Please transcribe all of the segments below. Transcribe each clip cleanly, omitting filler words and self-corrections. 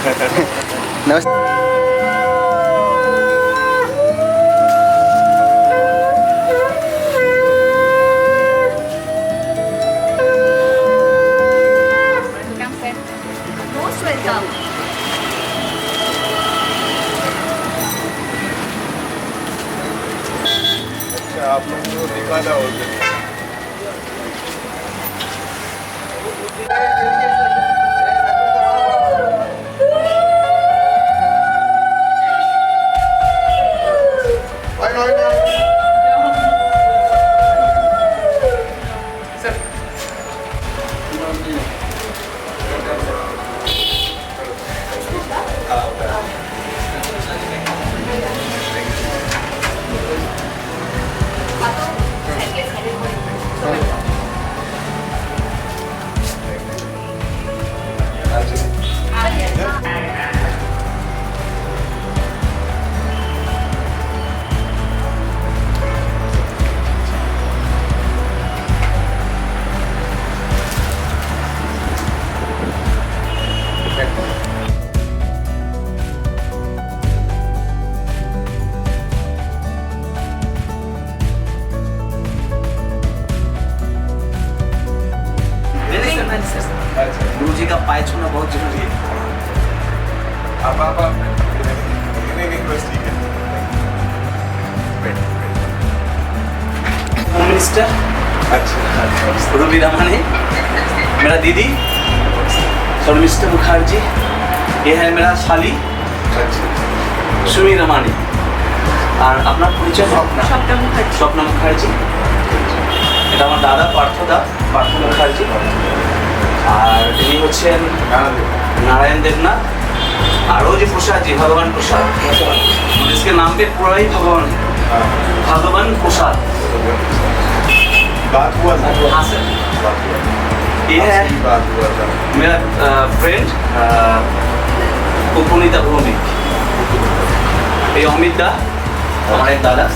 नमस्ते। Most welcome. अच्छा, आप लोगों को दिखाना होगा। गुरु जी का पाय छूना बहुत जरूरी है। आप नहीं बस ठीक है। होम मिनिस्टर अच्छा, रूबी रमानी, मेरा दीदी शर्मिष्ठा मुखर्जी, ये है मेरा साली अच्छा, सुमी रमानी, और अपना परिचय স্বপ্না মুখার্জি, এটা আমার দাদা পার্থ মুখার্জি, আর তিনি হচ্ছেন नारायण देवनाथ, और वो जी प्रसाद जी, भगवान प्रसाद, जिसके नाम पे पूरा ही भगवान है, भगवान प्रसाद। बात हुआ था। हाँ सर, बात हुआ था। ये है आपसे भी बात हुआ था। मेरा फ्रेंड उपनीता भौमिक, ये अमित दा हमारे एक दादा,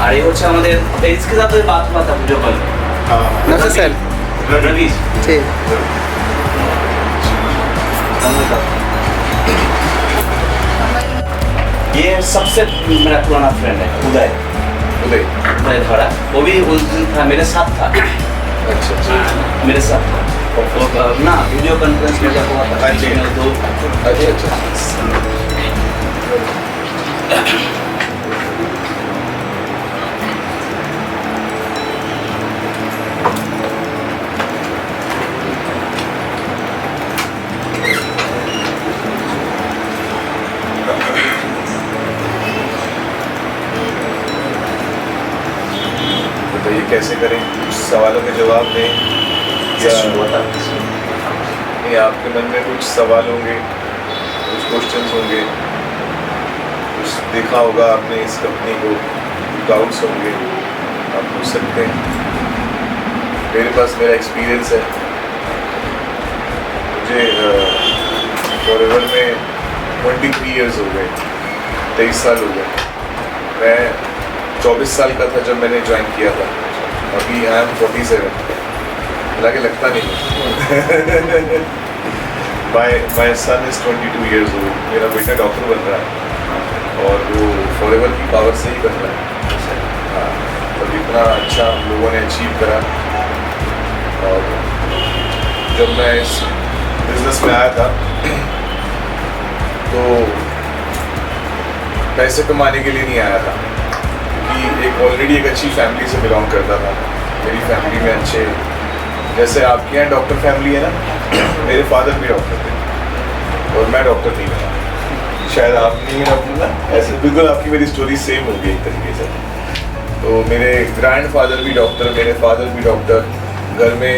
और ये হচ্ছে আমাদের इसके साथ तो बात हुआ था वीडियो कॉल। हाँ, नमस्ते सर। रवि ठीक। ये सबसे मेरा पुराना फ्रेंड है उदय धड़ा, वो भी उस दिन था मेरे साथ था। अच्छा अच्छा मेरे साथ था वो, ना वीडियो कॉन्फ्रेंस में जब हुआ था अच्छा। तो अच्छा। तो ये कैसे करें? कुछ सवालों के जवाब दें या नहीं? आपके मन में कुछ सवाल होंगे, कुछ क्वेश्चंस होंगे, कुछ देखा होगा आपने इस कंपनी को, डाउट्स होंगे, आप पूछ सकते हैं। मेरे पास मेरा एक्सपीरियंस है। मुझे फॉरएवर में 23 इयर्स हो गए, 23 साल हो गए। मैं 24 साल का था जब मैंने ज्वाइन किया था, अभी आई एम 47, हालांकि लगता नहीं। My son is 22 years old. मेरा बेटा डॉक्टर बन रहा है और वो फॉरएवर की पावर से ही बन रहा है। हाँ, तो इतना अच्छा हम लोगों ने अचीव करा। और जब मैं इस बिजनेस में आया था तो पैसे कमाने के लिए नहीं आया था, कि एक ऑलरेडी एक अच्छी फैमिली से बिलोंग करता था। मेरी फैमिली में अच्छे, जैसे आपके यहाँ डॉक्टर फैमिली है ना, मेरे फादर भी डॉक्टर थे और मैं डॉक्टर नहीं बना। शायद आप नहीं मेरा अपना, ऐसे बिल्कुल आपकी मेरी स्टोरी सेम हो गई एक तरीके से। तो मेरे ग्रैंडफादर भी डॉक्टर, मेरे फादर भी डॉक्टर, घर में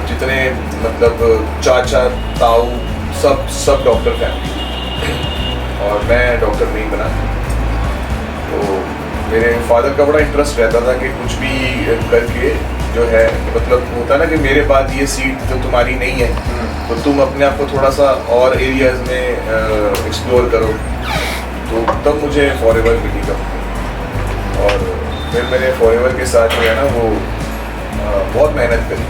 जितने मतलब चाचा ताऊ सब डॉक्टर फैमिली, और मैं डॉक्टर नहीं बना। तो मेरे फादर का बड़ा इंटरेस्ट रहता था कि कुछ भी करके जो है, मतलब होता ना कि मेरे बाद ये सीट जो तुम्हारी नहीं है तो तुम अपने आप को थोड़ा सा और एरियाज में एक्सप्लोर करो। तो तब मुझे फॉरएवर मिली कंपनी, और फिर मैंने फॉरएवर के साथ जो है ना वो बहुत मेहनत करी।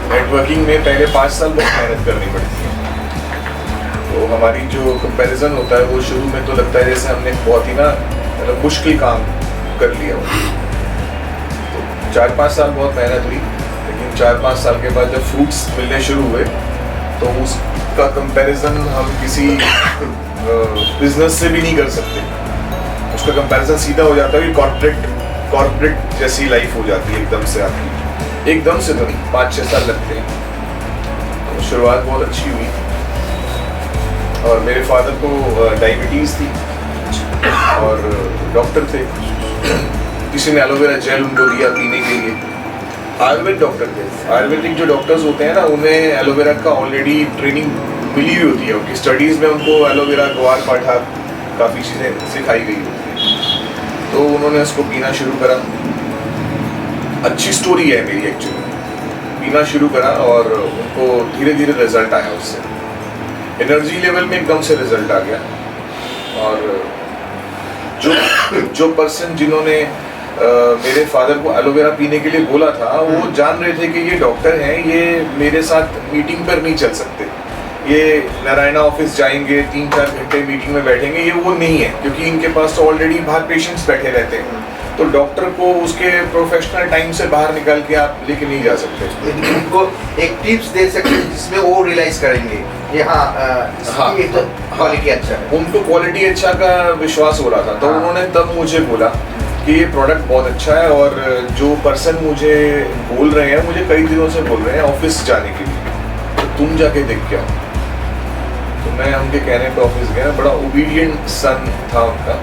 नेटवर्किंग में पहले 5 साल बहुत मेहनत करनी पड़ती है, तो हमारी जो कंपैरिजन होता है वो शुरू में तो लगता है जैसे हमने बहुत ही ना मतलब मुश्किल काम कर लिया हो। तो 4-5 साल बहुत मेहनत हुई, लेकिन 4-5 साल के बाद जब फ्रूट्स मिलने शुरू हुए तो उसका कंपैरिजन हम किसी बिजनेस से भी नहीं कर सकते। उसका कंपैरिजन सीधा हो जाता है कि कॉर्पोरेट जैसी लाइफ हो जाती है एकदम से आपकी, एकदम से तो नहीं, 5-6 साल लगते हैं। तो शुरुआत बहुत अच्छी हुई और मेरे फादर को डायबिटीज़ थी और डॉक्टर थे, किसी ने एलोवेरा जेल उनको दिया पीने के लिए। आयुर्वेद डॉक्टर थे, आयुर्वेदिक जो डॉक्टर्स होते हैं ना उन्हें एलोवेरा का ऑलरेडी ट्रेनिंग मिली हुई होती है, उनकी स्टडीज़ में उनको एलोवेरा ग्वार पाठा काफ़ी चीज़ें सिखाई गई होती हैं। तो उन्होंने उसको पीना शुरू करा। अच्छी स्टोरी है मेरी एक्चुअली। पीना शुरू करा और उनको धीरे धीरे रिजल्ट आया, उससे एनर्जी लेवल में एकदम से रिजल्ट आ गया। और जो पर्सन जिन्होंने मेरे फादर को एलोवेरा पीने के लिए बोला था वो जान रहे थे कि ये डॉक्टर हैं, ये मेरे साथ मीटिंग पर नहीं चल सकते, ये नारायणा ऑफिस जाएंगे 3-4 घंटे मीटिंग में बैठेंगे, ये वो नहीं है, क्योंकि इनके पास तो ऑलरेडी बाहर पेशेंट्स बैठे रहते हैं। तो डॉक्टर को उसके प्रोफेशनल टाइम से बाहर निकाल के आप लेके नहीं जा सकते। लेकिन उनको एक टिप्स दे सकते हैं जिसमें वो रियलाइज करेंगे कि इसकी तो क्वालिटी अच्छा है। उनको क्वालिटी अच्छा का विश्वास हो रहा था, तो उन्होंने तब मुझे बोला कि ये प्रोडक्ट बहुत अच्छा है और जो पर्सन मुझे बोल रहे हैं, मुझे कई दिनों से बोल रहे हैं ऑफिस जाने के लिए, तो तुम जाके देख के आओ। तो मैं उनके कहने पे ऑफिस गया। बड़ा ओबीडियंट सन था उनका,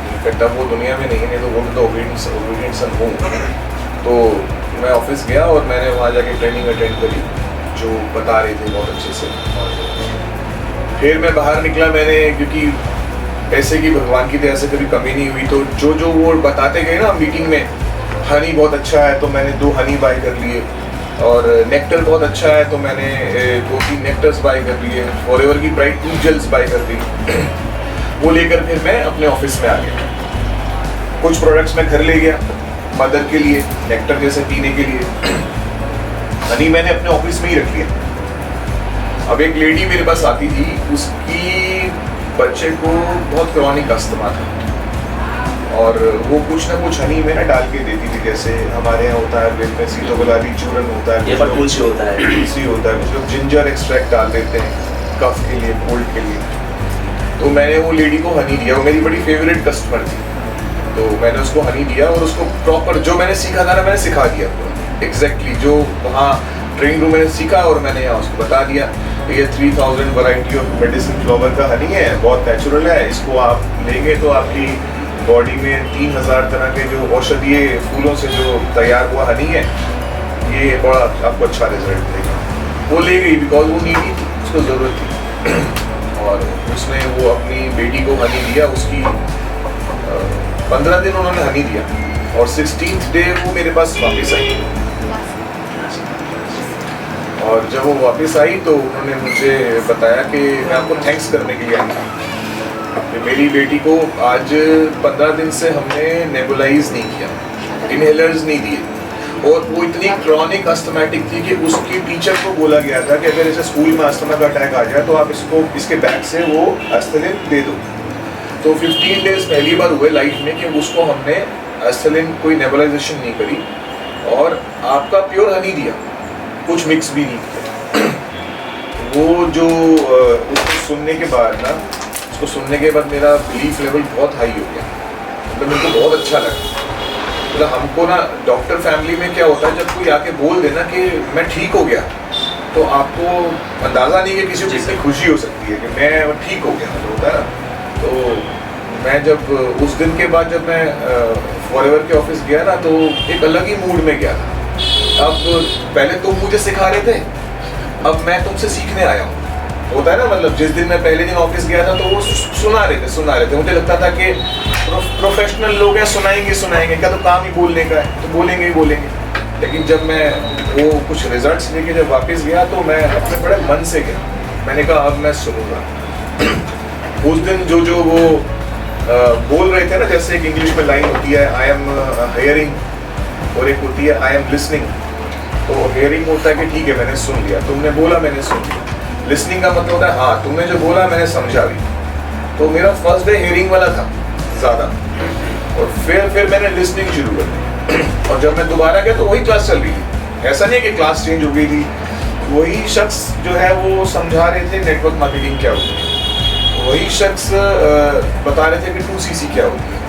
इनफैक्ट अब वो दुनिया में नहीं है, नहीं तो वो तो ओबीडियंट सन हूँ। तो मैं ऑफिस गया और मैंने वहाँ जाके ट्रेनिंग अटेंड करी जो बता रहे थे बहुत अच्छे से। फिर मैं बाहर निकला, मैंने क्योंकि पैसे की भगवान की दया से कभी कमी नहीं हुई, तो जो वो बताते गए ना मीटिंग में, हनी बहुत अच्छा है तो मैंने 2 हनी बाय कर लिए, और नेक्टर बहुत अच्छा है तो मैंने 2-3 नेक्टर्स बाय कर लिए, फॉरएवर की ब्राइट टूथ जेल्स बाय कर ली। वो लेकर फिर मैं अपने ऑफिस में आ गया। कुछ प्रोडक्ट्स मैं घर ले गया मदर के लिए, नेक्टर जैसे पीने के लिए। हनी मैंने अपने ऑफिस में ही रख लिया। अब एक लेडी मेरे पास आती थी, उसकी बच्चे को बहुत क्रॉनिक अस्थमा था और वो कुछ ना कुछ हनी में ना डाल के देती थी, जैसे हमारे यहाँ होता है में सीतो गुलाबी चूरन होता है, तुलसी होता है, तुलसी होता है, कुछ लोग जिंजर एक्सट्रैक्ट डाल देते हैं कफ के लिए, कोल्ड के लिए। तो मैंने वो लेडी को हनी दिया, वो मेरी बड़ी फेवरेट कस्टमर थी, तो मैंने उसको हनी दिया और उसको प्रॉपर जो मैंने सीखा था ना मैंने सिखा दिया एग्जैक्टली, जो वहाँ ट्रेनिंग रूम में सीखा और मैंने यहाँ उसको बता दिया। ये 3000 वैरायटी ऑफ मेडिसिन फ्लावर का हनी है, बहुत नेचुरल है, इसको आप लेंगे तो आपकी बॉडी में 3000 तरह के जो औषधीय फूलों से जो तैयार हुआ हनी है, ये बड़ा आपको अच्छा रिजल्ट देगा। वो ले गई बिकॉज वो नीडी थी, उसको ज़रूरत थी, और उसने वो अपनी बेटी को हनी दिया। उसकी 15 दिन उन्होंने हनी दिया और 16th डे वो मेरे पास वापस आई। और जब वो वापस आई तो उन्होंने मुझे बताया कि मैं आपको थैंक्स करने के लिए आई थी। मेरी बेटी को आज 15 दिन से हमने नेबुलाइज नहीं किया, इनहेलर्स नहीं दिए, और वो इतनी क्रॉनिक अस्थमैटिक थी कि उसकी टीचर को बोला गया था कि अगर इसे स्कूल में अस्थमा का अटैक आ जाए तो आप इसको इसके बैग से वो एस्थलिन दे दो। तो 15 डेज पहली बार हुए लाइफ में कि उसको हमने एस्थलिन कोई नेबुलाइजेशन नहीं करी और आपका प्योर हनी दिया, कुछ मिक्स भी नहीं किया। वो जो उसको सुनने के बाद ना, उसको सुनने के बाद मेरा बिलीफ लेवल बहुत हाई हो गया, मतलब मेरे को बहुत अच्छा लगा। मतलब हमको ना डॉक्टर फैमिली में क्या होता है, जब कोई आके बोल देना कि मैं ठीक हो गया, तो आपको अंदाज़ा नहीं है किसी को कितनी खुशी हो सकती है कि मैं ठीक हो गया, तो होता है ना। तो मैं जब उस दिन के बाद जब मैं फॉरएवर के ऑफिस गया ना, तो एक अलग ही मूड में गया था। अब पहले तुम मुझे सिखा रहे थे, अब मैं तुमसे सीखने आया हूँ, होता है ना। मतलब जिस दिन मैं पहले दिन ऑफिस गया था तो वो सुना रहे थे, मुझे लगता था कि प्रोफेशनल लोग हैं, सुनाएंगे क्या, तो काम ही बोलने का है, तो बोलेंगे। लेकिन जब मैं वो कुछ रिजल्ट्स लेके जब वापस गया तो मैं अपने बड़े मन से गया, मैंने कहा अब मैं सुनूंगा। उस दिन जो वो बोल रहे थे ना, जैसे एक इंग्लिश में लाइन होती है आई एम हियरिंग और एक होती है आई एम लिसनिंग। तो हियरिंग होता है कि ठीक है मैंने सुन लिया, तुमने बोला मैंने सुन लिया, लिसनिंग का मतलब होता है हाँ तुमने जो बोला मैंने समझा भी। तो मेरा फर्स्ट डे हियरिंग वाला था ज़्यादा, और फिर मैंने लिसनिंग शुरू कर दी। और जब मैं दोबारा गया तो वही क्लास चल रही थी, ऐसा नहीं है कि क्लास चेंज हो गई थी, वही शख्स जो है वो समझा रहे थे नेटवर्क मार्केटिंग क्या होती है, वही शख्स बता रहे थे कि 2CC क्या होती है।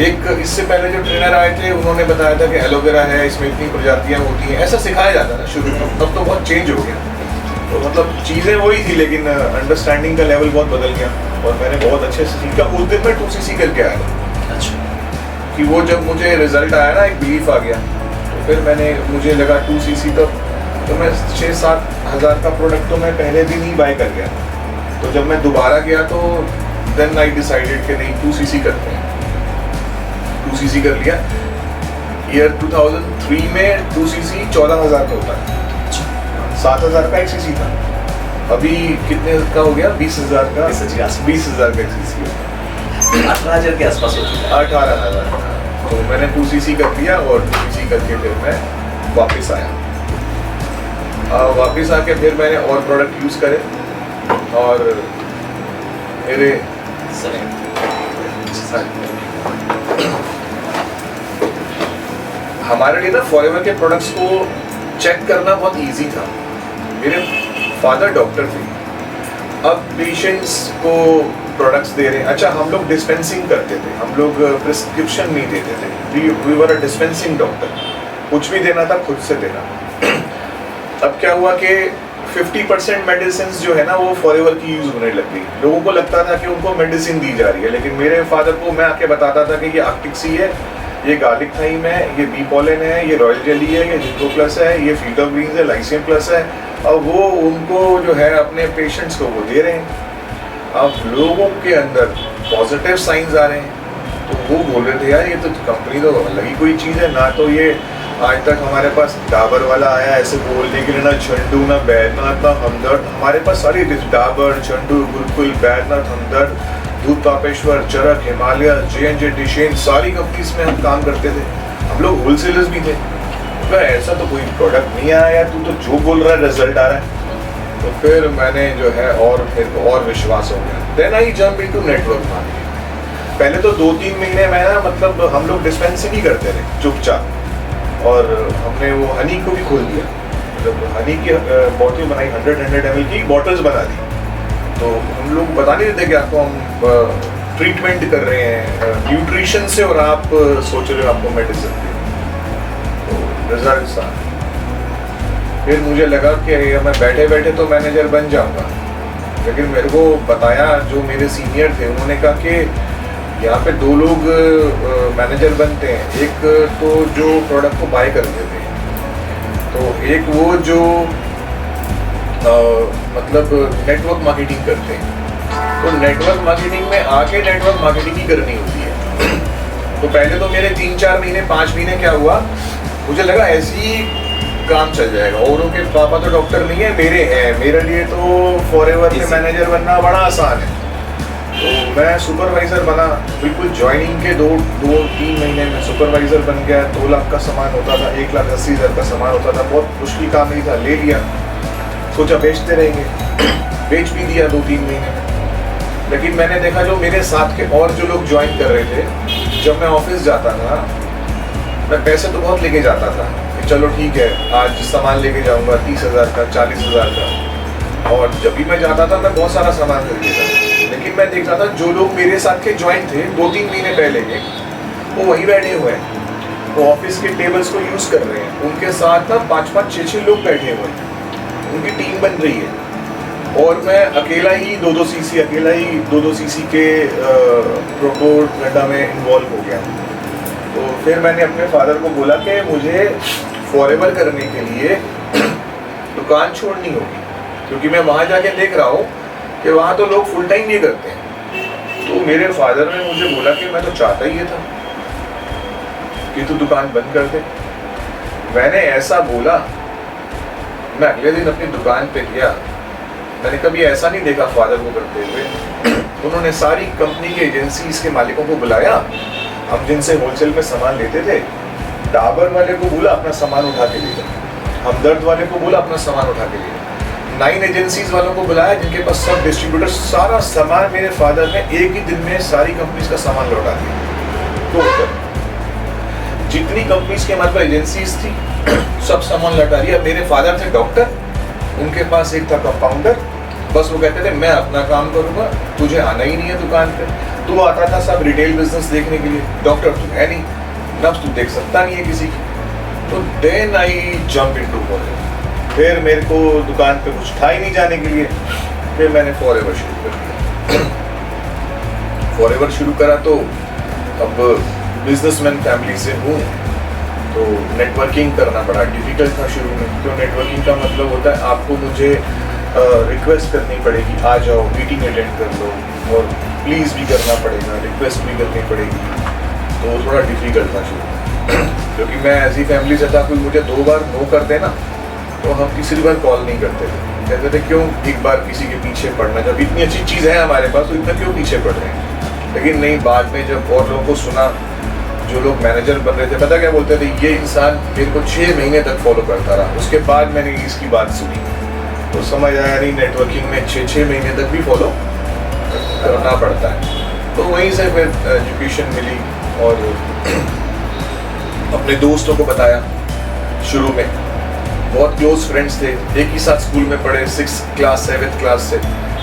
एक इससे पहले जो ट्रेनर आए थे उन्होंने बताया था कि एलोवेरा है, इसमें इतनी प्रजातियाँ होती हैं, ऐसा सिखाया जाता था शुरू में। अब तो बहुत चेंज हो गया, तो मतलब चीज़ें वही थी लेकिन अंडरस्टैंडिंग का लेवल बहुत बदल गया, और मैंने बहुत अच्छे से सीखा। उस दिन मैं 2CC करके आया था। अच्छा। कि वो जब मुझे रिजल्ट आया ना, एक बिलीफ आ गया, तो फिर मुझे लगा 2CC तो मैं 6-7 हज़ार का प्रोडक्ट तो मैं पहले दिन ही बाय कर गया। तो जब मैं दोबारा गया तो देन आई डिसाइडेड कि नहीं 2CC करते हैं, 2CC कर लिया। ईयर 2003 में 2CC 14,000 का होता है, 7,000 का एक CC था। अभी कितने का हो गया? 20,000 का, 20,000 का एक CC है, 18,000 के आसपास होती है। 18,000 का। तो मैंने 2CC कर लिया, और 2CC करके फिर मैं वापस आया। वापस आके फिर मैंने और प्रोडक्ट यूज़ करे, और मेरे हमारे लिए ना फॉरएवर के प्रोडक्ट्स को चेक करना बहुत इजी था। मेरे फादर डॉक्टर थे, अब पेशेंट्स को प्रोडक्ट्स दे रहे हैं। अच्छा, हम लोग डिस्पेंसिंग करते थे, हम लोग प्रिस्क्रिप्शन नहीं देते थे, we were a dispensing doctor, कुछ भी देना था खुद से देना। अब क्या हुआ कि 50% मेडिसिन जो है ना वो फॉरएवर की यूज़ होने लग गई। लोगों को लगता था कि उनको मेडिसिन दी जा रही है, लेकिन मेरे फादर को मैं आके बताता था कि ये आर्टिक सी है, ये गार्लिक थाइम है, ये बी पॉलन है, ये रॉयल जेली है, ये जिंको प्लस है, ये फीटर ग्रीन्स है, लाइसियम प्लस है, और वो उनको जो है अपने पेशेंट्स को वो दे रहे हैं। अब लोगों के अंदर पॉजिटिव साइंस आ रहे हैं, तो वो बोल रहे थे यार ये तो कंपनी तो अलग ही कोई चीज़ है ना। तो ये आज तक हमारे पास डाबर वाला आया ऐसे बोलने के लिए, ना झंडू, ना बैद्यनाथ, ना हमदर्द, हमारे पास सारी डाबर, झंडू, गुरुकुल, बैद्यनाथ, हमदर्द, दूध तापेश्वर, चरक, हिमालय, J&J, डिशेन, सारी कंपनीज में हम काम करते थे। हम लोग होलसेलर्स भी थे। तो ऐसा तो कोई प्रोडक्ट नहीं आया यार, तू तो जो बोल रहा है रिजल्ट आ रहा है। तो फिर मैंने जो है और विश्वास हो गया। Then I jump into network marketing. पहले तो 2-3 महीने में ना मतलब हम लोग डिस्पेंसिंग ही करते रहे चुपचाप, और हमने वो हनी को भी खोल दिया। मतलब हनी की बॉटल बनाई, 100 ml की बॉटल्स बना दी। तो हम लोग बता नहीं देते कि आपको हम ट्रीटमेंट कर रहे हैं न्यूट्रिशन से, और आप सोच रहे हो आपको मेडिसिन दे। तो रिजल्ट आ, फिर मुझे लगा कि मैं बैठे बैठे तो मैनेजर बन जाऊंगा, लेकिन मेरे को बताया जो मेरे सीनियर थे, उन्होंने कहा कि यहाँ पे 2 लोग मैनेजर बनते हैं। एक तो जो प्रोडक्ट को बाय कर देते हैं, तो एक वो जो मतलब नेटवर्क मार्केटिंग करते हैं। तो नेटवर्क मार्केटिंग में आके नेटवर्क मार्केटिंग ही करनी होती है। तो पहले तो मेरे 3-4 महीने 5 महीने क्या हुआ, मुझे लगा ऐसे ही काम चल जाएगा। औरों के पापा तो डॉक्टर नहीं है, मेरे हैं, मेरे लिए तो फॉरएवर के मैनेजर बनना बड़ा आसान है। तो मैं सुपरवाइज़र बना, बिल्कुल ज्वाइनिंग के 2-3 महीने में सुपरवाइज़र बन गया। 2 लाख का सामान होता था, 1,80,000 का सामान होता था, बहुत मुश्किल काम नहीं था। ले लिया, सोचा बेचते रहेंगे, बेच भी दिया 2-3 महीने में। लेकिन मैंने देखा जो मेरे साथ के और जो लोग ज्वाइन कर रहे थे, जब मैं ऑफिस जाता था मैं पैसे तो बहुत लेके जाता था, चलो ठीक है आज सामान लेके जाऊंगा 30,000 का, 40,000 का, और जब भी मैं जाता था मैं बहुत सारा सामान खरीद लेता था। लेकिन मैं देखता था जो लोग मेरे साथ के ज्वाइन थे 2-3 महीने पहले के, वो वहीं बैठे हुए हैं, वो ऑफिस के टेबल्स को यूज़ कर रहे हैं, उनके साथ ना 5-5, 6-6 लोग बैठे हुए हैं, उनकी टीम बन रही है, और मैं अकेला ही 2-2 CC, अकेला ही 2-2 CC के प्रोटोट गड्ढा में इन्वॉल्व हो गया। तो फिर मैंने अपने फादर को बोला कि मुझे फॉरएवर करने के लिए दुकान छोड़नी होगी, क्योंकि मैं वहाँ जाके देख रहा हूँ कि वहाँ तो लोग फुल टाइम ये करते हैं। तो मेरे फादर ने मुझे बोला कि मैं तो चाहता ही ये था कि तू दुकान बंद कर दे। मैंने ऐसा बोला, मैं अगले दिन अपनी दुकान पे गया, मैंने कभी ऐसा नहीं देखा फादर को करते हुए। उन्होंने सारी कंपनी के एजेंसीज के मालिकों को बुलाया, हम जिनसे होलसेल में सामान लेते थे, डाबर वाले को बोला अपना सामान उठा के ले जाओ, हमदर्द वाले को बोला अपना सामान उठा के ले जाओ, 9 एजेंसीज वालों को बुलाया जिनके पास सब डिस्ट्रीब्यूटर, सारा सामान मेरे फादर ने एक ही दिन में सारी कंपनीज का सामान लौटा दिया। तो जितनी कंपनीज के हमारे पास एजेंसीज थी सब सामान लौटा दिया। मेरे फादर थे डॉक्टर, उनके पास एक था कंपाउंडर, बस वो कहते थे मैं अपना काम करूंगा, तुझे आना ही नहीं है दुकान पे। तो आता था सब रिटेल बिजनेस देखने के लिए, डॉक्टर तू है नहीं, नफ्स तू देख सकता नहीं है किसी की। तो then I jump into forever. फिर मेरे को दुकान पे कुछ था ही नहीं जाने के लिए, फिर मैंने फॉरएवर शुरू कर दिया। फॉरएवर शुरू करा तो अब बिजनेसमैन फैमिली से हूँ तो नेटवर्किंग करना बड़ा डिफिकल्ट था शुरू में। तो नेटवर्किंग का मतलब होता है आपको मुझे रिक्वेस्ट करनी पड़ेगी, आ जाओ मीटिंग अटेंड कर लो, और प्लीज़ भी करना पड़ेगा, रिक्वेस्ट भी करनी पड़ेगी। तो थोड़ा डिफिकल्ट था शुरू में क्योंकि मैं ऐसी फैमिली से था, कोई मुझे 2 बार नो कर देना तो हम तीसरी बार कॉल नहीं करते थे। कहते थे क्यों एक बार किसी के पीछे पड़ना, जब इतनी अच्छी चीज़ है हमारे पास तो इतना क्यों पीछे पड़ रहे हैं। लेकिन नहीं, बाद में जब और लोगों को सुना, जो लोग मैनेजर बन रहे थे, पता क्या बोलते थे, ये इंसान मेरे को 6 महीने तक फॉलो करता रहा। उसके बाद मैंने इसकी बात सुनी तो समझ आया नहीं, नेटवर्किंग में 6 महीने तक भी फॉलो करना पड़ता है। तो वहीं से फिर एजुकेशन मिली और अपने दोस्तों को बताया। शुरू में बहुत क्लोज फ्रेंड्स थे, एक ही साथ स्कूल में पढ़े, 6th क्लास 7th क्लास से।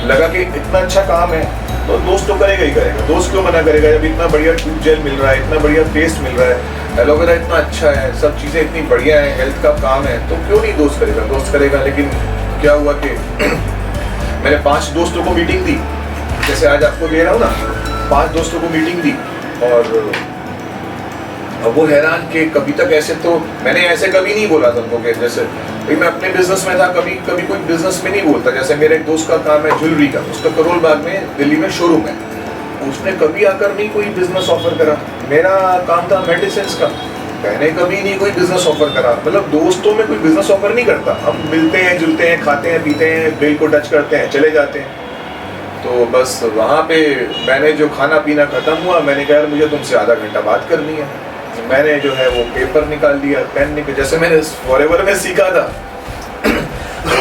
लगा कि इतना अच्छा काम है तो दोस्त तो करेगा ही करेगा, दोस्त क्यों मना करेगा जब इतना बढ़िया ट्यूब जेल मिल रहा है, इतना बढ़िया पेस्ट मिल रहा है, एलोवेरा इतना अच्छा है, सब चीज़ें इतनी बढ़िया है, हेल्थ का काम है, तो क्यों नहीं दोस्त करेगा, दोस्त करेगा। लेकिन क्या हुआ कि मैंने 5 दोस्तों को मीटिंग दी, जैसे आज आपको दे रहा हूँ ना, 5 दोस्तों को मीटिंग दी और अब वो हैरान कि कभी तक ऐसे तो मैंने ऐसे कभी नहीं बोला था उनको कि जैसे भाई मैं अपने बिजनेस में था, कभी कभी कोई बिजनेस में नहीं बोलता। जैसे मेरे एक दोस्त का काम है ज्वेलरी का, उसका करोल बाग में दिल्ली में शोरूम है, उसने कभी आकर नहीं कोई बिजनेस ऑफर करा। मेरा काम था मेडिसिन का, मैंने कभी नहीं कोई बिजनेस ऑफर करा। मतलब दोस्तों में कोई बिजनेस ऑफर नहीं करता, हम मिलते हैं, जुलते हैं, खाते हैं, पीते हैं, बिल को टच करते हैं, चले जाते हैं। तो बस वहाँ पे मैंने जो खाना पीना ख़त्म हुआ, मैंने कहा मुझे तुमसे आधा घंटा बात करनी है। मैंने जो है वो पेपर निकाल दिया, पेन निकाल, जैसे मैंने फॉरएवर में सीखा था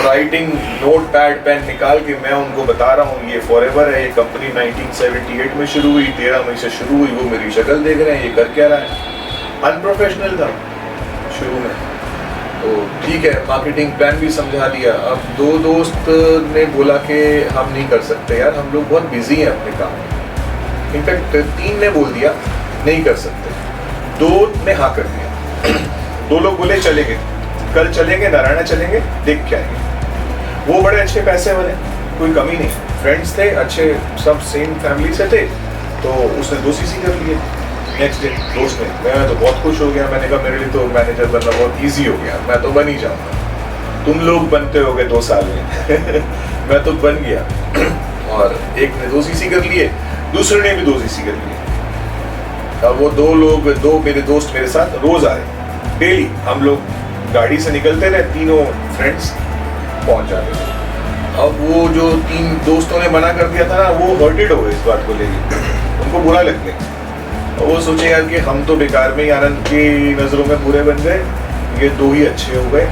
राइटिंग नोट पैड पेन निकाल के मैं उनको बता रहा हूँ ये फॉरएवर है, ये कंपनी 1978 में शुरू हुई, 13 मई से शुरू हुई, वो मेरी शक्ल देख रहे हैं, ये कर क्या रहा है। अनप्रोफेशनल था शुरू में, तो ठीक है, मार्केटिंग प्लान भी समझा दिया। अब 2 दोस्त ने बोला कि हम नहीं कर सकते यार, हम लोग बहुत बिजी हैं अपने काम में। इनफैक्ट 3 ने बोल दिया नहीं कर सकते, 2 ने हाँ कर दिया। 2 लोग बोले चलेंगे, कल चलेंगे, नारायणा चलेंगे, देख के आएंगे। वो बड़े अच्छे पैसे वाले, कोई कमी नहीं, फ्रेंड्स थे अच्छे, सब सेम फैमिली से थे, तो उसने 2 CC कर लिए। नेक्स्ट डे दोस्त ने, मैं तो बहुत खुश हो गया, मैंने कहा मेरे लिए तो मैनेजर बनना बहुत ईजी हो गया, मैं तो बन ही जाऊँगा, तुम लोग बनते होगे 2 साल में मैं तो बन गया। और एक ने 2 CC कर लिए, दूसरे ने भी 2 CC कर लिए। अब वो 2 लोग, 2 मेरे दोस्त मेरे साथ रोज आए, डेली हम लोग गाड़ी से निकलते रहे, तीनों फ्रेंड्स पहुंच जाते थे। अब वो जो 3 दोस्तों ने मना कर दिया था ना, वो हर्टेड हो गए इस बात को लेकर, उनको बुरा लग गया। और वो सोचे यार कि हम तो बेकार में ही आनंद की नज़रों में बुरे बन गए, ये 2 ही अच्छे हो गए,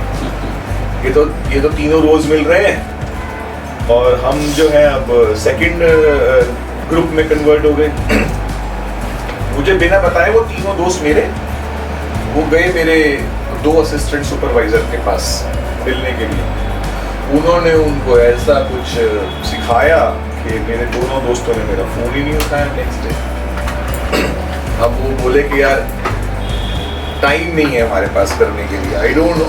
ये तो तीनों रोज मिल रहे हैं और हम जो है अब सेकंड ग्रुप में कन्वर्ट हो गए। मुझे बिना बताए वो तीनों दोस्त मेरे, वो गए मेरे 2 असिस्टेंट सुपरवाइजर के पास मिलने के लिए। उन्होंने उनको ऐसा कुछ सिखाया कि मेरे दोनों दोस्तों ने मेरा फ़ोन ही नहीं उठाया नेक्स्ट डे। अब वो बोले कि यार टाइम नहीं है हमारे पास करने के लिए, आई डोंट नो।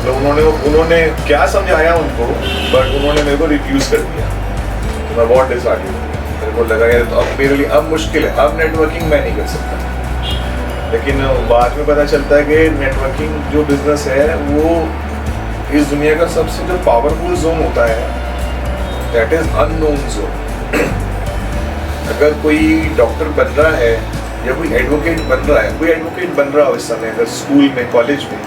तो उन्होंने क्या समझाया उनको, बट उन्होंने मेरे को रिफ्यूज़ कर दिया। तो मैं बहुत डिसहार्टेड हो गया, मेरे को लगा यार तो अब मेरे लिए अब मुश्किल है, अब नेटवर्किंग मैं नहीं कर सकता। लेकिन बाद में पता चलता है कि नेटवर्किंग जो बिजनेस है वो इस दुनिया का सबसे जो पावरफुल जोन होता है, दैट इज अननोन जोन। अगर कोई डॉक्टर बन रहा है या कोई एडवोकेट बन रहा है, कोई एडवोकेट बन रहा हो इस समय अगर स्कूल में, कॉलेज में,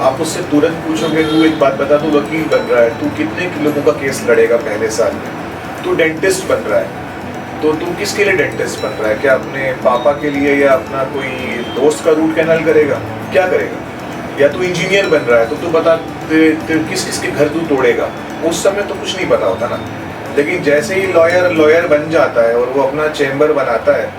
आप उससे तुरंत पूछोगे तू एक बात बता, तू वकील बन रहा है, तू कितने लोगों का केस लड़ेगा पहले साल में, तू डेंटिस्ट बन रहा है, तो तू किसके लिए डेंटिस्ट बन रहा है? क्या अपने पापा के लिए या अपना कोई दोस्त का रूट कैनाल करेगा? क्या करेगा? या तू इंजीनियर बन रहा है तो तू बता किस किस के घर तू तोड़ेगा, उस समय तो कुछ नहीं पता होता ना। लेकिन जैसे ही लॉयर बन जाता है और वो अपना चैम्बर बनाता है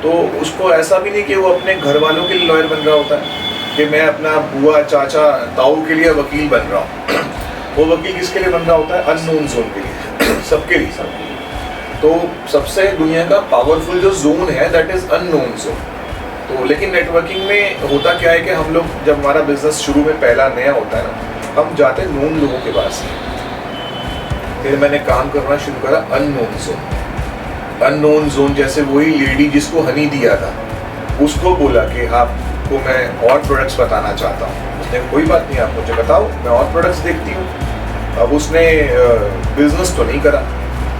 तो उसको ऐसा भी नहीं कि वो अपने घर वालों के लिए लॉयर बन रहा होता है कि मैं अपना बुआ चाचा ताऊ के लिए वकील बन रहा हूँ। वो वकील किसके लिए बन रहा होता है? अननोन जोन के लिए, सबके लिए। तो सबसे दुनिया का पावरफुल जो जोन है दैट इज अननोन जोन। तो लेकिन नेटवर्किंग में होता क्या है कि हम लोग जब हमारा बिजनेस शुरू में पहला नया होता है ना, हम जाते हैं नोन लोगों के पास। फिर मैंने काम करना शुरू करा अननोन जोन। अननोन जोन जैसे वही लेडी जिसको हनी दिया था उसको बोला कि आपको मैं और प्रोडक्ट्स बताना चाहता हूँ। उसने कोई बात नहीं, आप मुझे बताओ, मैं और प्रोडक्ट्स देखती हूँ। अब उसने बिजनेस तो नहीं करा,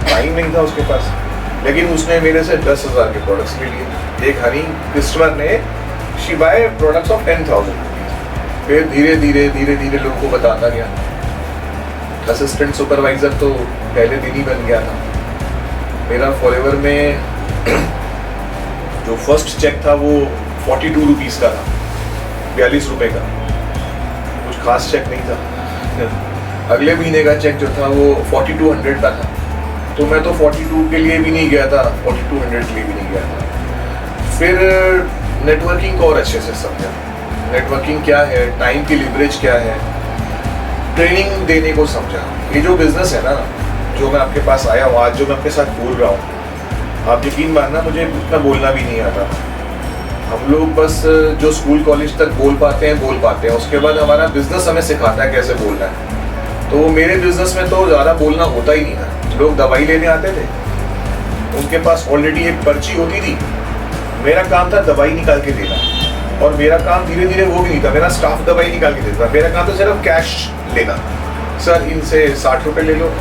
टाइम नहीं था उसके पास, लेकिन उसने मेरे से 10,000 के प्रोडक्ट्स ले लिए। एक हनी कस्टमर ने she buy products of 10,000 rupees. फिर धीरे धीरे लोगों को बताता गया। असिस्टेंट सुपरवाइजर तो पहले दिन ही बन गया था। मेरा फॉरएवर में जो फर्स्ट चेक था वो 42 रुपीज़ का था, 42 रुपये का, कुछ खास चेक नहीं था। अगले महीने का चेक जो था वो 4200 का था, तो मैं तो 42 के लिए भी नहीं गया था, 4200 के लिए भी नहीं गया था। फिर नेटवर्किंग को और अच्छे से समझा, नेटवर्किंग क्या है, टाइम की लिवरेज क्या है, ट्रेनिंग देने को समझा। ये जो बिजनेस है ना, जो मैं आपके पास आया हूँ आज, जो मैं आपके साथ बोल रहा हूँ, आप यकीन मानना मुझे उतना बोलना भी नहीं आता। हम लोग बस जो स्कूल कॉलेज तक बोल पाते हैं, उसके बाद हमारा बिजनेस हमें सिखाता है कैसे बोलना है। तो मेरे बिजनेस में तो ज़्यादा बोलना होता ही नहीं था। लोग दवाई लेने आते थे, उनके पास ऑलरेडी एक पर्ची होती थी, मेरा काम था दवाई निकाल के देना। और मेरा काम धीरे धीरे वो भी नहीं था, मेरा स्टाफ दवाई निकाल के देता था। मेरा काम था सिर्फ कैश लेना। सर इनसे 60 रुपये ले लो,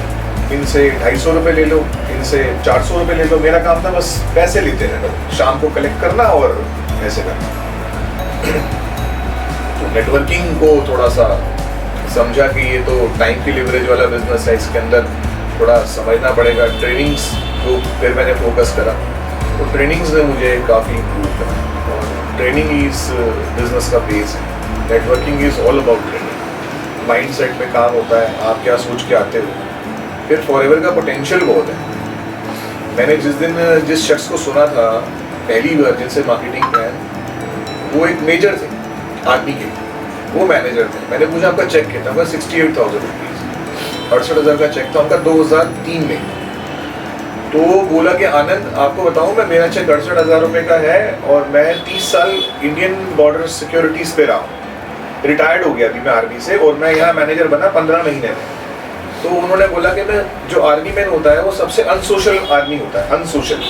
इनसे 250 रुपये ले लो, इनसे 400 रुपये ले लो। मेरा काम था बस पैसे लेते रहना, शाम को कलेक्ट करना और ऐसे करना। तो नेटवर्किंग को थोड़ा सा समझा कि ये तो टाइम की लिवरेज वाला बिजनेस है, इसके अंदर थोड़ा समझना पड़ेगा। ट्रेनिंग्स को फिर मैंने फोकस करा, तो ट्रेनिंग्स ने मुझे काफ़ी इम्प्रूव करा। और ट्रेनिंग इस बिजनेस का बेस है। Networking is all about training. Mindset में काम होता है, आप क्या सोच के आते हो। फिर फॉरएवर का पोटेंशियल बहुत है। मैंने जिस दिन जिस शख्स को सुना था पहली बार जिनसे मार्केटिंग प्लान, वो एक मेजर थे आर्मी के, वो मैनेजर थे। मैंने पूछा आपका चेक कितना? उनका 68,000 रुपीज़, 68,000 का चेक था उनका 2003 में। तो वो बोला कि आनंद आपको बताऊं, मैं मेरा चेक 68,000 रुपये का है और मैं 30 साल इंडियन बॉर्डर सिक्योरिटीज़ पे रहा हूँ, रिटायर्ड हो गया अभी मैं आर्मी से, और मैं यहाँ मैनेजर बना 15 महीने में। तो उन्होंने बोला कि मैं जो आर्मी मैन होता है वो सबसे अनसोशल आर्मी होता है, अनसोशल,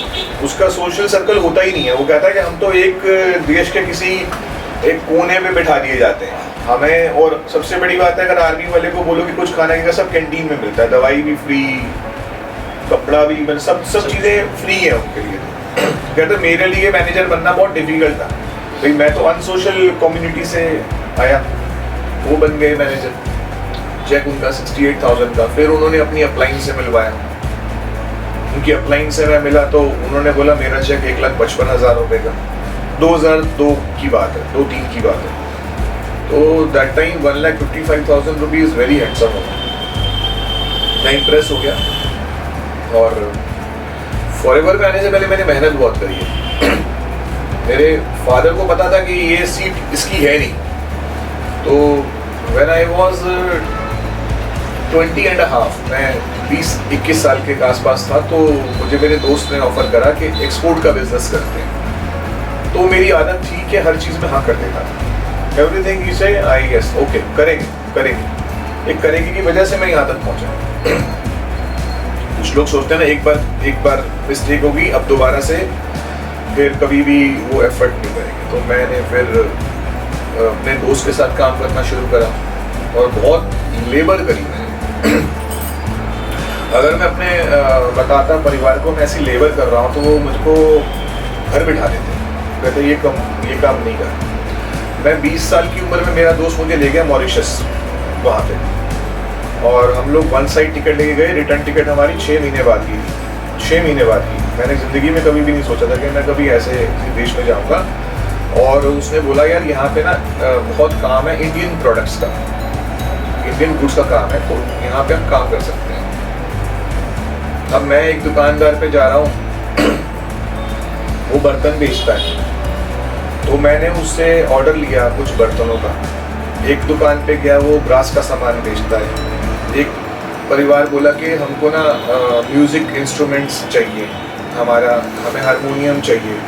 उसका सोशल सर्कल होता ही नहीं है। वो कहता है कि हम तो एक देश के किसी एक कोने में बैठा दिए जाते हैं हमें। और सबसे बड़ी बात है, अगर आर्मी वाले को बोलो कि कुछ खाने का सब कैंटीन में मिलता है, दवाई भी फ्री, कपड़ा भी, मतलब सब चीज़ें फ्री है उनके लिए। कहते मेरे लिए मैनेजर बनना बहुत डिफिकल्ट था भाई, मैं तो अनसोशल कम्युनिटी से आया। वो बन गए मैनेजर। चेक उनका 68,000 का। फिर उन्होंने अपनी अपलाइन से मिलवाया, उनकी अपलाइन से मैं मिला तो उन्होंने बोला मेरा चेक 1,55,000 रुपये का, 2002 की बात है, 2003 की बात है। तो that time 1,55,000 rupees very handsome होगा। मैं इम्प्रेस हो गया। और फॉरएवर में आने से पहले मैंने मेहनत बहुत करी है। मेरे फादर को पता था कि ये सीट इसकी है नहीं। तो when I was 20 and half, मैं 20-21 साल के आसपास था, तो मुझे मेरे दोस्त ने ऑफर करा कि एक्सपोर्ट का बिजनेस करते हैं। तो मेरी आदत थी कि हर चीज़ में हाँ कर देता था। एवरीथिंग यू से आई यस ओके, करेंगे। एक करेंगे की वजह से मैं यहाँ तक पहुँचा। कुछ लोग सोचते हैं ना एक बार मिस्टेक होगी, अब दोबारा से फिर कभी भी वो एफर्ट नहीं करेंगे। तो मैंने फिर अपने दोस्त के साथ काम करना शुरू करा और बहुत लेबर करी मैंने। अगर मैं अपने बताता परिवार को मैं ऐसी लेबर कर रहा हूँ तो वो मुझको घर बिठा देते, कहते ये काम नहीं कर। मैं 20 साल की उम्र में मेरा दोस्त मुझे ले गया मॉरिशस, वहाँ पे, और हम लोग 1 साइड टिकट लेके गए। रिटर्न टिकट हमारी 6 महीने बाद की थी, 6 महीने बाद की। मैंने ज़िंदगी में कभी भी नहीं सोचा था कि मैं कभी ऐसे देश में जाऊँगा। और उसने बोला यार यहाँ पे ना बहुत काम है इंडियन प्रोडक्ट्स का, इंडियन गुड्स का काम है, तो यहाँ पे हम काम कर सकते हैं। अब मैं एक दुकानदार पे जा रहा हूँ, वो बर्तन बेचता है, तो मैंने उससे ऑर्डर लिया कुछ बर्तनों का। एक दुकान पे गया, वो ब्रास का सामान बेचता है। एक परिवार बोला कि हमको ना म्यूज़िक इंस्ट्रूमेंट्स चाहिए, हमें हारमोनियम चाहिए।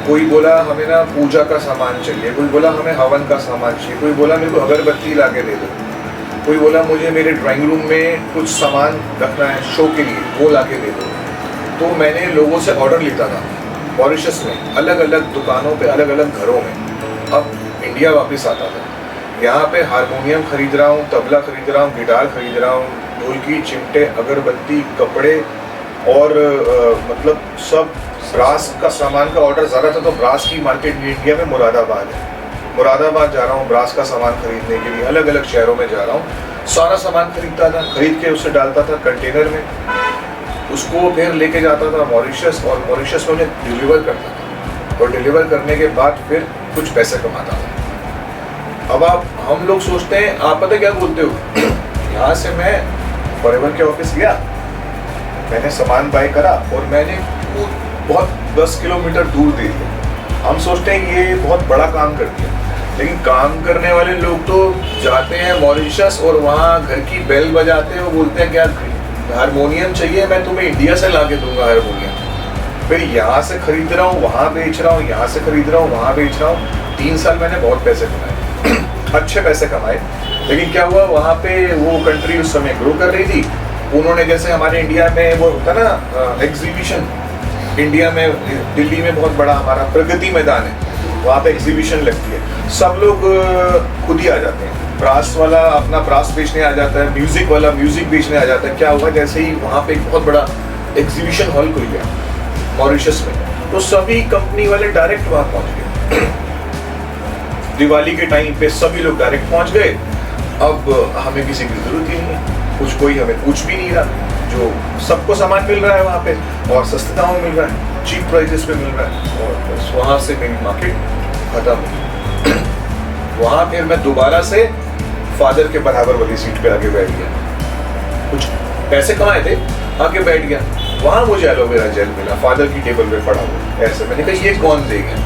कोई बोला हमें ना पूजा का सामान चाहिए, कोई बोला हमें हवन का सामान चाहिए, कोई बोला मेरे को अगरबत्ती ला के दे दो, कोई बोला मुझे मेरे ड्राइंग रूम में कुछ सामान रखना है शो के लिए, वो ला के दे दो। तो मैंने लोगों से ऑर्डर लेता था मॉरिशस में, अलग अलग दुकानों पे, अलग अलग घरों में। अब इंडिया वापस आता था, यहाँ पे हारमोनियम खरीद रहा हूँ, तबला खरीद रहा हूँ, गिटार खरीद रहा हूँ, ढोलकी, चिमटे, अगरबत्ती, कपड़े और मतलब सब ब्रास का सामान का ऑर्डर ज़्यादा था। तो ब्रास की मार्केट इंडिया में मुरादाबाद है, मुरादाबाद जा रहा हूँ ब्रास का सामान खरीदने के लिए, अलग अलग शहरों में जा रहा हूँ। सारा सामान खरीदता था, खरीद के उसे डालता था कंटेनर में, उसको फिर लेके जाता था मॉरिशस, और मॉरिशस में उन्हें डिलीवर करता था, और डिलीवर करने के बाद फिर कुछ पैसे कमाता था। अब हम लोग सोचते हैं, आप पता क्या बोलते हो, यहाँ से मैं फॉरएवर के ऑफिस गया, मैंने सामान बाय करा और मैंने बहुत 10 किलोमीटर दूर दे दिया। हम सोचते हैं ये बहुत बड़ा काम कर दिया, लेकिन काम करने वाले लोग तो जाते हैं मॉरिशस और वहाँ घर की बेल बजाते हैं, वो बोलते हैं क्या हारमोनियम चाहिए, मैं तुम्हें इंडिया से ला के दूंगा हारमोनियम। फिर यहाँ से खरीद रहा हूँ, वहाँ बेच रहा हूँ, यहाँ से खरीद रहा हूँ, वहाँ बेच रहा हूँ। 3 साल मैंने बहुत पैसे कमाए, अच्छे पैसे कमाए। लेकिन क्या हुआ, वहाँ पे वो कंट्री उस समय ग्रो कर रही थी। उन्होंने जैसे हमारे इंडिया में वो होता ना एग्जीबिशन, इंडिया में दिल्ली में बहुत बड़ा हमारा प्रगति मैदान है, वहाँ पे एग्जीबिशन लगती है, सब लोग खुद ही आ जाते हैं। ब्रास वाला अपना ब्रास बेचने आ जाता है, म्यूजिक वाला म्यूजिक बेचने आ जाता है। क्या हुआ, जैसे ही वहाँ पे एक बहुत बड़ा एग्जीबिशन हॉल खुल गया मॉरिशस में, तो सभी कंपनी वाले डायरेक्ट वहाँ पहुँच गए। दिवाली के टाइम पे सभी लोग डायरेक्ट पहुँच गए। अब हमें किसी की जरूरत ही नहीं है, कोई हमें पूछ भी नहीं रहा, जो सबको सामान मिल रहा है वहाँ पे, और सस्ते दामों में मिल रहा है, चीप प्राइसेस पे मिल रहा है। और बस वहाँ से मेरी मार्केट खत्म हुई। वहाँ फिर मैं दोबारा से फादर के बराबर वाली सीट पे आके बैठ गया, कुछ पैसे कमाए थे, आके बैठ गया। वहाँ मुझे एलोवेरा जेल मिला, फादर की टेबल पे पड़ा हुआ ऐसे। मैंने कहा ये कौन देगा।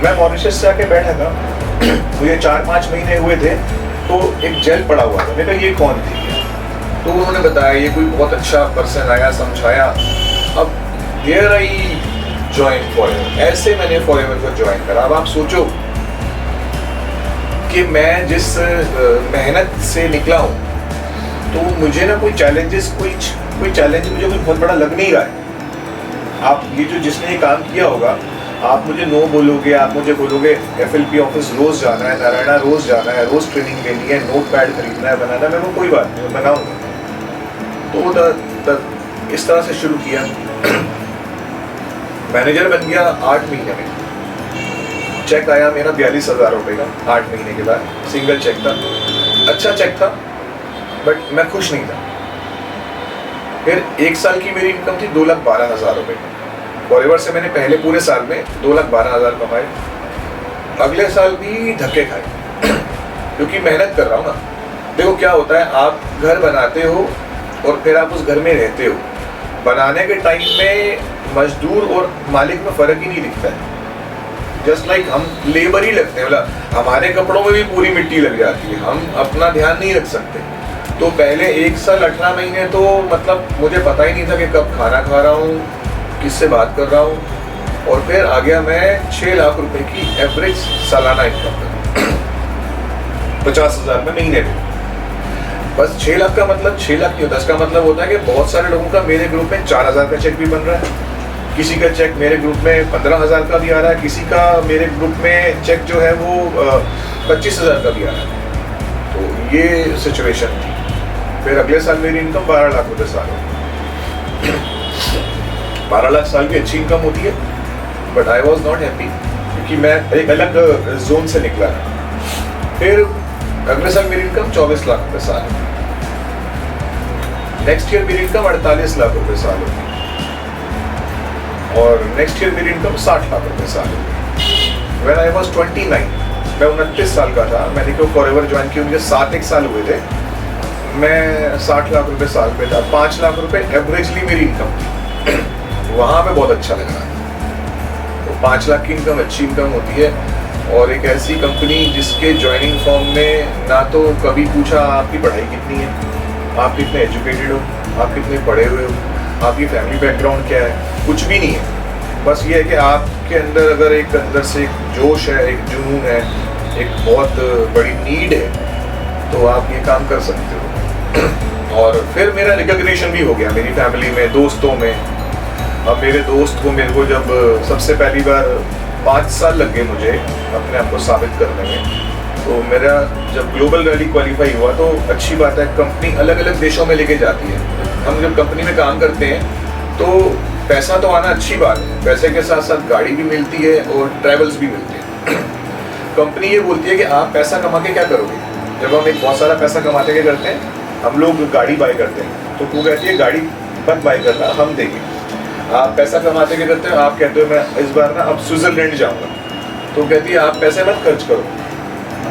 मैं मॉरिशस से आके बैठा था, मुझे 4-5 महीने हुए थे, तो एक जेल पड़ा हुआ था। मैंने कहा ये कौन देगा, तो उन्होंने बताया ये कोई बहुत अच्छा पर्सन आया, समझाया। अब देयर आई जॉइन फॉरएवर, ऐसे मैंने फॉरएवर को ज्वाइन करा। अब आप सोचो कि मैं जिस मेहनत से निकला हूँ, तो मुझे ना कोई चैलेंज मुझे कोई बहुत बड़ा लग नहीं रहा है। आप ये जो जिसने ये काम किया होगा, आप मुझे नो बोलोगे, आप मुझे बोलोगे FLP ऑफिस रोज जाना है, नारायणा रोज जाना है, रोज ट्रेनिंग लेनी है, नोट पैड खरीदना है, बनाना है, मैं वो कोई बात नहीं, मैं बनाऊंगा। तो इस तरह से शुरू किया। मैनेजर बन गया 8 महीने में। चेक आया मेरा 42,000 रुपये का 8 महीने के बाद, सिंगल चेक था, अच्छा चेक था, बट मैं खुश नहीं था। फिर 1 साल की मेरी इनकम थी 2,12,000 रुपये। फॉरएवर से मैंने पहले पूरे साल में 2,12,000 कमाए। अगले साल भी धक्के खाए क्योंकि मेहनत कर रहा हूँ ना। देखो क्या होता है, आप घर बनाते हो और फिर आप उस घर में रहते हो। बनाने के टाइम में मजदूर और मालिक में फ़र्क ही नहीं दिखता है। जस्ट लाइक हम लेबर ही लगते हैं, मतलब हमारे कपड़ों में भी पूरी मिट्टी लग जाती है, हम अपना ध्यान नहीं रख सकते। तो पहले 1 साल 18 महीने तो मतलब मुझे पता ही नहीं था कि कब खाना खा रहा हूँ, किससे बात कर रहा हूँ। और फिर आ गया मैं 6 लाख रुपए की एवरेज सालाना इनकम, 50,000 में महीने में। बस 6 लाख का मतलब 6 लाख नहीं होता, इसका मतलब होता है कि बहुत सारे लोगों का मेरे ग्रुप में 4,000 का चेक भी बन रहा है, किसी का चेक मेरे ग्रुप में 15,000 का भी आ रहा है, किसी का मेरे ग्रुप में चेक जो है वो 25,000 का भी आ रहा है। तो ये सिचुएशन थी। फिर अगले साल मेरी इनकम 12 लाख रुपये साल हो। 12 लाख साल की अच्छी इनकम होती है, but I was not happy क्योंकि मैं एक अलग जोन से निकला था। फिर अगले साल मेरी इनकम 24 लाख रुपये साल है। नेक्स्ट ईयर मेरी इनकम 48 लाख रुपये साल होगी, और नेक्स्ट ईयर मेरी इनकम 60 लाख रुपये साल होगी। व्हेन आई वाज 29, मैं 29 साल का था, मैंने क्यों फॉरएवर ज्वाइन किया, मुझे 7 साल हुए थे, मैं 60 लाख रुपए साल पे था, 5 लाख रुपए एवरेजली मेरी इनकम थी। वहाँ पे बहुत अच्छा लग रहा था। तो 5 लाख की इनकम अच्छी इनकम होती है, और एक ऐसी कंपनी जिसके ज्वाइनिंग फॉर्म में ना तो कभी पूछा आपकी पढ़ाई कितनी है, आप कितने एजुकेटेड हो, आप कितने पढ़े हुए हो, आपकी फैमिली बैकग्राउंड क्या है, कुछ भी नहीं है। बस ये है कि आपके अंदर अगर एक अंदर से एक जोश है, एक जुनून है, एक बहुत बड़ी नीड है, तो आप ये काम कर सकते हो। और फिर मेरा रिकग्निशन भी हो गया मेरी फैमिली में, दोस्तों में। अब मेरे दोस्त को, मेरे को जब सबसे पहली बार 5 साल लग गए मुझे अपने आप को साबित करने में, तो मेरा जब ग्लोबल रैली क्वालिफाई हुआ, तो अच्छी बात है, कंपनी अलग अलग देशों में लेके जाती है। हम जब कंपनी में काम करते हैं तो पैसा तो आना अच्छी बात है, पैसे के साथ साथ गाड़ी भी मिलती है और ट्रैवल्स भी मिलते हैं। कंपनी ये बोलती है कि आप पैसा कमा के क्या करोगे। जब हम एक बहुत सारा पैसा कमाते क्या करते हैं, हम लोग गाड़ी बाय करते हैं, तो वो कहती है गाड़ी मत बाय करना, हम देंगे। आप पैसा कमाते क्या करते हो, आप कहते हो मैं इस बार ना अब स्विट्जरलैंड जाऊँगा, तो कहती है आप पैसे मत खर्च करो,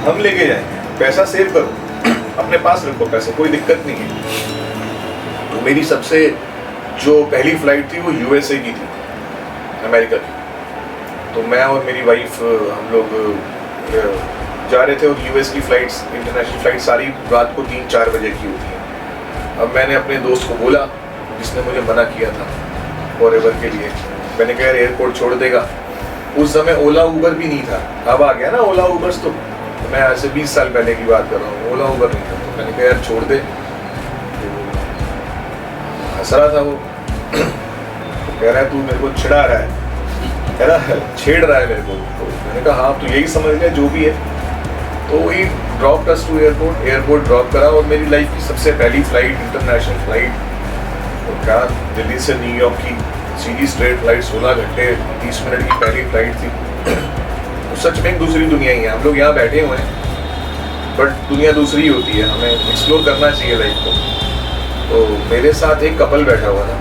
हम लेके जाएंगे, पैसा सेव करो, अपने पास रखो पैसे, कोई दिक्कत नहीं है। तो मेरी सबसे जो पहली फ्लाइट थी वो यूएसए की थी, अमेरिका की। तो मैं और मेरी वाइफ हम लोग जा रहे थे, और यूएस की फ़्लाइट्स, इंटरनेशनल फ़्लाइट सारी रात को 3-4 बजे की होती हैं। अब मैंने अपने दोस्त को बोला, जिसने मुझे मना किया था फॉरएवर के लिए, मैंने कहा यार एयरपोर्ट छोड़ देगा। उस समय ओला उबर भी नहीं था, अब आ गया ना ओला उबर्स, तो मैं आज से 20 साल पहले की बात कर रहा हूँ, ओला उबर नहीं था। तो मैंने कहा यार छोड़ दे, हंस रहा था वो, तो कह रहा है तू मेरे को चिढ़ा रहा है, कह रहा है छेड़ रहा है मेरे को। तो मैंने कहा हाँ, तो यही समझ लिया जो भी है। तो वही drop us to airport drop करा, और मेरी लाइफ की सबसे पहली फ्लाइट, इंटरनेशनल फ्लाइट, तो क्या दिल्ली से न्यूयॉर्क की सीधी स्ट्रेट फ्लाइट, 16 घंटे 30 मिनट की पहली फ्लाइट थी। तो सच में एक दूसरी दुनिया ही है, हम लोग यहाँ बैठे हुए हैं बट दुनिया दूसरी होती है, हमें एक्सप्लोर करना चाहिए लाइफ को। तो मेरे साथ एक कपल बैठा हुआ था,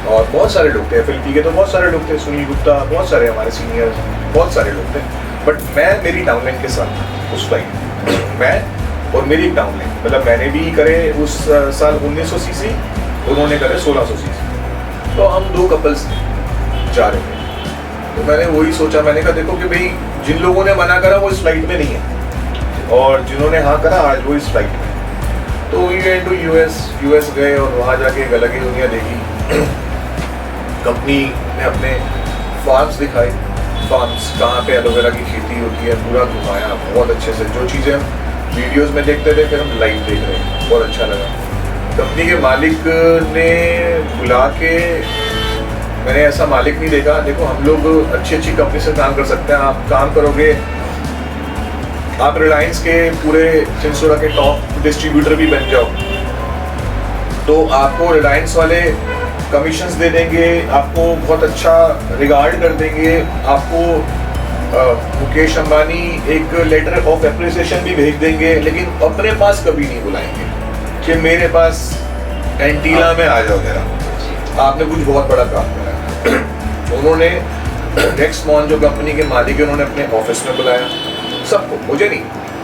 और बहुत सारे लोग थे, FLT के तो बहुत सारे लोग थे, सुनील गुप्ता, बहुत सारे हमारे सीनियर, बहुत सारे लोग थे, बट मैं मेरी डाउनलाइन के साथ उस फ्लाइट, मैं और मेरी डाउनलाइन, मतलब मैंने भी करे उस साल 1900 सीसी, उन्होंने करे 1600 सीसी। तो हम 2 कपल्स जा रहे थे। तो मैंने वही सोचा, मैंने कहा देखो कि भाई जिन लोगों ने मना करा वो इस फ्लाइट में नहीं है, और जिन्होंने हाँ करा आज वो इस फ्लाइट में। तो वी वेंट टू यूएस गए, और वहाँ जाके एक अलग ही दुनिया देखी। कंपनी ने अपने फार्म्स दिखाए, फार्म्स कहाँ पे एलोवेरा की खेती होती है, पूरा घुमाया बहुत अच्छे से। जो चीज़ें हम वीडियोस में देखते थे, फिर हम लाइव देख रहे हैं, बहुत अच्छा लगा। कंपनी के मालिक ने बुला के, मैंने ऐसा मालिक नहीं देखा। देखो हम लोग अच्छी अच्छी कंपनी से काम कर सकते हैं, आप काम करोगे, आप रिलायंस के पूरे चिंसोरा के टॉप डिस्ट्रीब्यूटर भी बन जाओ, तो आपको रिलायंस वाले कमीशंस दे देंगे, आपको बहुत अच्छा रिगार्ड कर देंगे, आपको मुकेश अंबानी एक लेटर ऑफ एप्रिसिएशन भी भेज देंगे, लेकिन अपने पास कभी नहीं बुलाएंगे कि मेरे पास एंटीला में आ जाओ जरा, आपने कुछ बहुत बड़ा काम करा। उन्होंने रेक्समॉन जो कंपनी के मालिक है, उन्होंने अपने ऑफिस में बुलाया सबको, मुझे नहीं,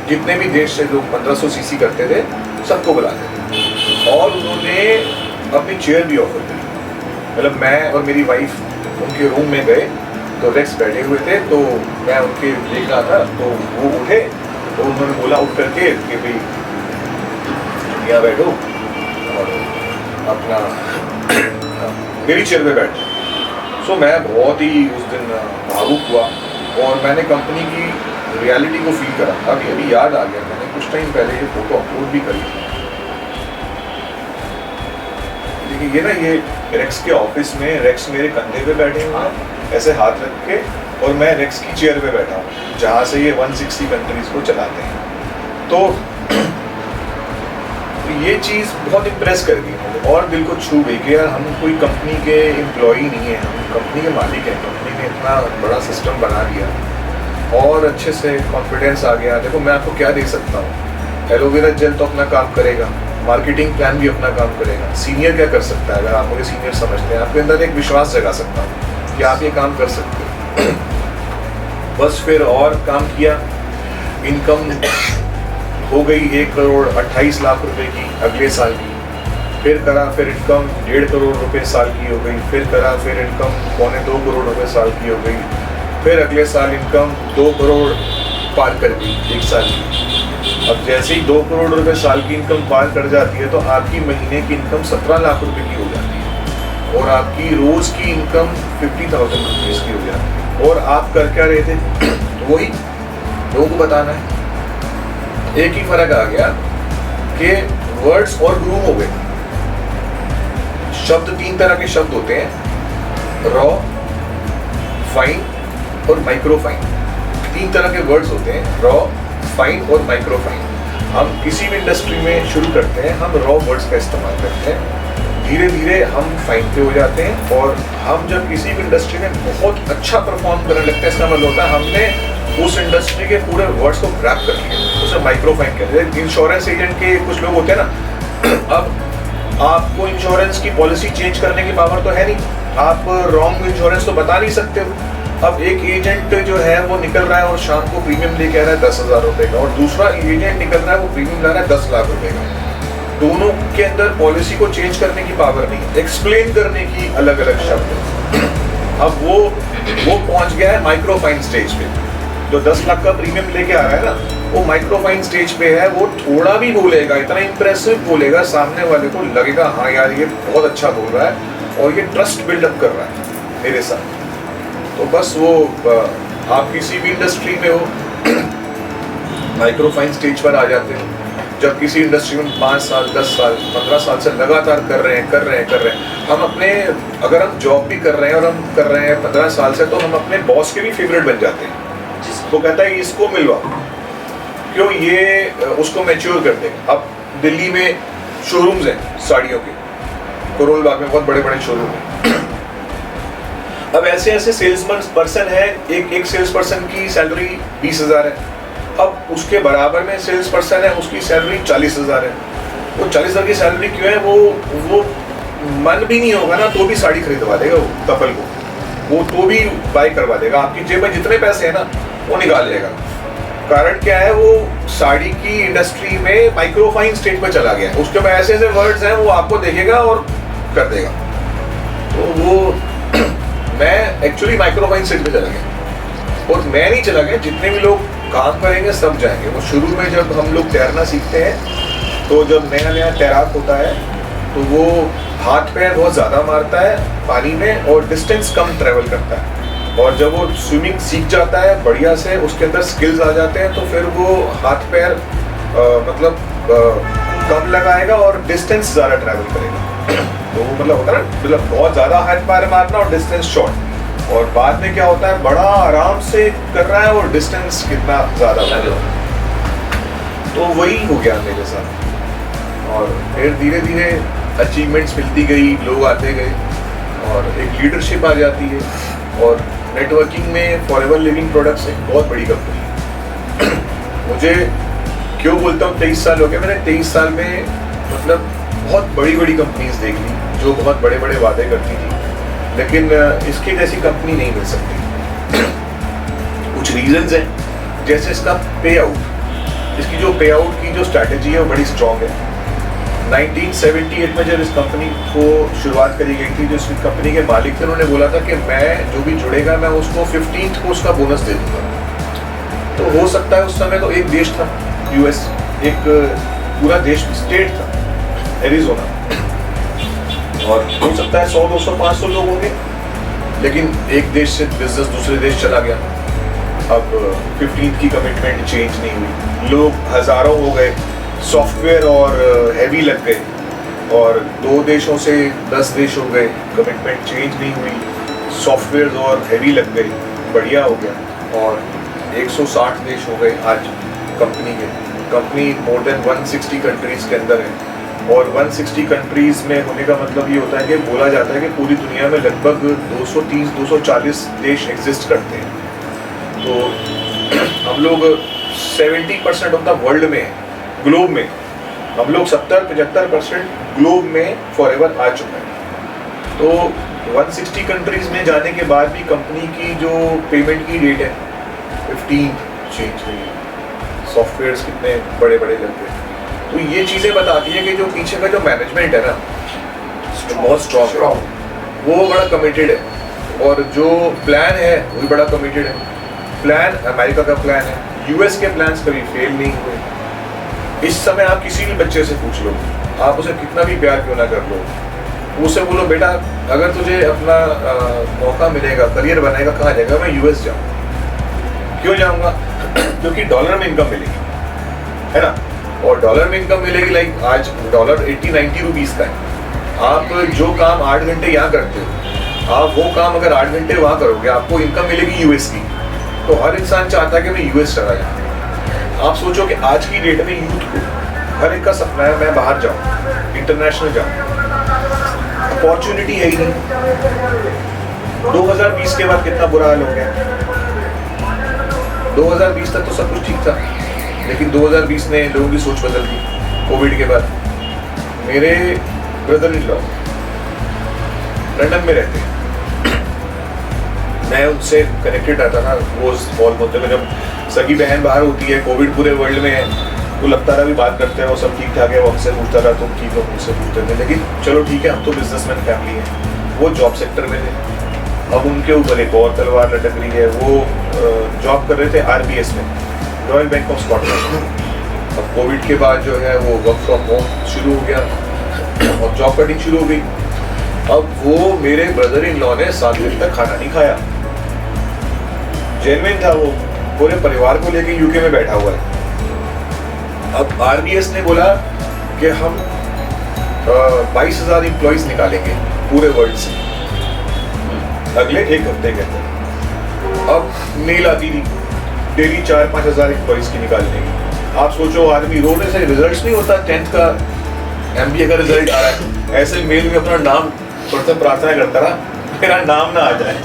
जितने भी देश से लोग 1500 सीसी करते थे सबको बुलाते थे, और उन्होंने अपनी चेयर भी ऑफर करी। मतलब मैं और मेरी वाइफ उनके रूम में गए, तो रेक्स बैठे हुए थे, तो मैं उनके देख रहा था, तो वो उठे, तो उन्होंने बोला उठ करके कि भाई यहाँ बैठो और अपना मेरी चेयर पे बैठ। सो मैं बहुत ही उस दिन भावुक हुआ, और मैंने कंपनी की रियलिटी को फील करा। अभी याद आ गया, मैंने कुछ टाइम पहले ये फोटो अपलोड भी करी थी। ये ना, ये रेक्स के ऑफिस में रेक्स मेरे कंधे पे बैठे हुए हैं, ऐसे हाथ रख के, और मैं रेक्स की चेयर पे बैठा हूँ, जहाँ से ये 160 कंट्रीज को चलाते हैं। तो ये चीज़ बहुत इम्प्रेस कर गई मुझे, और दिल को छू गई कि यार हम कोई कंपनी के एम्प्लॉई नहीं है, हम कंपनी के मालिक हैं। कंपनी ने इतना बड़ा सिस्टम बना दिया, और अच्छे से कॉन्फिडेंस आ गया। देखो मैं आपको क्या दे सकता हूँ, एलोवेरा जेल तो अपना काम करेगा, मार्केटिंग प्लान भी अपना काम करेगा, सीनियर क्या कर सकता है, अगर आप मुझे सीनियर समझते हैं, आपके अंदर एक विश्वास जगा सकता हूँ कि आप ये काम कर सकते हो। बस फिर और काम किया, इनकम हो गई 1,28,00,000 रुपए की अगले साल की। फिर करा, फिर इनकम 1.5 करोड़ रुपए साल की हो गई। फिर करा, फिर इनकम 2.25 करोड़ रुपए साल की हो गई। फिर अगले साल इनकम 2 करोड़ पार कर गई एक साल की। अब जैसे ही 2 करोड़ रुपए साल की इनकम पार कर जाती है तो आपकी महीने की इनकम 17 लाख रुपए की हो जाती है और आपकी रोज की इनकम 50,000 रुपीज की हो जाती है। और आप कर क्या रहे थे? वही लोगों को बताना है। एक ही फर्क आ गया कि वर्ड्स और ग्रूम हो गए। शब्द 3 तरह के शब्द होते हैं, रॉ, फाइन और माइक्रो फाइन। 3 तरह के वर्ड्स होते हैं, रॉ, फाइन और माइक्रो फाइन। हम किसी भी इंडस्ट्री में शुरू करते हैं, हम रॉ वर्ड्स का इस्तेमाल करते हैं, धीरे धीरे हम फाइन पे हो जाते हैं। और हम जब किसी भी इंडस्ट्री में बहुत अच्छा परफॉर्म करने लगते हैं, इसका मतलब होता है हमने उस इंडस्ट्री के पूरे वर्ड्स को ग्रैब कर लिया, उसे माइक्रो फाइन कहते हैं। इंश्योरेंस एजेंट के कुछ लोग होते हैं ना, अब आपको इंश्योरेंस की पॉलिसी चेंज करने की पावर तो है नहीं, आप रॉन्ग इंश्योरेंस तो बता नहीं सकते हो। अब एक एजेंट जो है वो निकल रहा है और शाम को प्रीमियम लेके आ रहा है 10,000 रुपए का, और दूसरा एजेंट निकल रहा है वो प्रीमियम ला रहा है 10 लाख रुपए का। दोनों के अंदर पॉलिसी को चेंज करने की पावर नहीं, एक्सप्लेन करने की अलग अलग शब्द। अब वो पहुंच गया है माइक्रो फाइन स्टेज पे। जो 10 लाख का प्रीमियम लेके आ रहा है ना, वो माइक्रो फाइन स्टेज पे है। वो थोड़ा भी बोलेगा, इतना इंप्रेसिव बोलेगा, सामने वाले को लगेगा हाँ यार ये बहुत अच्छा बोल रहा है और ये ट्रस्ट बिल्डअप कर रहा है मेरे साथ। तो बस वो आप किसी भी इंडस्ट्री में हो माइक्रो फाइन स्टेज पर आ जाते हैं। जब किसी इंडस्ट्री में 5 साल 10 साल 15 साल से लगातार कर रहे हैं, हम अपने, अगर हम जॉब भी कर रहे हैं और हम कर रहे हैं 15 साल से, तो हम अपने बॉस के भी फेवरेट बन जाते हैं। वो कहता है इसको मिलवा, क्यों, ये उसको मैच्योर कर देगा। अब दिल्ली में शोरूम्स हैं साड़ियों के, करोल बाग में बहुत बड़े बड़े शोरूम हैं। अब ऐसे ऐसे सेल्समैन पर्सन है, एक सेल्स पर्सन की सैलरी 20,000 है। अब उसके बराबर में सेल्स पर्सन है, उसकी सैलरी 40,000 है। वो 40,000 की सैलरी क्यों है? वो मन भी नहीं होगा ना तो भी साड़ी खरीदवा देगा वो कपल को, वो तो भी बाय करवा देगा। आपकी जेब में जितने पैसे हैं ना वो निकाल लेगा। कारण क्या है? वो साड़ी की इंडस्ट्री में माइक्रो फाइन स्टेज पर चला गया। उसके पास ऐसे ऐसे वर्ड्स हैं, वो आपको देखेगा और कर देगा। तो वो मैं एक्चुअली माइक्रो फाइन स्टेज पे चला गया, और मैं नहीं चला गया, जितने भी लोग काम करेंगे सब जाएंगे। वो शुरू में जब हम लोग तैरना सीखते हैं, तो जब नया नया तैराक होता है तो वो हाथ पैर बहुत ज़्यादा मारता है पानी में और डिस्टेंस कम ट्रेवल करता है। और जब वो स्विमिंग सीख जाता है बढ़िया से, उसके अंदर स्किल्स आ जाते हैं, तो फिर वो हाथ पैर कम लगाएगा और डिस्टेंस ज़्यादा ट्रैवल करेगा। तो वो मतलब होता है ना, मतलब बहुत ज़्यादा हाथ पैर मारना और डिस्टेंस शॉर्ट। और बाद में क्या होता है, बड़ा आराम से कर रहा है और डिस्टेंस कितना ज़्यादा होता है। तो वही हो गया मेरे साथ। और फिर धीरे धीरे अचीवमेंट्स मिलती गई, लोग आते गए और एक लीडरशिप आ जाती है। और नेटवर्किंग में फॉरएवर लिविंग प्रोडक्ट्स एक बहुत बड़ी कंपनी है। मुझे क्यों बोलता हूँ 23 साल हो गए, मैंने 23 साल में मतलब बहुत बड़ी बड़ी कंपनीज देख ली जो बहुत बड़े बड़े वादे करती थी, लेकिन इसकी जैसी कंपनी नहीं मिल सकती। कुछ रीजंस हैं, जैसे इसका पे आउट, इसकी जो पे आउट की जो स्ट्रैटेजी है वो बड़ी स्ट्रॉन्ग है। 1978 में जब इस कंपनी को शुरुआत करी गई थी, जो इस कंपनी के मालिक थे, उन्होंने बोला था कि मैं जो भी जुड़ेगा मैं उसको 15th को उसका बोनस दे दूंगा। तो हो सकता है उस समय तो एक देश था यूएस, एक पूरा देश स्टेट था एरिज़ोना, और हो सकता है 100 200 500 लोग होंगे, लेकिन एक देश से बिजनेस दूसरे देश चला गया। अब 15th की कमिटमेंट चेंज नहीं हुई, लोग हज़ारों हो गए, सॉफ्टवेयर और हैवी लग गए, और 2 देशों से 10 देश हो गए, कमिटमेंट चेंज नहीं हुई, सॉफ्टवेयर और हैवी लग गई, बढ़िया हो गया। और 160 देश हो गए आज कंपनी के। कंपनी मोर देन 160 कंट्रीज़ के अंदर है, और 160 कंट्रीज़ में होने का मतलब ये होता है कि बोला जाता है कि पूरी दुनिया में लगभग 230-240 देश एग्जिस्ट करते हैं। तो हम लोग 70% ऑफ द वर्ल्ड में, ग्लोब में, हम लोग 70-75% ग्लोब में फॉरएवर आ चुका है। तो 160 कंट्रीज़ में जाने के बाद भी कंपनी की जो पेमेंट की रेट है 15 चेंज हुई, सॉफ्टवेयर्स कितने बड़े बड़े लग गए। तो ये चीज़ें बताती है कि जो पीछे का जो मैनेजमेंट है ना बहुत स्ट्रॉन्ग है, वो बड़ा कमिटेड है, और जो प्लान है वो भी बड़ा कमिटेड है। प्लान अमेरिका का प्लान है, यूएस के प्लान्स कभी फेल नहीं हुए। इस समय आप किसी भी बच्चे से पूछ लो, आप उसे कितना भी प्यार क्यों ना कर लो, उससे बोलो बेटा अगर तुझे अपना मौका मिलेगा, करियर बनाएगा, कहाँ जाएगा? मैं यूएस जाऊँ। क्यों जाऊँगा? क्योंकि डॉलर में इनकम मिलेगी, है ना, और डॉलर में इनकम मिलेगी। लाइक आज डॉलर 80-90 रुपीज़ का है। आप जो काम 8 घंटे यहाँ करते हो, आप वो काम अगर 8 घंटे वहाँ करोगे, आपको इनकम मिलेगी यूएस की। तो हर इंसान चाहता है कि मैं यूएस चला जाऊँ। आप सोचो कि आज की डेट में यूथ को हर एक का सपना है मैं बाहर जाऊँ, इंटरनेशनल जाऊँ, अपॉर्चुनिटी है ही नहीं। 2020 के बाद कितना बुरा हाल हो गया। 2020 तक तो सब कुछ ठीक था, लेकिन 2020 ने लोगों की सोच बदल दी कोविड के बाद। मेरे ब्रदर इन लॉ लंदन में रहते हैं, मैं उनसे कनेक्टेड रहता था। वो कॉल बोलते में जब सगी बहन बाहर होती है, कोविड पूरे वर्ल्ड में है, तो लगता रहा भी बात करते हैं, वो सब ठीक ठाक है। वो हमसे पूछता रहा तुम ठीक हो, मुझसे पूछते थे, लेकिन चलो ठीक है, हम तो बिजनेसमैन फैमिली है। वो जॉब सेक्टर में थे, अब उनके ऊपर एक और तलवार लटक रही है। वो जॉब कर रहे थे RBS में, रॉयल बैंक ऑफ स्कॉटलैंड। अब कोविड के बाद जो है वो वर्क फ्रॉम होम शुरू हो गया और जॉब कटिंग शुरू हो गई। अब वो मेरे ब्रदर इन लॉ ने 7 दिन तक खाना नहीं खाया। जेन्युइन था वो, पूरे परिवार को लेके यूके में बैठा हुआ है। अब RBS ने बोला कि हम 22,000 एम्प्लॉइज निकालेंगे पूरे वर्ल्ड से अगले 1 हफ्ते के अंदर। अब मेल आती थी डेली 4-5 हज़ार एम्प्लॉइज की निकालने की। आप सोचो आदमी रोने से रिजल्ट नहीं होता, 10th का MBA का रिजल्ट आ रहा है, ऐसे मेल में अपना नाम पढ़ता प्रार्थना करता रहा मेरा नाम ना आ जाए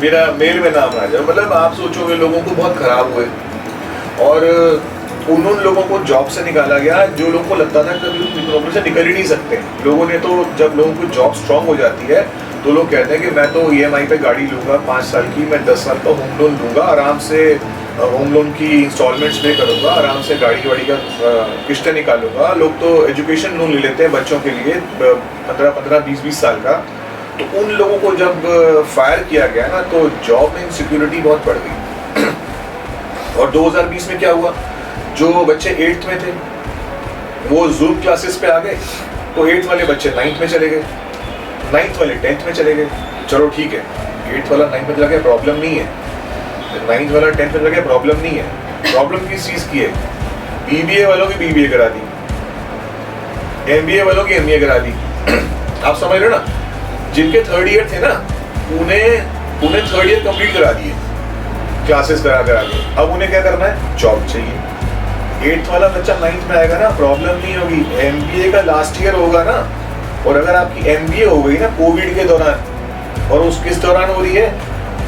मेरा मेल में नाम ना आ जाए। मतलब आप सोचोगे लोगों को बहुत खराब हुए, और उन लोगों को जॉब से निकाला गया जो लोगों को लगता था कभी नौकरी से निकल ही नहीं सकते। लोगों ने तो जब लोगों की जॉब स्ट्रांग हो जाती है तो लोग कहते हैं कि मैं तो EMI पे गाड़ी लूँगा 5 साल की, मैं 10 साल का होम लोन लूँगा, आराम से होम लोन की इंस्टॉलमेंट्स पे करूँगा, आराम से गाड़ी वाड़ी का किस्तें निकालूंगा। लोग तो एजुकेशन लोन ले लेते हैं बच्चों के लिए 15-15, 20-20 साल का। तो उन लोगों को जब फायर किया गया ना, तो जॉब में इनसिक्योरिटी बहुत बढ़ गई। और 2020 में क्या हुआ, जो बच्चे 8th में थे वो जूम क्लासेस पे आ गए, तो 8th वाले बच्चे 9th में चले गए, 9th वाले 10th में चले गए। चलो ठीक है, 8th वाला 9th में चला गया, प्रॉब्लम नहीं है, 9th वाला 10th में चला गया, प्रॉब्लम नहीं है। प्रॉब्लम किस चीज़ की है? BBA वालों की BBA करा दी, MBA वालों की MBA करा दी। आप समझ रहे हो ना, जिनके 3rd ईयर थे ना, उन्हें 3rd ईयर कंप्लीट करा दिए क्लासेस करा के। अब उन्हें क्या करना है? जॉब चाहिए। 8th वाला बच्चा 9th में आएगा ना, प्रॉब्लम नहीं होगी, MBA का लास्ट ईयर होगा ना। और अगर आपकी MBA हो गई ना कोविड के दौरान, और उस किस दौरान हो रही है?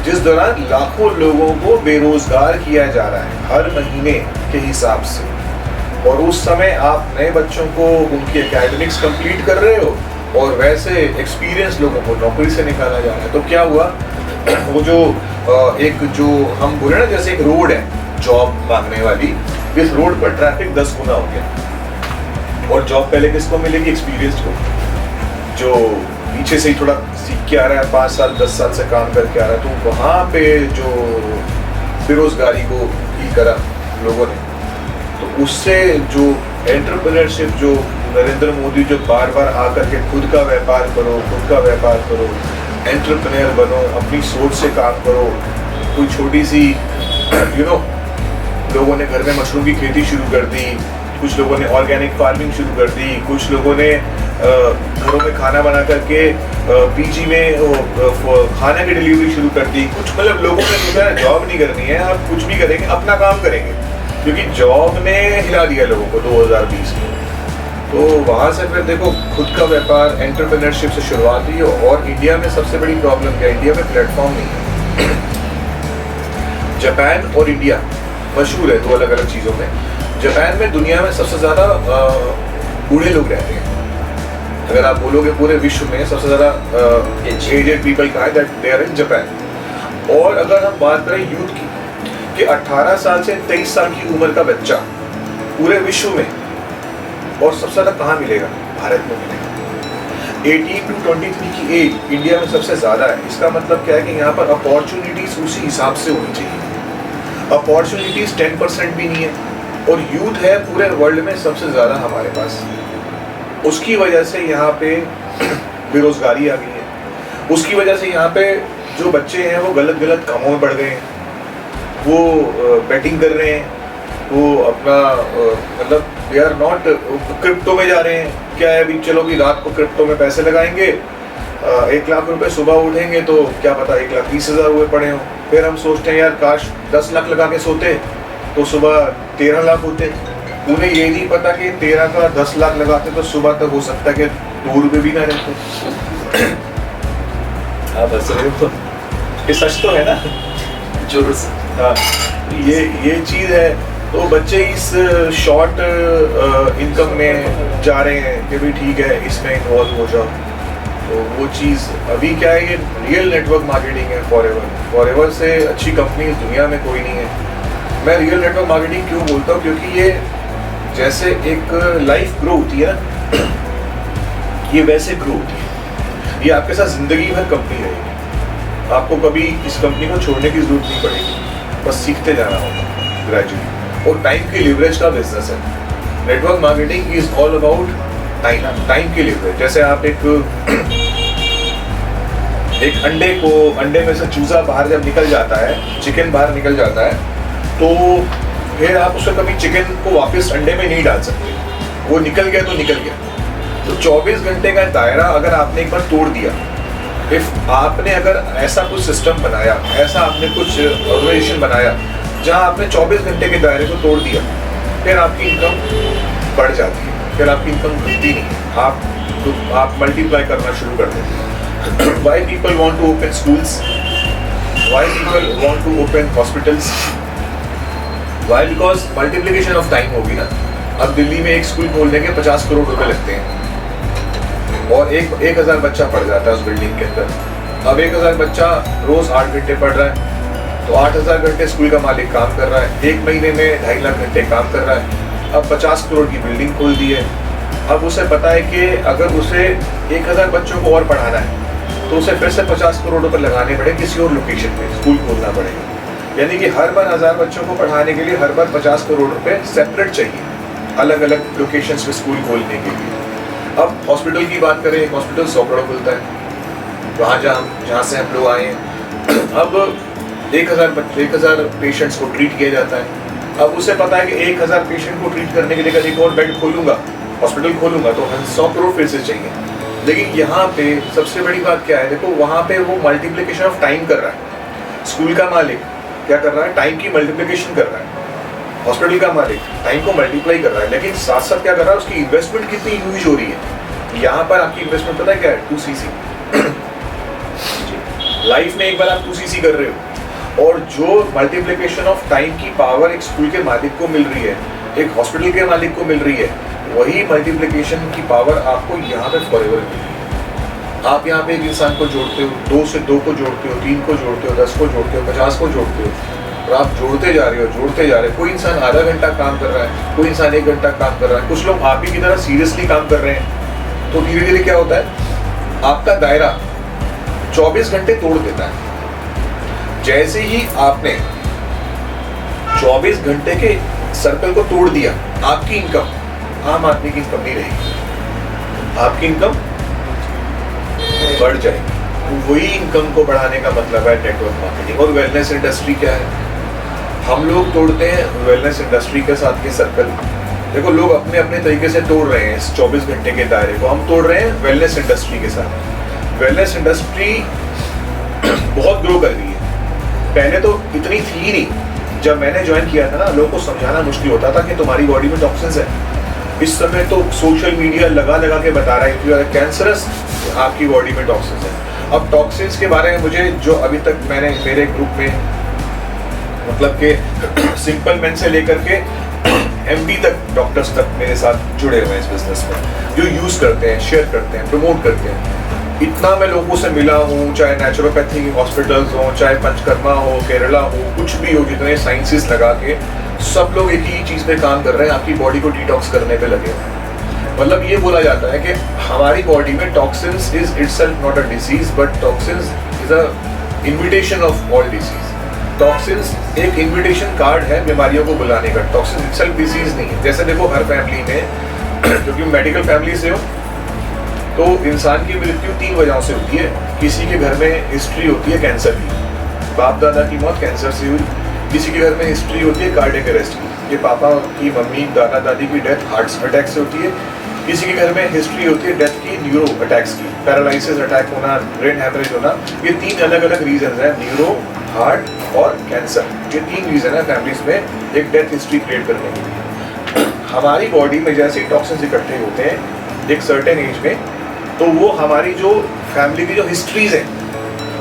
जिस दौरान लाखों लोगों को बेरोजगार किया जा रहा है हर महीने के हिसाब से, और उस समय आप नए बच्चों को उनकी एकेडमिक्स कंप्लीट कर रहे हो, और वैसे एक्सपीरियंस लोगों को नौकरी से निकाला जा रहा है। तो क्या हुआ, वो जो एक जो हम बोले ना, जैसे एक रोड है जॉब मांगने वाली, इस रोड पर ट्रैफिक 10 गुना हो गया। और जॉब पहले किसको मिलेगी? एक्सपीरियंस को, जो पीछे से ही थोड़ा सीख के आ रहा है, 5 साल 10 साल से काम करके आ रहा है। तो वहाँ पे जो बेरोजगारी को ही करा लोगों ने, तो उससे जो एंटरप्रेन्योरशिप, जो नरेंद्र मोदी जो बार बार आकर के खुद का व्यापार करो, एंटरप्रेन्योर बनो, अपनी सोच से काम करो। कोई छोटी सी लोगों ने घर में मशरूम की खेती शुरू कर दी, कुछ लोगों ने ऑर्गेनिक फार्मिंग शुरू कर दी, कुछ लोगों ने घरों में खाना बना करके PG में खाना की डिलीवरी शुरू कर दी। कुछ मतलब लोगों ने सोचा जॉब नहीं करनी है, आप कुछ भी करेंगे, अपना काम करेंगे, क्योंकि जॉब ने हिला दिया लोगों को 2020 में। तो वहाँ से फिर देखो खुद का व्यापार, एंटरप्रेन्योरशिप से शुरुआत हुई। और इंडिया में सबसे बड़ी प्रॉब्लम क्या है? इंडिया में प्लेटफॉर्म नहीं है। जापान और इंडिया मशहूर है 2 अलग अलग चीज़ों में। जापान में दुनिया में सबसे ज़्यादा बूढ़े लोग रहते हैं। अगर आप बोलोगे पूरे विश्व में सबसे ज़्यादा एजेड पीपल कहाँ है, that they are in Japan. और अगर हम बात करें यूथ की, कि 18 साल से 23 साल की उम्र का बच्चा पूरे विश्व में, और सबसे ज़्यादा कहाँ मिलेगा? भारत में मिलेगा। 18 to 23 की एज इंडिया में सबसे ज़्यादा है। इसका मतलब क्या है कि यहाँ पर अपॉर्चुनिटीज़ उसी हिसाब से होनी चाहिए। अपॉर्चुनिटीज़ 10% भी नहीं है, और यूथ है पूरे वर्ल्ड में सबसे ज़्यादा हमारे पास। उसकी वजह से यहाँ पे बेरोज़गारी आ गई है। उसकी वजह से यहाँ पे जो बच्चे हैं वो गलत गलत कामों में पड़ गए हैं, वो बैटिंग कर रहे हैं, वो अपना मतलब दे आर नॉट, क्रिप्टो में जा रहे हैं। क्या है अभी, चलो भी रात को क्रिप्टो में पैसे लगाएंगे, 1 लाख रुपए, सुबह उठेंगे तो क्या पता 1,20,000 हुए पड़े हों। फिर हम सोचते हैं यार काश 10 लाख लगा के सोते तो सुबह 13 लाख होते। उन्हें ये नहीं पता कि 13 का 10 लाख लगाते तो सुबह तक हो सकता है कि 2 रुपये भी ना रहते। आप हंस रहे हो, ये सच तो है ना? जोर से। हाँ, ये चीज़ है। तो बच्चे इस शॉर्ट इनकम में जा रहे हैं कि भी ठीक है इसमें इन्वॉल्व हो जाओ। तो वो चीज़ अभी क्या है, ये रियल नेटवर्क मार्केटिंग है। फॉरएवर से अच्छी कंपनी दुनिया में कोई नहीं है। मैं रियल नेटवर्क मार्केटिंग क्यों बोलता हूँ, क्योंकि ये जैसे एक लाइफ ग्रो होती है ना, ये वैसे ग्रो होती है। ये आपके साथ ज़िंदगी भर कंपनी रहेगी। आपको कभी इस कंपनी को छोड़ने की ज़रूरत नहीं पड़ेगी, बस सीखते जाना होगा ग्रेजुअली। और टाइम की लिवरेज का बिजनेस है। Network marketing is all about time की लिवरेज। जैसे आप एक अंडे में से चूजा बाहर जब निकल जाता है, चिकन बाहर निकल जाता है, तो फिर आप उसको कभी चिकन को वापस अंडे में नहीं डाल सकते। वो निकल गया तो निकल गया। तो 24 घंटे का दायरा अगर आपने एक बार तोड़ दिया, इफ आपने अगर ऐसा कुछ सिस्टम बनाया, ऐसा आपने कुछ ऑर्गेनाइजेशन बनाया जहां आपने 24 घंटे के दायरे को तोड़ दिया, फिर आपकी इनकम बढ़ जाती है, फिर आपकी इनकम घटती नहीं, आप मल्टीप्लाई करना शुरू कर देते हैं। Why people want to open schools? Why people want to open hospitals? Why? Because multiplication of time होगी ना। अब दिल्ली में एक स्कूल खोलने के 50 करोड़ रुपए लगते हैं, और 1,000 बच्चा पढ़ जाता है उस बिल्डिंग के अंदर। अब 1,000 बच्चा रोज 8 घंटे पढ़ रहा है, तो 8,000 घंटे स्कूल का मालिक काम कर रहा है। 1 महीने में 2.5 लाख घंटे काम कर रहा है। अब 50 करोड़ की बिल्डिंग खोल दी है। अब उसे पता है कि अगर उसे 1,000 बच्चों को और पढ़ाना है तो उसे फिर से 50 करोड़ रुपए लगाने पड़े, किसी और लोकेशन पे स्कूल खोलना पड़ेगा। यानी कि हर बार 1000 बच्चों को पढ़ाने के लिए हर बार 50 करोड़ रुपए सेपरेट चाहिए, अलग अलग लोकेशंस पे स्कूल खोलने के लिए। अब हॉस्पिटल की बात करें, एक हॉस्पिटल 100 करोड़ खुलता है वहाँ जहाँ से हम लोग आए हैं। अब 1,000 पेशेंट्स को ट्रीट किया जाता है। अब उसे पता है कि 1,000 पेशेंट को ट्रीट करने के लिए अगर एक और बेड खोलूंगा, हॉस्पिटल खोलूंगा, तो 100 करोड़ फिर से चाहिए। लेकिन यहाँ पे सबसे बड़ी बात क्या है, देखो वहाँ पे वो मल्टीप्लिकेशन ऑफ टाइम कर रहा है। स्कूल का मालिक क्या कर रहा है, टाइम की मल्टीप्लिकेशन कर रहा है। हॉस्पिटल का मालिक टाइम को मल्टीप्लाई कर रहा है, लेकिन साथ साथ क्या कर रहा है, उसकी इन्वेस्टमेंट कितनी ह्यूज हो रही है। यहाँ पर आपकी इन्वेस्टमेंट पता है क्या है, 2cc। लाइफ में एक बार आप 2cc कर रहे हो, और जो मल्टीप्लिकेशन ऑफ टाइम की पावर एक स्कूल के मालिक को मिल रही है, एक हॉस्पिटल के मालिक को मिल रही है, वही मल्टीप्लिकेशन की पावर आपको यहाँ पे फॉरएवर मिलेगी। आप यहाँ पे एक इंसान को जोड़ते हो, 2 से 2 को जोड़ते हो, 3 को जोड़ते हो, 10 को जोड़ते हो, 50 को जोड़ते हो, और आप जोड़ते जा रहे हो। कोई इंसान आधा घंटा काम कर रहा है, कोई इंसान 1 घंटा काम कर रहा है, कुछ लोग आप ही की तरह सीरियसली काम कर रहे हैं। तो धीरे धीरे क्या होता है, आपका दायरा 24 घंटे तोड़ देता है। जैसे ही आपने 24 घंटे के सर्कल को तोड़ दिया, आपकी इनकम आम आदमी की इनकम नहीं रहेगी, आपकी इनकम बढ़ जाएगी। वही इनकम को बढ़ाने का मतलब है नेटवर्क मार्केटिंग। और वेलनेस इंडस्ट्री क्या है, हम लोग तोड़ते हैं वेलनेस इंडस्ट्री के साथ के सर्कल। देखो लोग अपने अपने तरीके से तोड़ रहे हैं इस 24 घंटे के दायरे को, हम तोड़ रहे हैं वेलनेस इंडस्ट्री के साथ। वेलनेस इंडस्ट्री बहुत ग्रो कर गई है। पहले तो इतनी थी ही नहीं, जब मैंने ज्वाइन किया था ना, लोगों को समझाना मुश्किल होता था कि तुम्हारी बॉडी में टॉक्सिन्स है। इस समय तो सोशल मीडिया लगा लगा के बता रहा है कि कैंसरस आपकी बॉडी में टॉक्सिन्स है। अब टॉक्सिन्स के बारे में मुझे जो अभी तक मैंने मेरे ग्रुप में मतलब के सिंपल मैन से लेकर के MD तक डॉक्टर्स तक मेरे साथ जुड़े हुए हैं इस बिजनेस में, जो यूज़ करते हैं, शेयर करते हैं, प्रमोट करते हैं। इतना मैं लोगों से मिला हूँ, चाहे नेचुरोपैथी हॉस्पिटल्स हो, चाहे पंचकर्मा हो, केरला हो, कुछ भी हो, जितने साइंसेस लगा के सब लोग एक ही चीज़ पे काम कर रहे हैं, आपकी बॉडी को डिटॉक्स करने पे लगे हैं। मतलब ये बोला जाता है कि हमारी बॉडी में toxins is itself not a disease but toxins is a invitation of all disease. Toxins एक इन्विटेशन कार्ड है बीमारियों को बुलाने का, टॉक्सिन इटसेल्फ डिसीज नहीं है। जैसे देखो हर फैमिली में, क्योंकि मेडिकल फैमिली से हो तो इंसान की मृत्यु 3 वजहों से होती है। किसी के घर में हिस्ट्री होती है कैंसर की, बाप दादा की मौत कैंसर से हुई। किसी के घर में हिस्ट्री होती है कार्डियक अरेस्ट की, ये पापा की मम्मी दादा दादी की डेथ हार्ट अटैक से होती है। किसी के घर में हिस्ट्री होती है डेथ की न्यूरो अटैक्स की, पैरालिसिस अटैक होना, ब्रेन हैमरेज होना। ये 3 अलग अलग रीजन है, न्यूरो, हार्ट और कैंसर। ये 3 रीजन है फैमिलीज में एक डेथ हिस्ट्री क्रिएट करने के लिए। हमारी बॉडी में जैसे ही टॉक्सिन्स इकट्ठे होते हैं एक सर्टेन एज में, तो वो हमारी जो फैमिली की जो हिस्ट्रीज है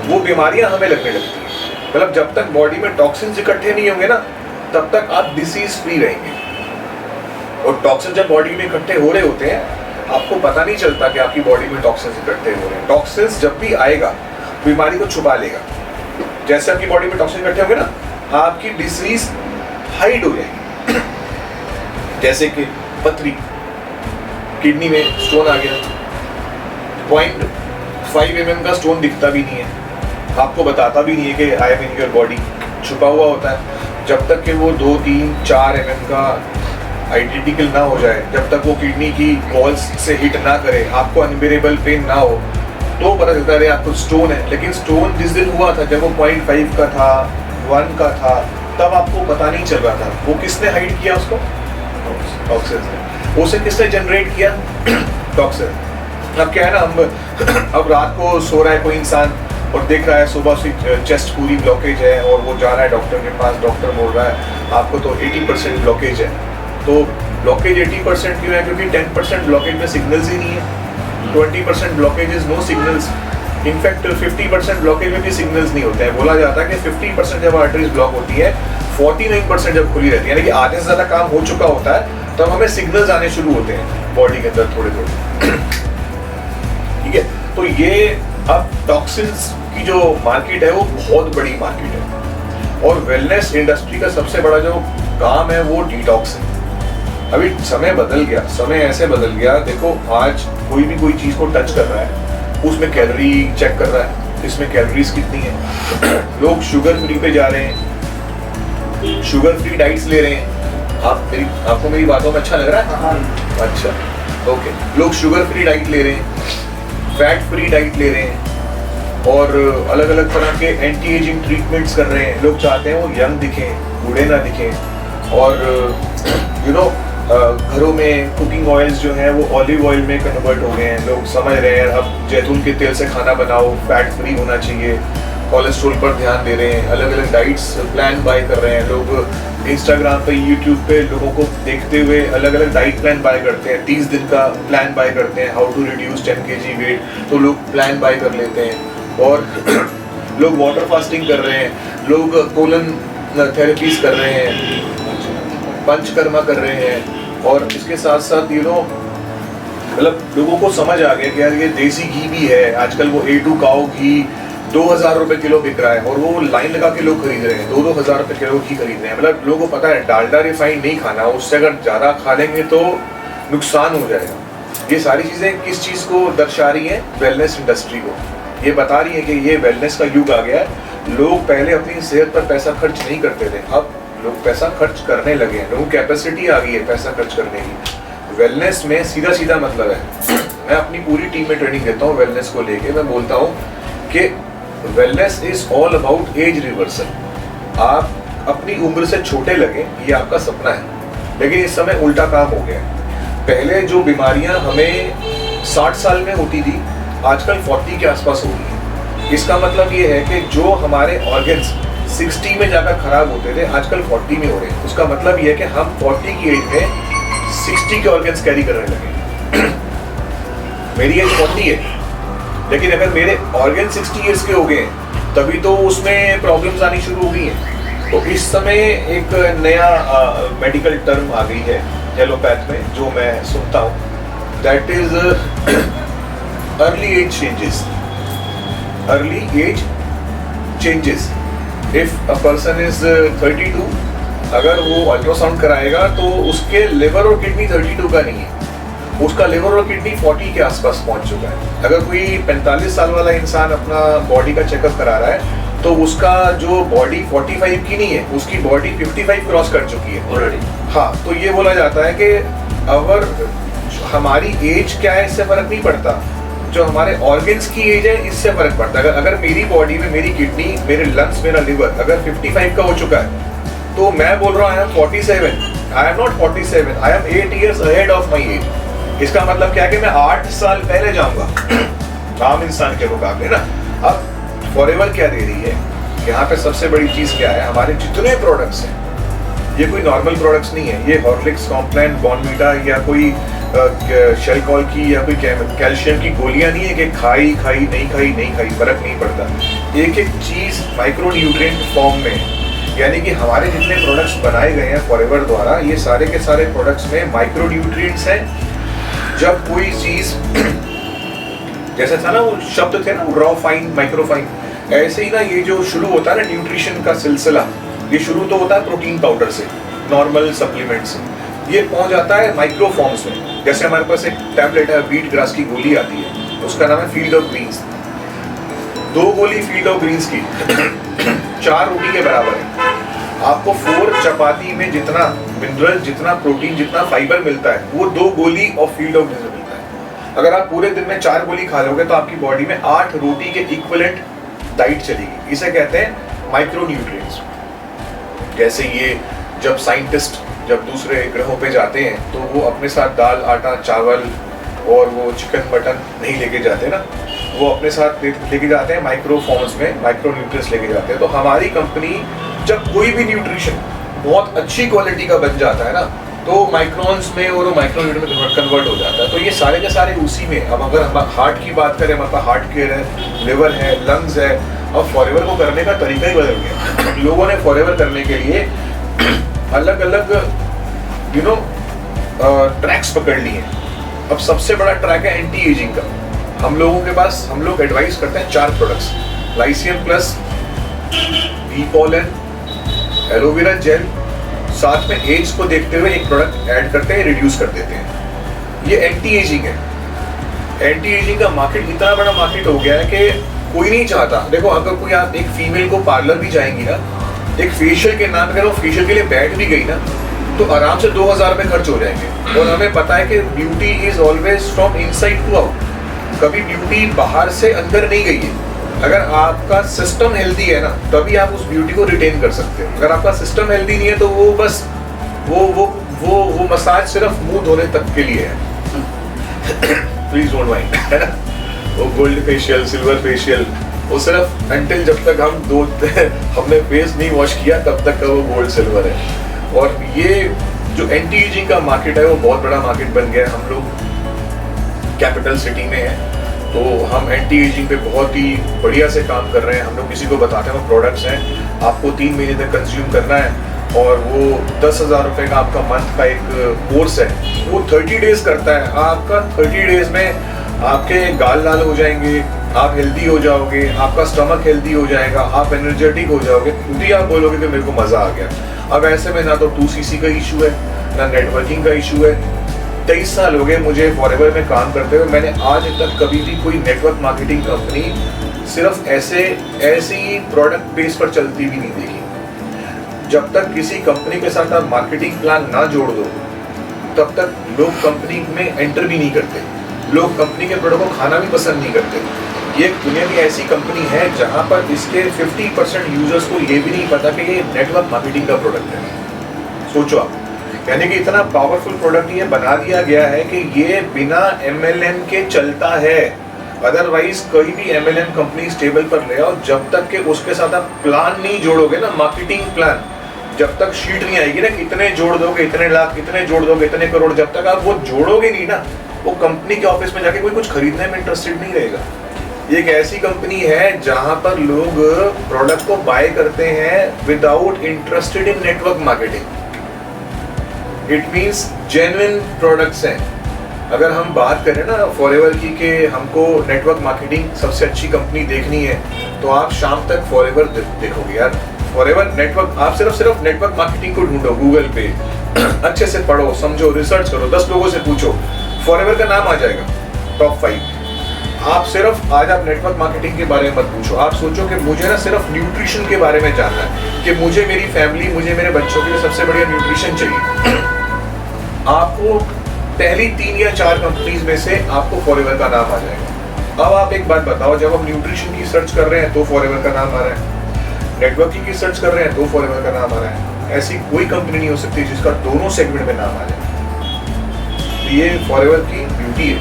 वो बीमारियां हमें लगने लगती हैं। मतलब जब तक बॉडी में टॉक्सिन्स इकट्ठे नहीं होंगे ना तब तक आप डिसीज फ्री रहेंगे। और टॉक्सिन जब बॉडी में इकट्ठे हो रहे होते हैं आपको पता नहीं चलता कि आपकी बॉडी में टॉक्सिन्स इकट्ठे हो रहे हैं। टॉक्सिन्स जब भी आएगा बीमारी को छुपा लेगा। जैसे आपकी बॉडी में टॉक्सिन इकट्ठे होंगे ना आपकी डिसीज हाइड हो जाएगी। जैसे कि पथरी, किडनी में स्टोन आ गया, 0.5 mm का स्टोन दिखता भी नहीं है, आपको बताता भी नहीं है कि I am in your body, छुपा हुआ होता है। जब तक कि वो 2, 3, 4 mm का आइडेंटिकल ना हो जाए, जब तक वो किडनी की वॉल्स से हिट ना करे, आपको अनबेरेबल पेन ना हो, तो पता चलता है आपको स्टोन है। लेकिन स्टोन जिस दिन हुआ था जब वो 0.5 का था, 1 का था, तब आपको पता नहीं चल रहा था। वो किसने हाइड किया उसको? टॉक्सिन ने। उसे किसने जनरेट किया? टॉक्सिन। अब क्या है ना, हम अब रात को सो रहा है कोई इंसान और देख रहा है सुबह से चेस्ट पूरी ब्लॉकेज है और वो जा रहा है डॉक्टर के पास, डॉक्टर बोल रहा है आपको तो 80% ब्लॉकेज है। तो ब्लॉकेज 80% क्यों है? क्योंकि 10% ब्लॉकेज में सिग्नल्स ही नहीं है, 20% blockage is no signals. In fact 50% blockage में भी सिग्नल्स नहीं होते हैं। बोला जाता है कि 50% जब आर्टरीज ब्लॉक होती है, 49% जब खुली रहती है, यानी कि आधे से ज़्यादा काम हो चुका होता है, तब हमें सिग्नल्स आने शुरू होते हैं बॉडी के अंदर थोड़े थोड़े। ठीक है, तो ये अब टॉक्सिन्स की जो मार्केट है वो बहुत बड़ी मार्केट है और वेलनेस इंडस्ट्री का सबसे बड़ा जो काम है वो डिटॉक्स है। अभी समय बदल गया, समय ऐसे बदल गया, देखो आज कोई भी कोई चीज़ को टच कर रहा है उसमें कैलोरी चेक कर रहा है, इसमें कैलोरीज कितनी है। लोग शुगर फ्री पे जा रहे हैं, शुगर फ्री डाइट्स ले रहे हैं। आपको मेरी बातों में अच्छा लग रहा है? अच्छा, ओके। लोग शुगर फ्री डाइट ले रहे हैं, फैट फ्री डाइट ले रहे हैं और अलग अलग तरह के एंटी एजिंग ट्रीटमेंट्स कर रहे हैं। लोग चाहते हैं वो यंग दिखें, बूढ़े ना दिखें। और घरों में कुकिंग ऑयल्स जो हैं वो ऑलिव ऑयल में कन्वर्ट हो गए हैं। लोग समझ रहे हैं अब जैतून के तेल से खाना बनाओ, फैट फ्री होना चाहिए, कोलेस्ट्रॉल पर ध्यान दे रहे हैं, अलग अलग डाइट्स प्लान बाय कर रहे हैं। लोग इंस्टाग्राम पे, यूट्यूब पे लोगों को देखते हुए अलग अलग डाइट प्लान बाय करते हैं। 30 दिन का प्लान बाय करते हैं, how to reduce 10 kg weight, तो लोग प्लान बाय कर लेते हैं। और लोग वाटर फास्टिंग कर रहे हैं, लोग कोलन थेरेपीज कर रहे हैं, पंचकर्मा कर रहे हैं। और इसके साथ साथ मतलब लोगों को समझ आ गया कि यार ये देसी घी भी है। आजकल वो A2 काऊ घी 2000 रुपए किलो बिक रहा है और वो लाइन लगा के लोग खरीद रहे हैं, 2-2 हज़ार रुपए किलो घी खरीद रहे हैं। मतलब लोगों को पता है डालडा रिफाइंड नहीं खाना, उससे अगर ज़्यादा खा लेंगे तो नुकसान हो जाएगा। ये सारी चीज़ें किस चीज़ को दर्शा रही हैं? वेलनेस इंडस्ट्री को। ये बता रही है कि ये वेलनेस का युग आ गया है। लोग पहले अपनी सेहत पर पैसा खर्च नहीं करते थे, अब लोग पैसा खर्च करने लगे हैं। लोगों की कैपेसिटी आ गई है पैसा खर्च करने की। वेलनेस में सीधा सीधा मतलब है, मैं अपनी पूरी टीम में ट्रेनिंग देता हूँ वेलनेस को लेके। मैं बोलता हूँ कि wellness is all about age reversal. आप अपनी उम्र से छोटे लगे ये आपका सपना है, लेकिन इस समय उल्टा काम हो गया है। पहले जो बीमारियां हमें 60 साल में होती थी आजकल 40 के आसपास हो गई है। इसका मतलब ये है कि जो हमारे ऑर्गन्स 60 में जाकर खराब होते थे आजकल 40 में हो रहे हैं। उसका मतलब ये है कि हम 40 की एज में 60 के ऑर्गन्स कैरी करने लगे। मेरी एज 40 है, लेकिन अगर मेरे ऑर्गन 60 ईयर्स के हो गए हैं तभी तो उसमें प्रॉब्लम्स आनी शुरू हो गई हैं। तो इस समय एक नया मेडिकल टर्म आ गई है एलोपैथ में जो मैं सुनता हूँ, that is early age changes. Early age changes. If a person is 32, अगर वो अल्ट्रासाउंड कराएगा तो उसके लिवर और किडनी 32 का नहीं है, उसका लिवर और किडनी 40 के आसपास पहुंच चुका है। अगर कोई 45 साल वाला इंसान अपना बॉडी का चेकअप करा रहा है तो उसका जो बॉडी 45 की नहीं है, उसकी बॉडी 55 क्रॉस कर चुकी है ऑलरेडी। हाँ, तो ये बोला जाता है कि अगर हमारी एज क्या है इससे फर्क नहीं पड़ता, जो हमारे ऑर्गन्स की एज है इससे फर्क पड़ता है। अगर मेरी बॉडी में मेरी किडनी, मेरे लंग्स, मेरा लिवर अगर 55 का हो चुका है तो मैं बोल रहा हूँ I am 47, I am not 47, I am 8 years ahead of my age। इसका मतलब क्या है कि मैं 8 साल पहले जाऊंगा आम इंसान के मुकाबले ना। अब फॉरएवर क्या दे रही है, यहाँ पे सबसे बड़ी चीज क्या है, हमारे जितने प्रोडक्ट्स हैं ये कोई नॉर्मल प्रोडक्ट्स नहीं है, ये हॉर्लिक्स, कॉम्प्लान, बॉर्नवीटा या कोई शेल कॉल की या कोई कैल्शियम की गोलियां नहीं है कि खाई नहीं खाई फर्क नहीं पड़ता। एक एक चीज माइक्रो न्यूट्रिएंट फॉर्म में, यानी कि हमारे जितने प्रोडक्ट्स बनाए गए हैं फॉरएवर द्वारा, ये सारे के सारे प्रोडक्ट्स में माइक्रो न्यूट्रिएंट्स हैं। जब कोई चीज जैसे था ना वो शब्द थे ना रॉ फाइन, माइक्रो फाइन, ऐसे ही ना ये जो शुरू होता है ना न्यूट्रिशन का सिलसिला, ये शुरू तो होता है प्रोटीन पाउडर से, नॉर्मल सप्लीमेंट से, ये पहुंच जाता है माइक्रो फॉर्म्स में। जैसे हमारे पास एक टैबलेट है, व्हीट ग्रास की गोली आती है, उसका नाम है फील्ड ऑफ ग्रीन्स। 2 गोली फील्ड ऑफ ग्रीन्स की 4 रोटी के बराबर है। आपको 4 चपाती में जितना मिनरल, जितना प्रोटीन, जितना फाइबर मिलता है वो 2 गोली ऑफ फील्ड ऑफ ग्रीन्स मिलता है। अगर आप पूरे दिन में 4 गोली खा लोगे तो आपकी बॉडी में 8 रोटी के इक्विवेलेंट डाइट चलेगी। इसे कहते हैं माइक्रो न्यूट्रिएंट्स। जैसे ये जब साइंटिस्ट जब दूसरे ग्रहों पे जाते हैं तो वो अपने साथ दाल, आटा, चावल और वो चिकन, मटन नहीं लेके जाते ना, वो अपने साथ लेके जाते हैं माइक्रो फॉर्म्स में, माइक्रो न्यूट्रिएंट्स लेके जाते हैं। तो हमारी कंपनी जब कोई भी न्यूट्रिशन बहुत अच्छी क्वालिटी का बन जाता है ना तो माइक्रोन्स में और माइक्रो न्यूट्रिएंट में कन्वर्ट हो जाता है। तो ये सारे के सारे उसी में। अब अगर हम हार्ट की बात करें, हमारे पास हार्ट केयर है, लिवर है, लंग्स है। अब फॉरएवर को करने का तरीका ही बदल गया। लोगों ने फॉरएवर करने के लिए अलग अलग ट्रैक्स पकड़ लिए। अब सबसे बड़ा ट्रैक है एंटी एजिंग का। हम लोगों के पास, हम लोग एडवाइस करते हैं 4 products, lycium plus, bee pollen, aloe vera gel, साथ में एज को देखते हुए एक प्रोडक्ट ऐड करते हैं, रिड्यूस कर देते हैं। ये एंटी एजिंग है। एंटी एजिंग का मार्केट इतना बड़ा मार्केट हो गया है कि कोई नहीं चाहता। देखो अगर कोई आप एक फीमेल को पार्लर भी जाएंगी ना, एक फेशियल के नाम, अगर वो फेशियल के लिए बैठ भी गई ना तो आराम से 2000 रुपये खर्च हो जाएंगे। और हमें पता है कि beauty is always from inside to out, कभी ब्यूटी बाहर से अंदर नहीं गई है। अगर आपका सिस्टम हेल्दी है ना तभी आप उस ब्यूटी को रिटेन कर सकते हो। अगर आपका सिस्टम हेल्दी नहीं है तो वो बस वो मसाज सिर्फ मुंह धोने तक के लिए है। प्लीज डोंट माइंड, है ना, वो गोल्ड फेशियल, सिल्वर फेशियल, वो सिर्फ अंटिल जब तक हमने फेस नहीं वॉश किया तब तक का वो गोल्ड सिल्वर है। और ये जो एंटी एजिंग का मार्केट है वो बहुत बड़ा मार्केट बन गया है। हम लोग कैपिटल सिटी में है तो हम एंटी एजिंग पे बहुत ही बढ़िया से काम कर रहे हैं। हम लोग किसी को बताते हैं वो प्रोडक्ट्स हैं, आपको 3 महीने तक कंज्यूम करना है और वो 10,000 रुपये का आपका मंथ का एक कोर्स है, वो 30 डेज करता है। आपका 30 डेज में आपके गाल लाल हो जाएंगे, आप हेल्दी हो जाओगे, आपका स्टमक हेल्दी हो जाएगा, आप एनर्जेटिक हो जाओगे, खुद ही आप बोलोगे कि मेरे को मज़ा आ गया। अब ऐसे में ना तो 2cc का इशू है, ना नेटवर्किंग का इशू है। 23 साल हो गए मुझे फॉरएवर में काम करते हुए, मैंने आज तक कभी भी कोई नेटवर्क मार्केटिंग कंपनी सिर्फ ऐसी प्रोडक्ट बेस पर चलती भी नहीं देखी। जब तक किसी कंपनी के साथ आप मार्केटिंग प्लान ना जोड़ दो तब तक लोग कंपनी में एंटर भी नहीं करते, लोग कंपनी के प्रोडक्ट को खाना भी पसंद नहीं करते। ये दुनिया की ऐसी कंपनी है जहां पर इसके 50% यूजर्स को ये भी नहीं पता कि ये नेटवर्क मार्केटिंग का प्रोडक्ट है। सोचो आप, यानी कि इतना पावरफुल प्रोडक्ट ये बना दिया गया है कि ये बिना MLM के चलता है। अदरवाइज कोई भी MLM कंपनी स्टेबल पर ले आओ, जब तक कि उसके साथ आप प्लान नहीं जोड़ोगे ना, मार्केटिंग प्लान, जब तक शीट नहीं आएगी ना, इतने जोड़ दोगे, इतने लाख, इतने जोड़ दोगे, इतने करोड़, जब तक आप वो जोड़ोगे नहीं ना, वो कंपनी के ऑफिस में जाके कोई कुछ खरीदने में इंटरेस्टेड नहीं रहेगा। ये एक ऐसी कंपनी है जहां पर लोग प्रोडक्ट को बाय करते हैं without interested in network marketing. It means genuine products हैं, अगर हम बात करें ना फॉरएवर की कि हमको नेटवर्क मार्केटिंग सबसे अच्छी कंपनी देखनी है, तो आप शाम तक फॉरएवर देखोगे यार। फॉरएवर नेटवर्क, आप सिर्फ नेटवर्क मार्केटिंग को ढूंढो गूगल पे, अच्छे से पढ़ो, समझो, रिसर्च करो, 10 लोगों से पूछो, फॉरएवर का नाम आ जाएगा टॉप 5। आप सिर्फ आज आप नेटवर्क मार्केटिंग के बारे में मत पूछो, आप सोचो कि मुझे ना सिर्फ न्यूट्रिशन के बारे में जानना है, कि मुझे मेरी फैमिली, मुझे मेरे बच्चों के लिए सबसे बढ़िया न्यूट्रिशन चाहिए। आपको पहली 3 या 4 कंपनीज में से आपको फॉरएवर का नाम आ जाएगा। अब आप एक बात बताओ, जब हम न्यूट्रिशन की सर्च कर रहे हैं तो फॉरएवर का नाम आ रहा है, नेटवर्किंग की सर्च कर रहे हैं तो फॉरएवर का नाम आ रहा है। ऐसी कोई कंपनी नहीं हो सकती जिसका दोनों सेगमेंट में नाम आ जाए। ये फॉरएवर की ब्यूटी है,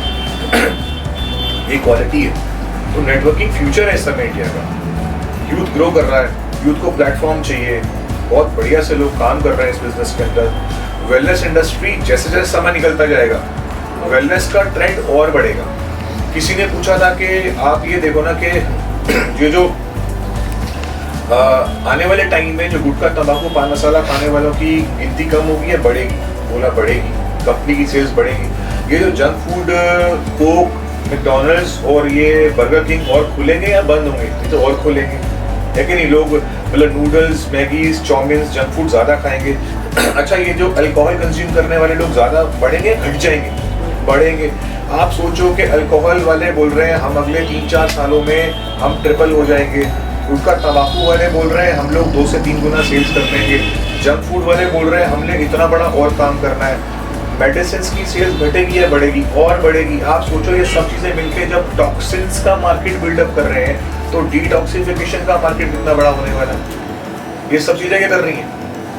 ये क्वालिटी है। तो नेटवर्किंग फ्यूचर है इस समय इंडिया का। यूथ ग्रो कर रहा है, यूथ को प्लेटफॉर्म चाहिए, बहुत बढ़िया से लोग काम कर रहे हैं इस बिजनेस के अंदर। वेलनेस इंडस्ट्री जैसे जैसे समय निकलता जाएगा, वेलनेस का ट्रेंड और बढ़ेगा। किसी ने पूछा था कि आप ये देखो ना कि ये जो आने वाले टाइम में जो गुटखा, तंबाकू, पान मसाला खाने वालों की गिनती कम होगी या बढ़ेगी? बोला बढ़ेगी, कंपनी की सेल्स बढ़ेगी। ये जो जंक फूड, कोक, मैकडॉनल्ड्स और ये बर्गर किंग और खुलेंगे या बंद होंगे? ये तो और खुलेंगे, है कि नहीं? लोग मतलब noodles, Maggis, chowmein, junk food ज़्यादा खाएंगे। अच्छा, ये जो अल्कोहल कंज्यूम करने वाले लोग ज़्यादा बढ़ेंगे, घट जाएंगे? बढ़ेंगे। आप सोचो कि अल्कोहल वाले बोल रहे हैं हम अगले 3-4 सालों में हम ट्रिपल हो जाएंगे। उनका तंबाकू वाले बोल रहे हैं हम लोग 2 से 3 गुना सेल्स कर देंगे। जंक फूड वाले बोल रहे हैं हमने इतना बड़ा और काम करना है। मेडिसिन की सेल्स घटेगी या बढ़ेगी? और बढ़ेगी। आप सोचो ये सब चीज़ें मिलकर जब टॉक्सिन्स का मार्केट बिल्डअप कर रहे हैं तो डिटॉक्सिफिकेशन का मार्केट कितना बड़ा होने वाला है। ये सब चीज़ें क्या कर रही हैं?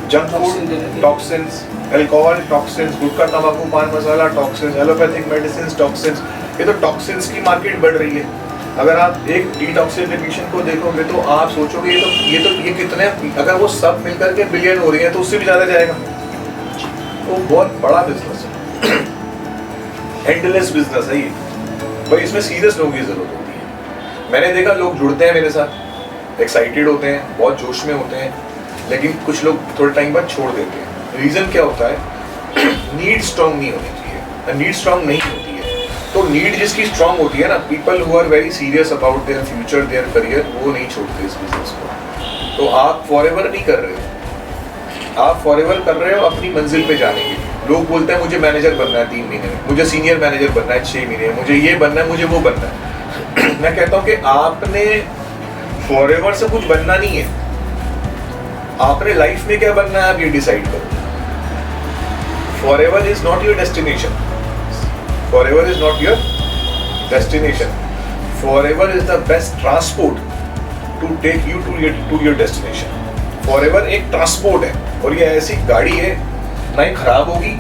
Junk food toxins, alcohol toxins, गुटखा, तंबाकू, पान मसाला टॉक्सिन्स, एलोपैथिक मेडिसिन टॉक्सिन्स। ये तो टॉक्सिन्स की मार्केट बढ़ रही है। अगर आप एक डिटॉक्सिफिकेशन को देखोगे तो आप सोचोगे ये कितने, अगर वो सब मिलकर के बिलियन हो रही है तो उससे भी ज़्यादा जाएगा। तो बहुत बड़ा बिजनेस है, एंडलेस बिजनेस है ये। भाई इसमें सीरियस लोगों की ज़रूरत होती है। मैंने देखा लोग जुड़ते हैं मेरे साथ, एक्साइटेड होते हैं, बहुत जोश में होते हैं, लेकिन कुछ लोग थोड़े टाइम बाद छोड़ देते हैं। रीज़न क्या होता है? नीड स्ट्रॉन्ग नहीं होनी चाहिए, नीड स्ट्रॉन्ग नहीं होती है। तो नीड जिसकी स्ट्रॉन्ग होती है ना, people who are very serious about their future, their career, वो नहीं छोड़ते इस बिजनेस को। तो आप फॉरएवर नहीं कर रहे हो, आप फॉरएवर कर रहे हो अपनी मंजिल पे जाने के लिए। लोग बोलते हैं मुझे मैनेजर बनना है 3 महीने में, मुझे सीनियर मैनेजर बनना है 6 महीने में, मुझे ये बनना है, मुझे वो बनना है। मैं कहता हूँ कि आपने फॉरएवर से कुछ बनना नहीं है, आपने लाइफ में क्या बनना है आप ये डिसाइड करो। Forever is not your destination, forever is not your destination, forever is the best transport to take you to your destination. forever एक ट्रांसपोर्ट है और ये ऐसी गाड़ी है, ना ही खराब होगी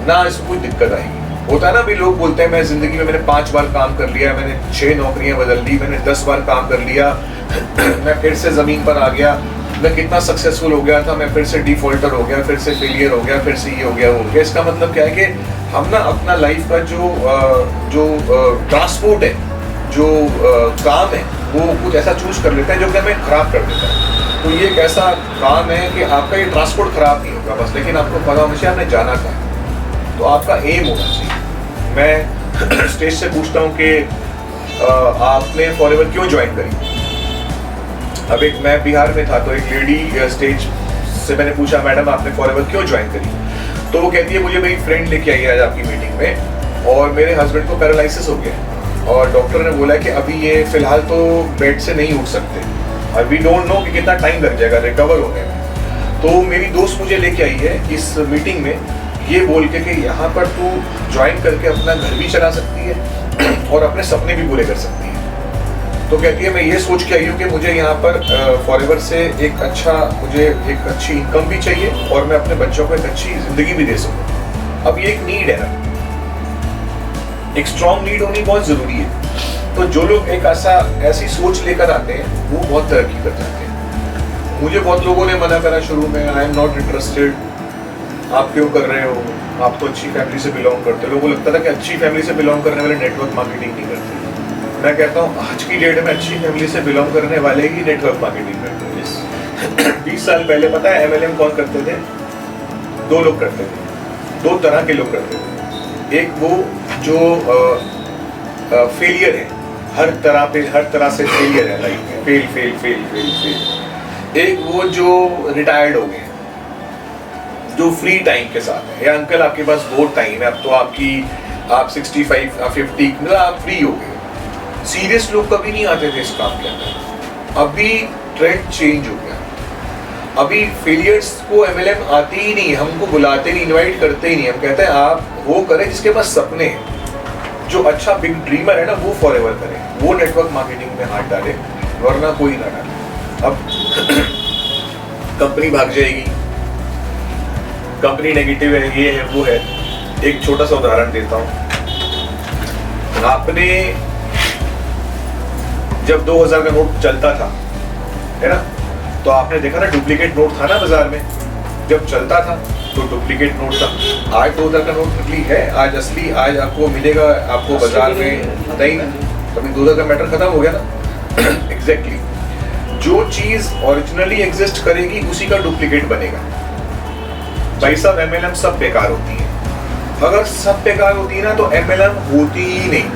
ना इसमें कोई दिक्कत आएगी। होता है ना, भी लोग बोलते हैं मैं जिंदगी में मैंने 5 बार काम कर लिया, मैंने 6 नौकरियां बदल ली, मैंने 10 बार काम कर लिया, मैं फिर से जमीन पर आ गया, मैं कितना सक्सेसफुल हो गया था, मैं फिर से डिफॉल्टर हो गया, फिर से फेलियर हो गया, फिर से ये हो गया, वो हो गया। इसका मतलब क्या है कि हम ना अपना लाइफ का जो ट्रांसपोर्ट है, जो काम है, वो कुछ ऐसा चूज कर लेते हैं जो कि हमें खराब कर देता है। तो ये एक ऐसा काम है कि आपका ये ट्रांसपोर्ट खराब नहीं होगा बस, लेकिन आपको पता होना चाहिए आपने जाना कहाँ है, तो आपका एम होना चाहिए। मैं स्टेज से पूछता हूँ कि आपने फॉरएवर क्यों ज्वाइन करी? अब एक मैं बिहार में था तो एक लेडी स्टेज से मैंने पूछा मैडम आपने फॉरएवर क्यों ज्वाइन करी? तो वो कहती है मुझे मेरी फ्रेंड लेके आई आज आपकी मीटिंग में और मेरे हस्बैंड को पैरालिसिस हो गया और डॉक्टर ने बोला कि अभी ये फिलहाल तो बेड से नहीं उठ सकते, अभी डोंट नो कि कितना टाइम लग जाएगा रिकवर होने में। तो मेरी दोस्त मुझे लेके आई है इस मीटिंग में ये बोल के कि यहाँ पर तू ज्वाइन करके अपना घर भी चला सकती है और अपने सपने भी पूरे कर सकती है। तो कहती है मैं ये सोच के आई हूँ कि मुझे यहाँ पर फॉरएवर से मुझे एक अच्छी इनकम भी चाहिए और मैं अपने बच्चों को एक अच्छी जिंदगी भी दे सकूँ। अब ये एक नीड है ना, एक स्ट्रॉन्ग नीड होनी बहुत ज़रूरी है। तो जो लोग एक ऐसी सोच लेकर आते हैं वो बहुत तरक्की कर जाते हैं। मुझे बहुत लोगों ने मना करा शुरू में, आई एम नॉट इंटरेस्टेड, आप क्यों कर रहे हो, आप तो अच्छी फैमिली से बिलोंग करते हो। लोगों को लगता था कि अच्छी फैमिली से बिलोंग करने वाले नेटवर्क मार्केटिंग नहीं करते। मैं कहता हूँ आज की डेट में अच्छी फैमिली से बिलोंग करने वाले ही नेटवर्क मार्केटिंग करते हैं। 20 साल पहले पता है MLM कौन करते थे? 2 लोग करते थे, 2 तरह के लोग करते थे। एक वो जो फेलियर है, हर तरह से फेलियर है लाइफ में, fail fail fail fail fail. एक वो जो रिटायर्ड हो गए, जो फ्री टाइम के साथ है, या अंकल आपके पास बहुत टाइम है, अब तो आप 65 50 मतलब आप फ्री हो गए। सीरियस लोग कभी नहीं आते थे इस काम के अंदर, अभी ट्रेंड चेंज हो गया। अभी फेलियर्स को MLM आती ही नहीं, हमको बुलाते नहीं, इनवाइट करते ही नहीं। हम कहते हैं आप वो करें जिसके पास सपने हैं, जो अच्छा बिग ड्रीमर है ना, वो फॉरएवर करे, वो नेटवर्क मार्केटिंग में हाथ डाले, वरना कोई ना डाले। अब कंपनी भाग जाएगी, कंपनी नेगेटिव है, ये है वो है। एक छोटा सा उदाहरण देता हूँ। आपने जब 2000 का नोट चलता था, है ना, तो आपने देखा ना डुप्लीकेट नोट था ना बाजार में। जब चलता था तो डुप्लीकेट नोट था। आज 2000 का नोट नकली है, आज असली आज आपको मिलेगा, आपको बाजार में नहीं। कभी 2000 का मैटर खत्म हो गया ना। एग्जैक्टली जो चीज ओरिजिनली एग्जिस्ट करेगी उसी का डुप्लीकेट बनेगा। भाई साहब MLM सब बेकार होती है। अगर सब बेकार होती है ना तो MLM होती ही नहीं।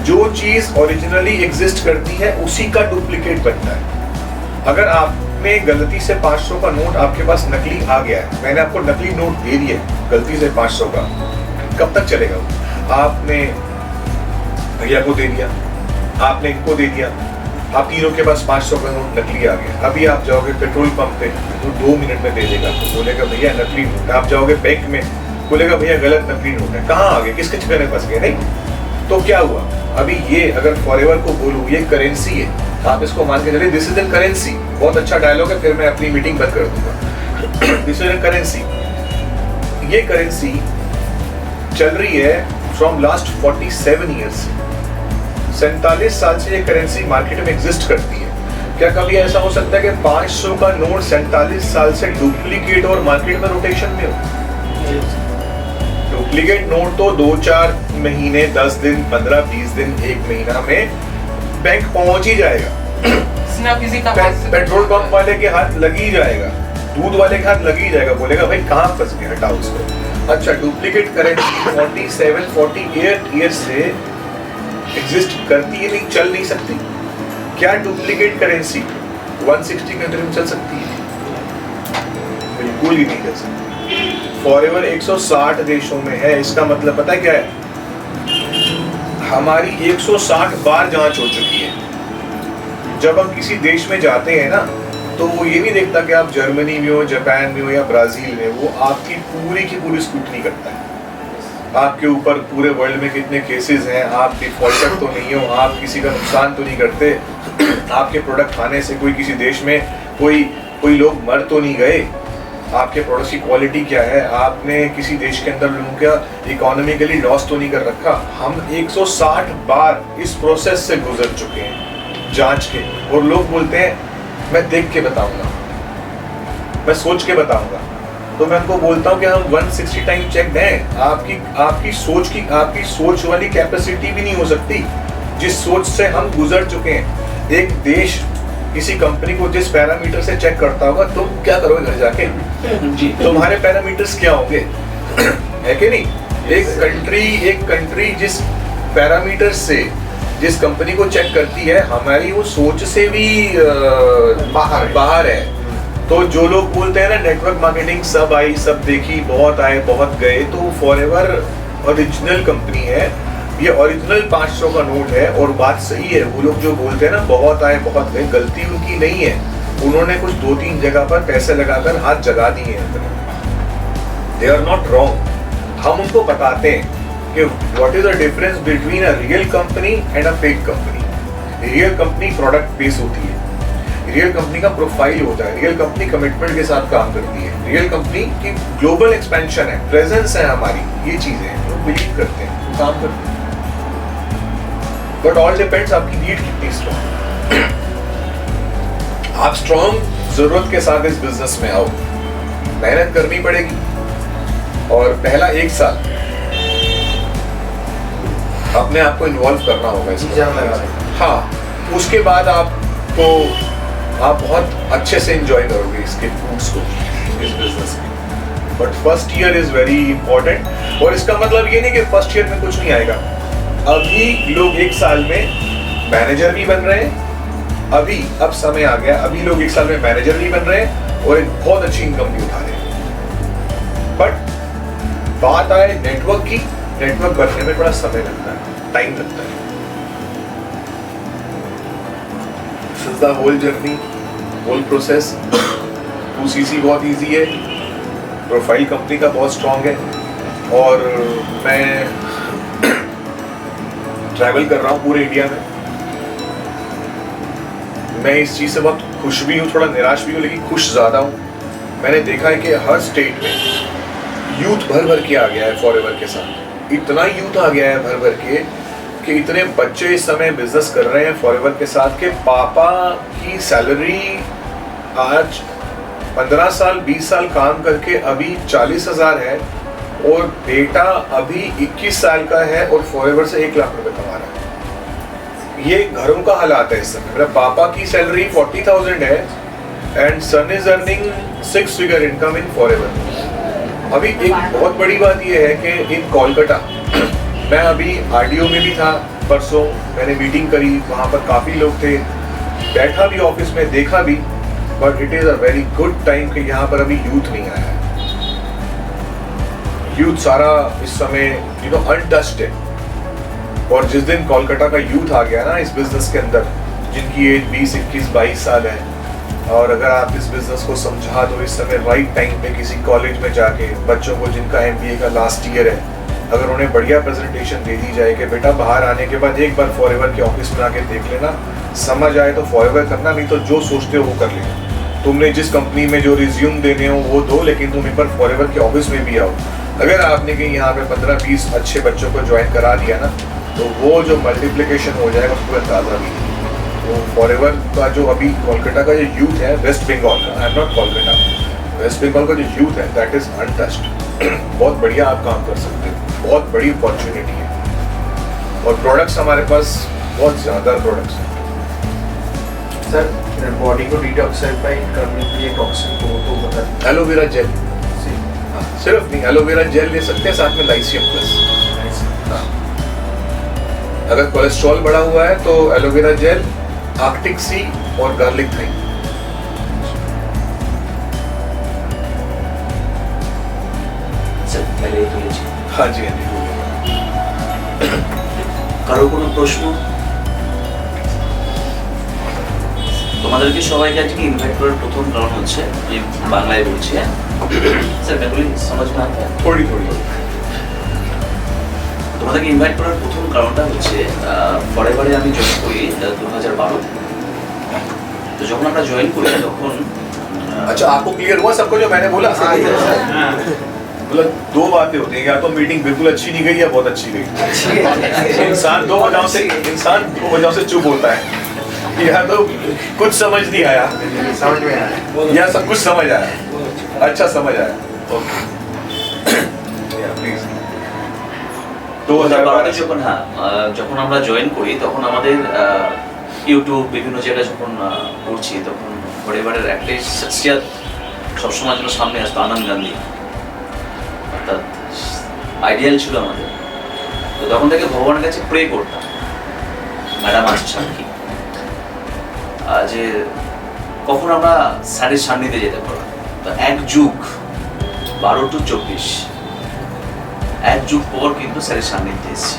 जो चीज ओरिजिनली एग्जिस्ट करती है उसी का डुप्लीकेट बनता है। अगर आपने गलती से 500 का नोट आपके पास नकली आ गया है, मैंने आपको नकली नोट दे दिया गलती से 500 का, कब तक चलेगा वो? आपने भैया को दे दिया, आपने इनको दे दिया, आप तीनों के पास 500 का नोट नकली आ गया। अभी आप जाओगे पेट्रोल पंप पे तो 2 मिनट में दे देगा, तो बोलेगा भैया नकली नोट। आप जाओगे बैंक में, बोलेगा भैया गलत नकली नोट है। कहाँ आ गए, किसके चक्कर में फंस गए? नहीं तो क्या हुआ? अभी ये अगर फॉरएवर को बोलूं ये करेंसी है, आप इसको मान के चलिए दिस इज एन करेंसी। बहुत अच्छा डायलॉग है, फिर मैं अपनी मीटिंग बंद कर दूंगा। This is an currency. ये करेंसी चल रही है फ्रॉम लास्ट 47 ईयर्स, 47 साल से ये करेंसी मार्केट में एग्जिस्ट करती है। क्या कभी ऐसा हो सकता है कि 500 का नोट 47 साल से डुप्लीकेट और मार्केट में रोटेशन में हो? डुप्लीकेट नोट तो 2-4 महीने, 10 दिन, 15-20 दिन, 1 महीना में बैंक पहुंच ही जाएगा। किसी का पेट्रोल पंप वाले के हाथ लग ही जाएगा, दूध वाले के हाथ लग ही जाएगा, बोलेगा भाई कहाँ फंस गया, हटाओ उसको। अच्छा, डुप्लीकेट करेंसी 47-48 ईयर से एग्जिस्ट करती है, नहीं चल नहीं सकती। क्या डुप्लीकेट करेंसी 160 कंट्री में चल सकती है? बिल्कुल ही नहीं चल सकती। फॉरएवर 160 देशों में है। इसका मतलब पता है क्या है? हमारी 160 बार जांच हो चुकी है। जब हम किसी देश में जाते हैं ना, तो वो ये नहीं देखता कि आप जर्मनी में हो, जापान में हो या ब्राजील में, वो आपकी पूरी स्क्रूटनी करता है। आपके ऊपर पूरे वर्ल्ड में कितने केसेस हैं, आप डिफॉल्टर तो नहीं हो, आप किसी का नुकसान तो नहीं करते, आपके प्रोडक्ट खाने से कोई किसी देश में कोई लोग मर तो नहीं गए, आपके प्रोडक्ट की क्वालिटी क्या है, आपने किसी देश के अंदर लोगों का इकोनॉमिकली लॉस तो नहीं कर रखा। हम 160 बार इस प्रोसेस से गुजर चुके हैं जांच के, और लोग बोलते हैं मैं देख के बताऊंगा, मैं सोच के बताऊंगा। तो मैं उनको बोलता हूं कि हम 160 टाइम चेक दें। आपकी सोच वाली कैपेसिटी भी नहीं हो सकती जिस सोच से हम गुजर चुके हैं। एक देश किसी कंपनी को जिस पैरामीटर से चेक करता होगा, तुम क्या करोगे घर जाके? जी, तुम्हारे पैरामीटर्स क्या होंगे? है कि नहीं? एक कंट्री जिस पैरामीटर से जिस कंपनी को चेक करती है, हमारी वो सोच से भी बाहर है। तो जो लोग बोलते हैं ना नेटवर्क मार्केटिंग सब आई सब देखी, बहुत आए बहुत गए, तो फॉरएवर ओरिजिनल कंपनी है, ये ओरिजिनल 500 का नोट है। और बात सही है, वो लोग जो बोलते हैं ना बहुत आए बहुत गए, गलती उनकी नहीं है। उन्होंने कुछ 2-3 जगह पर पैसे लगाकर हाथ जगा दिए हैं अपने। They are not wrong. हम उनको बताते हैं कि what is the difference between a real company and a fake company. Real company product base होती है, रियल कंपनी का प्रोफाइल होता है, रियल कंपनी कमिटमेंट के साथ काम करती है, रियल कंपनी की ग्लोबल एक्सपेंशन है, प्रेजेंस है हमारी, ये चीजें हैं जो बिलीव करते हैं, जो काम करते हैं। बट ऑल डिपेंड्स आपकी नीड कितनी स्ट्रॉन्ग। आप स्ट्रॉन्ग जरूरत के साथ इस बिजनेस में आओ, मेहनत करनी पड़ेगी, और पहला 1 साल अपने आप को इन्वॉल्व करना होगा इसमें। हाँ, उसके बाद आप बहुत अच्छे से एंजॉय करोगे इसके फ्रूट्स को, इस बिजनेस में। But first year is very important. और इसका मतलब ये नहीं कि फर्स्ट ईयर में कुछ नहीं आएगा। अभी लोग 1 साल में मैनेजर भी बन रहे हैं, अभी अब समय आ गया, अभी लोग 1 साल में मैनेजर भी बन रहे हैं और एक बहुत अच्छी इनकम भी उठा रहे हैं। बट बात आए नेटवर्क की, नेटवर्क बनने में थोड़ा समय लगता है, टाइम लगता है। This is the whole journey, whole process. 2CC बहुत इजी है, प्रोफाइल कंपनी का बहुत स्ट्रांग है और मैं ट्रैवल कर रहा हूँ पूरे इंडिया में। मैं इस चीज़ से बहुत खुश भी हूँ, थोड़ा निराश भी हूँ, लेकिन खुश ज़्यादा हूँ। मैंने देखा है कि हर स्टेट में यूथ भर भर के आ गया है फॉरएवर के साथ। इतना यूथ आ गया है भर भर के कि इतने बच्चे इस समय बिजनेस कर रहे हैं फॉरएवर के साथ के पापा की सैलरी आज 15 साल 20 साल काम करके अभी 40,000 है और बेटा अभी 21 साल का है और फॉरएवर से 1 लाख रुपए कमा रहा है। ये घरों का हालात है इस समय। मेरा पापा की सैलरी 40,000 है and son is earning 6 figure income in forever. अभी एक बहुत बड़ी बात यह है कि इन कोलकाता मैं अभी आरडीओ में भी था परसों, मैंने मीटिंग करी, वहाँ पर काफ़ी लोग थे, बैठा भी ऑफिस में, देखा भी। But it is a very good time कि यहाँ पर अभी यूथ नहीं आया है। यूथ सारा इस समय अनटच्ड है। और जिस दिन कोलकाता का यूथ आ गया ना इस बिजनेस के अंदर, जिनकी एज 20, 21, 22 साल है, और अगर आप इस बिजनेस को समझा दो इस समय राइट टाइम पे किसी कॉलेज में जाके बच्चों को जिनका MBA का लास्ट ईयर है, अगर उन्हें बढ़िया प्रेजेंटेशन दे दी जाए कि बेटा बाहर आने के बाद एक बार फॉरएवर के ऑफिस में आके देख लेना, समझ आए तो फॉरएवर करना, नहीं तो जो सोचते हो वो कर लेना। तुमने जिस कंपनी में जो रिज्यूम देने हो वो दो, लेकिन तुम एक बार फॉरएवर के ऑफिस में भी आओ। अगर आपने कहीं यहाँ पे 15-20 अच्छे बच्चों को ज्वाइन करा दिया ना, तो वो जो मल्टीप्लिकेशन हो जाएगा उसको अंदाजा भी नहीं। तो फॉरएवर का जो अभी कोलकाता का जो यूथ है, वेस्ट बंगाल का, I am not Kolkata, West Bengal का जो यूथ है दैट इज अनटच्ड। बहुत बढ़िया आप काम कर सकते हो, बहुत बड़ी अपॉर्चुनिटी है और प्रोडक्ट्स हमारे पास बहुत ज़्यादा प्रोडक्ट्स हैं। सर बॉडी को डिटॉक्सिफाई करने के लिए टॉक्सिन को तो बता एलोवेरा जेल, सिर्फ नहीं एलोवेरा जेल ले सकते हैं, साथ में लाइसियम प्लस। अगर कोलेस्ट्रॉल बढ़ा हुआ है तो एलोवेरा जेल, आर्कटिक सी और गार्लिक थाइम। हाँ जी हाँ जी। কারো কোনো প্রশ্ন? তোমাদেরকে সবাইকে আজকে ইনভাইট করার প্রথম কারণ হচ্ছে, আমি বাংলায় বলছি, স্যার বেঙ্গলি সমাজ में आता है थोड़ी थोड़ी। তোমাদেরকে ইনভাইট করার প্রথম কারণটা হচ্ছে ফরএভারে আমি জয়েন করি 2012 থেকে। তো যখন আমরা জয়েন করি তখন अच्छा आपको क्लियर हुआ सबको जो मैंने बोला? मतलब 2 बातें होती हैं, या तो मीटिंग बिल्कुल अच्छी नहीं गई या बहुत अच्छी गई। इंसान 2 वजहों से चुप होता है, या तो कुछ समझ नहीं आया समझ में आया या सब कुछ समझ आया, अच्छा समझ आया। Okay please. 2012 যখন যখন আমরা জয়েন করি তখন আমাদের ইউটিউব বিভিন্ন জায়গায় যখন করছি তখন ফরএভারের একটাই শখসিয়াত সবসময় যেন সামনে আসতো, আনন্দ গান্ধী, অর্থাৎ আইডিয়াল ছিল আমাদের। তো তখন থেকে ভগবানের কাছে প্রে করতাম, ম্যাডাম আছে সাক্ষী, যে কখন আমরা স্যারের সান্নিধ্যে যেতে পারবো। তো 1 যুগ 12 to 24 1 যুগ পর কিন্তু স্যারের সান্নিধ্যে এসেছি।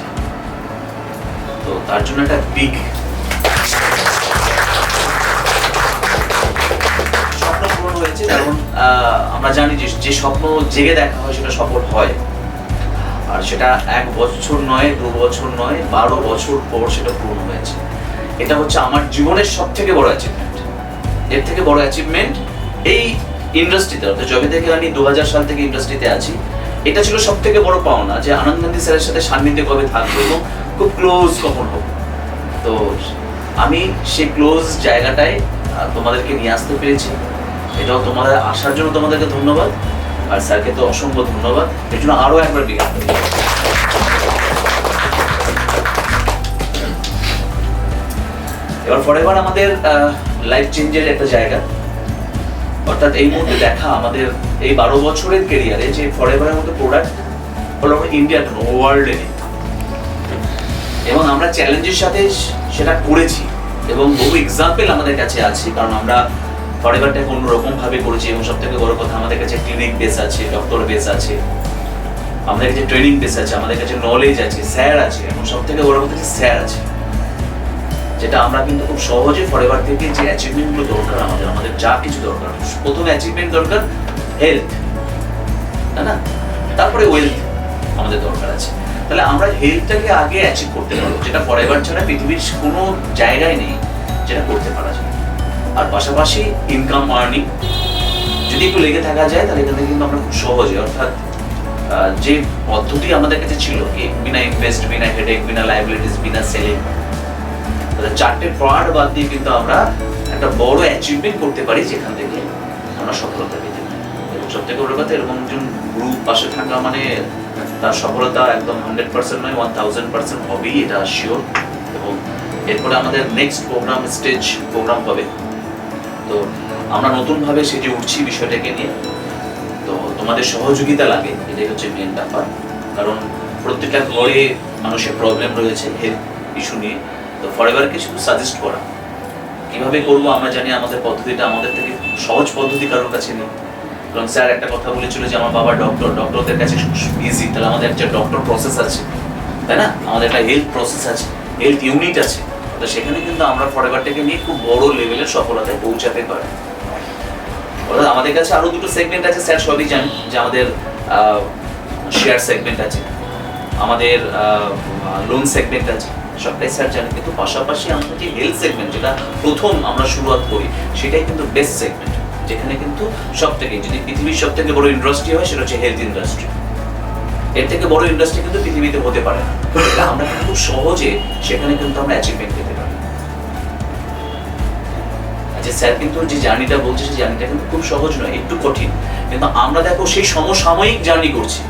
তো তার জন্য একটা বিগ স্বপ্ন পূরণ হয়েছে। কারণ আমরা জানি যে স্বপ্ন জেগে দেখা হয় সেটা সফল হয়, আর সেটা 1 বছর নয়, 2 বছর নয়, 12 বছর পর সেটা পূরণ হয়েছে। এটা হচ্ছে আমার জীবনের সবথেকে বড় অ্যাচিভমেন্ট। এর থেকে বড় অ্যাচিভমেন্ট এই ইন্ডাস্ট্রিতে, অর্থাৎ যবে থেকে আমি 2000 সাল থেকে ইন্ডাস্ট্রিতে আছি, এটা ছিল সবথেকে বড় পাওনা যে আনন্দ গান্ধী স্যারের সাথে সান্নিধ্যে কবে থাকবো এবং খুব ক্লোজ কখন হবো। তো আমি সেই ক্লোজ জায়গাটায় তোমাদেরকে নিয়ে আসতে পেরেছি। এটাও তোমাদের আসার জন্য তোমাদেরকে ধন্যবাদ, আর স্যারকে তো অসংখ্য ধন্যবাদ। এর জন্য আরও একবার বিজ্ঞান। এবার ফরএভার আমাদের লাইফ চেঞ্জের একটা জায়গা। অর্থাৎ এই মুহূর্তে দেখা আমাদের এই 12 বছরের ক্যারিয়ারে যে ফরএভারের মতো প্রোডাক্ট হলো ইন্ডিয়ান ওয়ার্ল্ডে নেই, এবং আমরা চ্যালেঞ্জের সাথে সেটা করেছি এবং বহু এক্সাম্পল আমাদের কাছে আছে, কারণ আমরা ফরএভারটাকে অন্যরকম ভাবে করেছি এবং সব থেকে বড় কথা আমাদের কাছে ক্লিনিক বেস আছে, ডক্টর বেস আছে, আমাদের কাছে ট্রেনিং বেস আছে, আমাদের কাছে নলেজ আছে, স্যার আছে, এবং সব থেকে বড় কথা স্যার আছে, যেটা আমরা কিন্তু খুব সহজে ফরএভার থেকে যে অ্যাচিভমেন্টগুলো দরকার আমাদের যা কিছু দরকার, প্রথম অ্যাচিভমেন্ট দরকার হেলথ, তাই না? তারপরে ওয়েলথ আমাদের দরকার আছে। তাহলে আমরা হেলথটাকে আগে অ্যাচিভ করতে পারবো, যেটা ফরএভার ছাড়া পৃথিবীর কোনো জায়গায় নেই যেটা করতে পারা যায়। আর পাশাপাশি ইনকাম আর্নিং যদি একটু লেগে থাকা যায় তাহলে এখান থেকে কিন্তু আমরা খুব সহজে, অর্থাৎ যে পদ্ধতি আমাদের কাছে ছিল কি বিনা ইনভেস্ট, বিনা হেডেক, বিনা লাইবিলিটিস, বিনা সেলিং, চারটে পার্ট বাদ দিয়ে কিন্তু আমরা একটা বড় অ্যাচিভমেন্ট করতে পারি যেখান থেকে আমরা সফলতা পেতে পারি। এবং সব থেকে বড় কথা এরকম একজন গ্রুপ পাশে থাকা মানে তার সফলতা একদম 100% নয়, 1000% হবেই, এটা শিওর। এবং এরপরে আমাদের নেক্সট প্রোগ্রাম স্টেজ প্রোগ্রাম হবে, তো আমরা নতুনভাবে সেজে উঠছি বিষয়টাকে নিয়ে। তো তোমাদের সহযোগিতা লাগে, এটাই হচ্ছে মেন ব্যাপার, কারণ প্রত্যেকটা ঘরে মানুষের প্রবলেম রয়েছে হেলথ ইস্যু নিয়ে। তো ফরএভারকে শুধু সাজেস্ট করা কিভাবে করবো আমরা জানি, আমাদের পদ্ধতিটা আমাদের থেকে সহজ পদ্ধতি কারোর কাছে নেই। কারণ স্যার একটা কথা বলেছিল যে আমার বাবা ডক্টর, ডক্টরদের কাছে ইজি, তাহলে আমাদের একটা ডক্টর প্রসেস আছে, তাই না? আমাদের একটা হেলথ প্রসেস আছে, হেলথ ইউনিট আছে, তো সেখানে কিন্তু আমরা ফরএভারটাকে নিয়ে খুব বড় লেভেলের সফলতায় পৌঁছাতে পারি। অর্থাৎ আমাদের কাছে আরো দুটো সেগমেন্ট আছে, স্যার সবই জানেন, যে আমাদের শেয়ার সেগমেন্ট আছে, আমাদের লোন সেগমেন্ট আছে, সবটাই স্যার জানেন। কিন্তু পাশাপাশি আমাদের যে হেলথ সেগমেন্ট, যেটা প্রথম আমরা শুরুয়াত করি, সেটাই কিন্তু বেস্ট সেগমেন্ট, যেখানে কিন্তু সব থেকে, যদি পৃথিবীর সব থেকে বড় ইন্ডাস্ট্রি হয় সেটা হচ্ছে হেলথ ইন্ডাস্ট্রি। এর থেকে বড় ইন্ডাস্ট্রি কিন্তু পৃথিবীতে হতে পারে না। আমরা কিন্তু খুব সহজে সেখানে কিন্তু আমরা অ্যাচিভমেন্ট পেতে পারি। আচ্ছা, স্যার কিন্তু যে জার্নিটা বলছে সেই জার্নিটা কিন্তু খুব সহজ নয়, একটু কঠিন, কিন্তু আমরা দেখো সেই সমসাময়িক জার্নি করছি।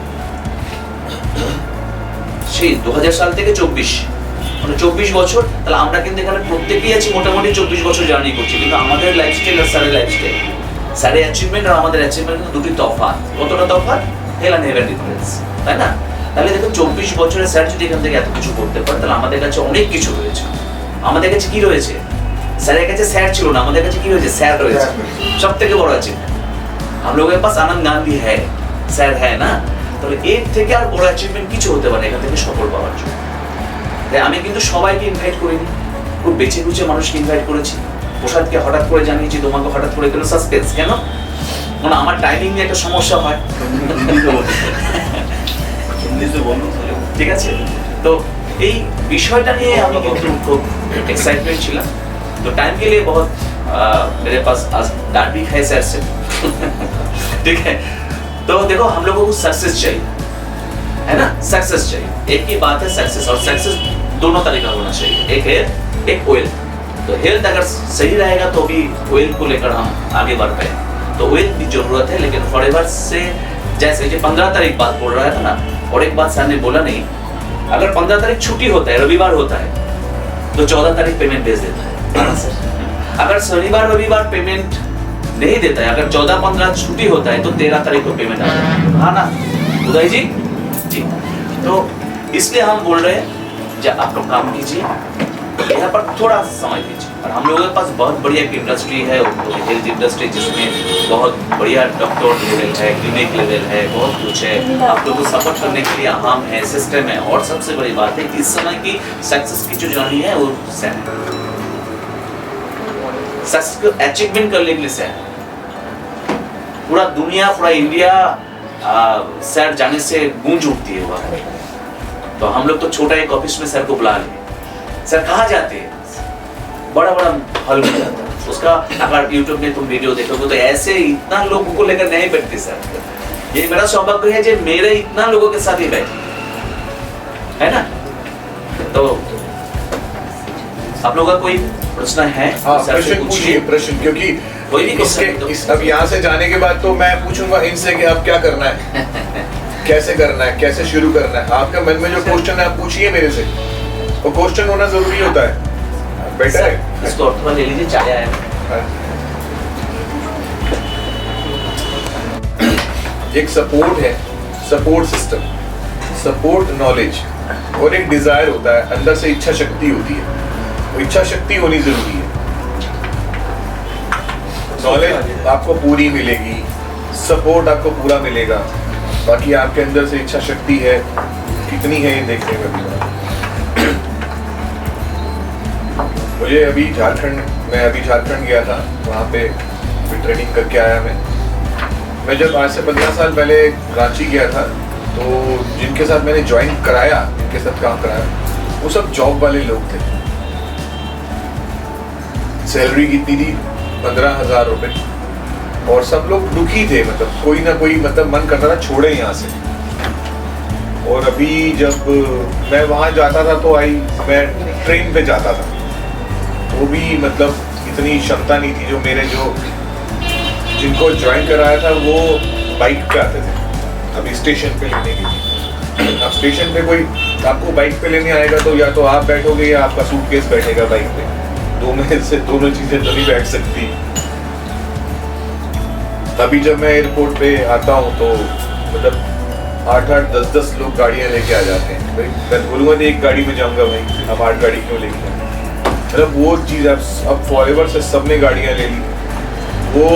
সেই 2000 সাল থেকে 24 মানে 24 বছর, তাহলে আমরা কিন্তু এখানে প্রত্যেকেই আছি মোটামুটি 24 বছর জার্নি করছি, কিন্তু আমাদের লাইফস্টাইল আর স্যারের লাইফস্টাইল, স্যারের অ্যাচিভমেন্ট আর আমাদের অ্যাচিভমেন্ট কিন্তু দুটি তফাৎ। কতটা তফাৎ? হেল অ্যান্ড হেভেন ডিফারেন্স, তাই না? তাহলে দেখুন 24 বছরের স্যার যদি এখান থেকে এত কিছু করতে পারে, তাহলে আমাদের কাছে অনেক কিছু রয়েছে। আমাদের কাছে কি রয়েছে? স্যারের কাছে স্যার ছিল না, আমাদের কাছে কি রয়েছে? স্যার রয়েছে। সব থেকে বড় অ্যাচিভমেন্ট हम लोगों के पास आनंद गांधी है, স্যার है না? তাহলে এর থেকে আর বড় অ্যাচিভমেন্ট কিছু হতে পারে এখান থেকে সফল পাওয়ার জন্য। আমি কিন্তু সবাইকে ইনভাইট করিনি, খুব বেছে বুঝে মানুষকে ইনভাইট করেছি। প্রসাদকে হঠাৎ করে জানিয়েছি, তোমাকে হঠাৎ করে কেন সাসপেন্স কেন? মানে আমার টাইমিং নিয়ে একটা সমস্যা হয়, ঠিক আছে? তো এই বিষয়টা নিয়ে আমি কিন্তু খুব एक्साइटमेंट ছিলাম। तो टाइम के लिए बहुत मेरे पास आज डांट भी खाए सर से, ठीक है? तो देखो हम लोगों को सक्सेस चाहिए, है ना? सक्सेस चाहिए, एक ही बात है सक्सेस, और सक्सेस दोनों तरीका होना चाहिए, एक हेल्थ, एक वेल्थ। तो हेल्थ अगर सही रहेगा तो भी वेल्थ को लेकर हम आगे बढ़ पाए। तो वेल्थ की जरूरत है, लेकिन फॉरएवर से जैसे ये 15 तारीख बात बोल रहा था ना, और एक बात सर ने बोला नहीं, अगर 15 तारीख छुट्टी होता है, रविवार होता है, तो 14 तारीख पेमेंट भेज देता है। अगर शनिवार रविवार पेमेंट नहीं देता है, अगर 14-15 छुट्टी होता है, तो 13 तारीख को पेमेंट आ जाता है। हाँ ना उदय जी? जी, तो इसलिए हम बोल रहे हैं जब आप लोग काम कीजिए, यहाँ पर थोड़ा समय दीजिए। और हम लोगों के पास बहुत बढ़िया एक इंडस्ट्री है, हेल्थ इंडस्ट्री, जिसमें बहुत बढ़िया डॉक्टर लेवल है, क्लिनिक लेवल है, बहुत कुछ है। आप लोगों को सपोर्ट करने के लिए हम है, सिस्टम है, और सबसे बड़ी बात है इस समय की सक्सेस की जो जर्नी है वो सैर है, सक्सेस को अचीवमेंट करने के लिए सैर। पूरा दुनिया, पूरा इंडिया सैर जाने से गूंज उठती है वहाँ। तो हम लोग तो छोटा एक ऑफिस में सर को बुला लिए, सर कहाँ जाते हैं? बड़ा बड़ा हॉल में जाता है। उसका अगर यूट्यूब में तुम वीडियो देखोगे तो ऐसे इतना लोगों को लेकर नहीं बैठते सर। ये मेरा सौभाग्य है जो मेरे इतना लोगों के साथ ही बैठे, है ना? तो आप लोगों का कोई प्रश्न है? हाँ, प्रश्न पूछिए, प्रश्न, क्योंकि कोई भी अब यहाँ से जाने के बाद तो मैं पूछूंगा इनसे कि अब क्या करना है, कैसे करना है, कैसे शुरू करना है। आपके मन में जो क्वेश्चन है आप पूछिए मेरे से, वो क्वेश्चन होना जरूरी होता है, बेटर है। इसको थोड़ा ले लीजिए, चाय आया है। एक सपोर्ट है, सपोर्ट सिस्टम, सपोर्ट नॉलेज, और एक डिजायर होता है, अंदर से इच्छा शक्ति होती है। वो इच्छा शक्ति होनी जरूरी है। नॉलेज आपको पूरी मिलेगी, सपोर्ट आपको पूरा मिलेगा, बाकी आपके अंदर से इच्छा शक्ति है कितनी है ये देखने में भी। मुझे अभी झारखंड गया था, वहाँ पे ट्रेनिंग करके आया मैं जब आज से 15 साल पहले रांची गया था, तो जिनके साथ मैंने ज्वाइन कराया, जिनके साथ काम कराया, वो सब जॉब वाले लोग थे। सैलरी कितनी थी? 15,000 रुपये, और सब लोग दुखी थे, मतलब कोई ना कोई मतलब मन करता था छोड़े यहाँ से। और अभी जब मैं वहाँ जाता था तो मैं ट्रेन पे जाता था, वो भी मतलब इतनी क्षमता नहीं थी। जो मेरे जिनको ज्वाइन कराया था वो बाइक पे आते थे अभी स्टेशन पे लेने के लिए। अब स्टेशन पे कोई आपको बाइक पे लेने आएगा तो या तो आप बैठोगे या आपका सूटकेस बैठेगा बाइक पे, दो में से दोनों चीजें तो नहीं बैठ सकती। अभी जब मैं एयरपोर्ट पे आता हूँ तो मतलब 8-8, 10-10 लोग गाड़ियाँ लेके आ जाते हैं। भाई मैं बोलूँगा तो एक गाड़ी में जाऊँगा, भाई अब 8 गाड़ी क्यों लेके जाए? मतलब वो चीज़ अब फॉरएवर से सबने गाड़ियाँ ले ली। वो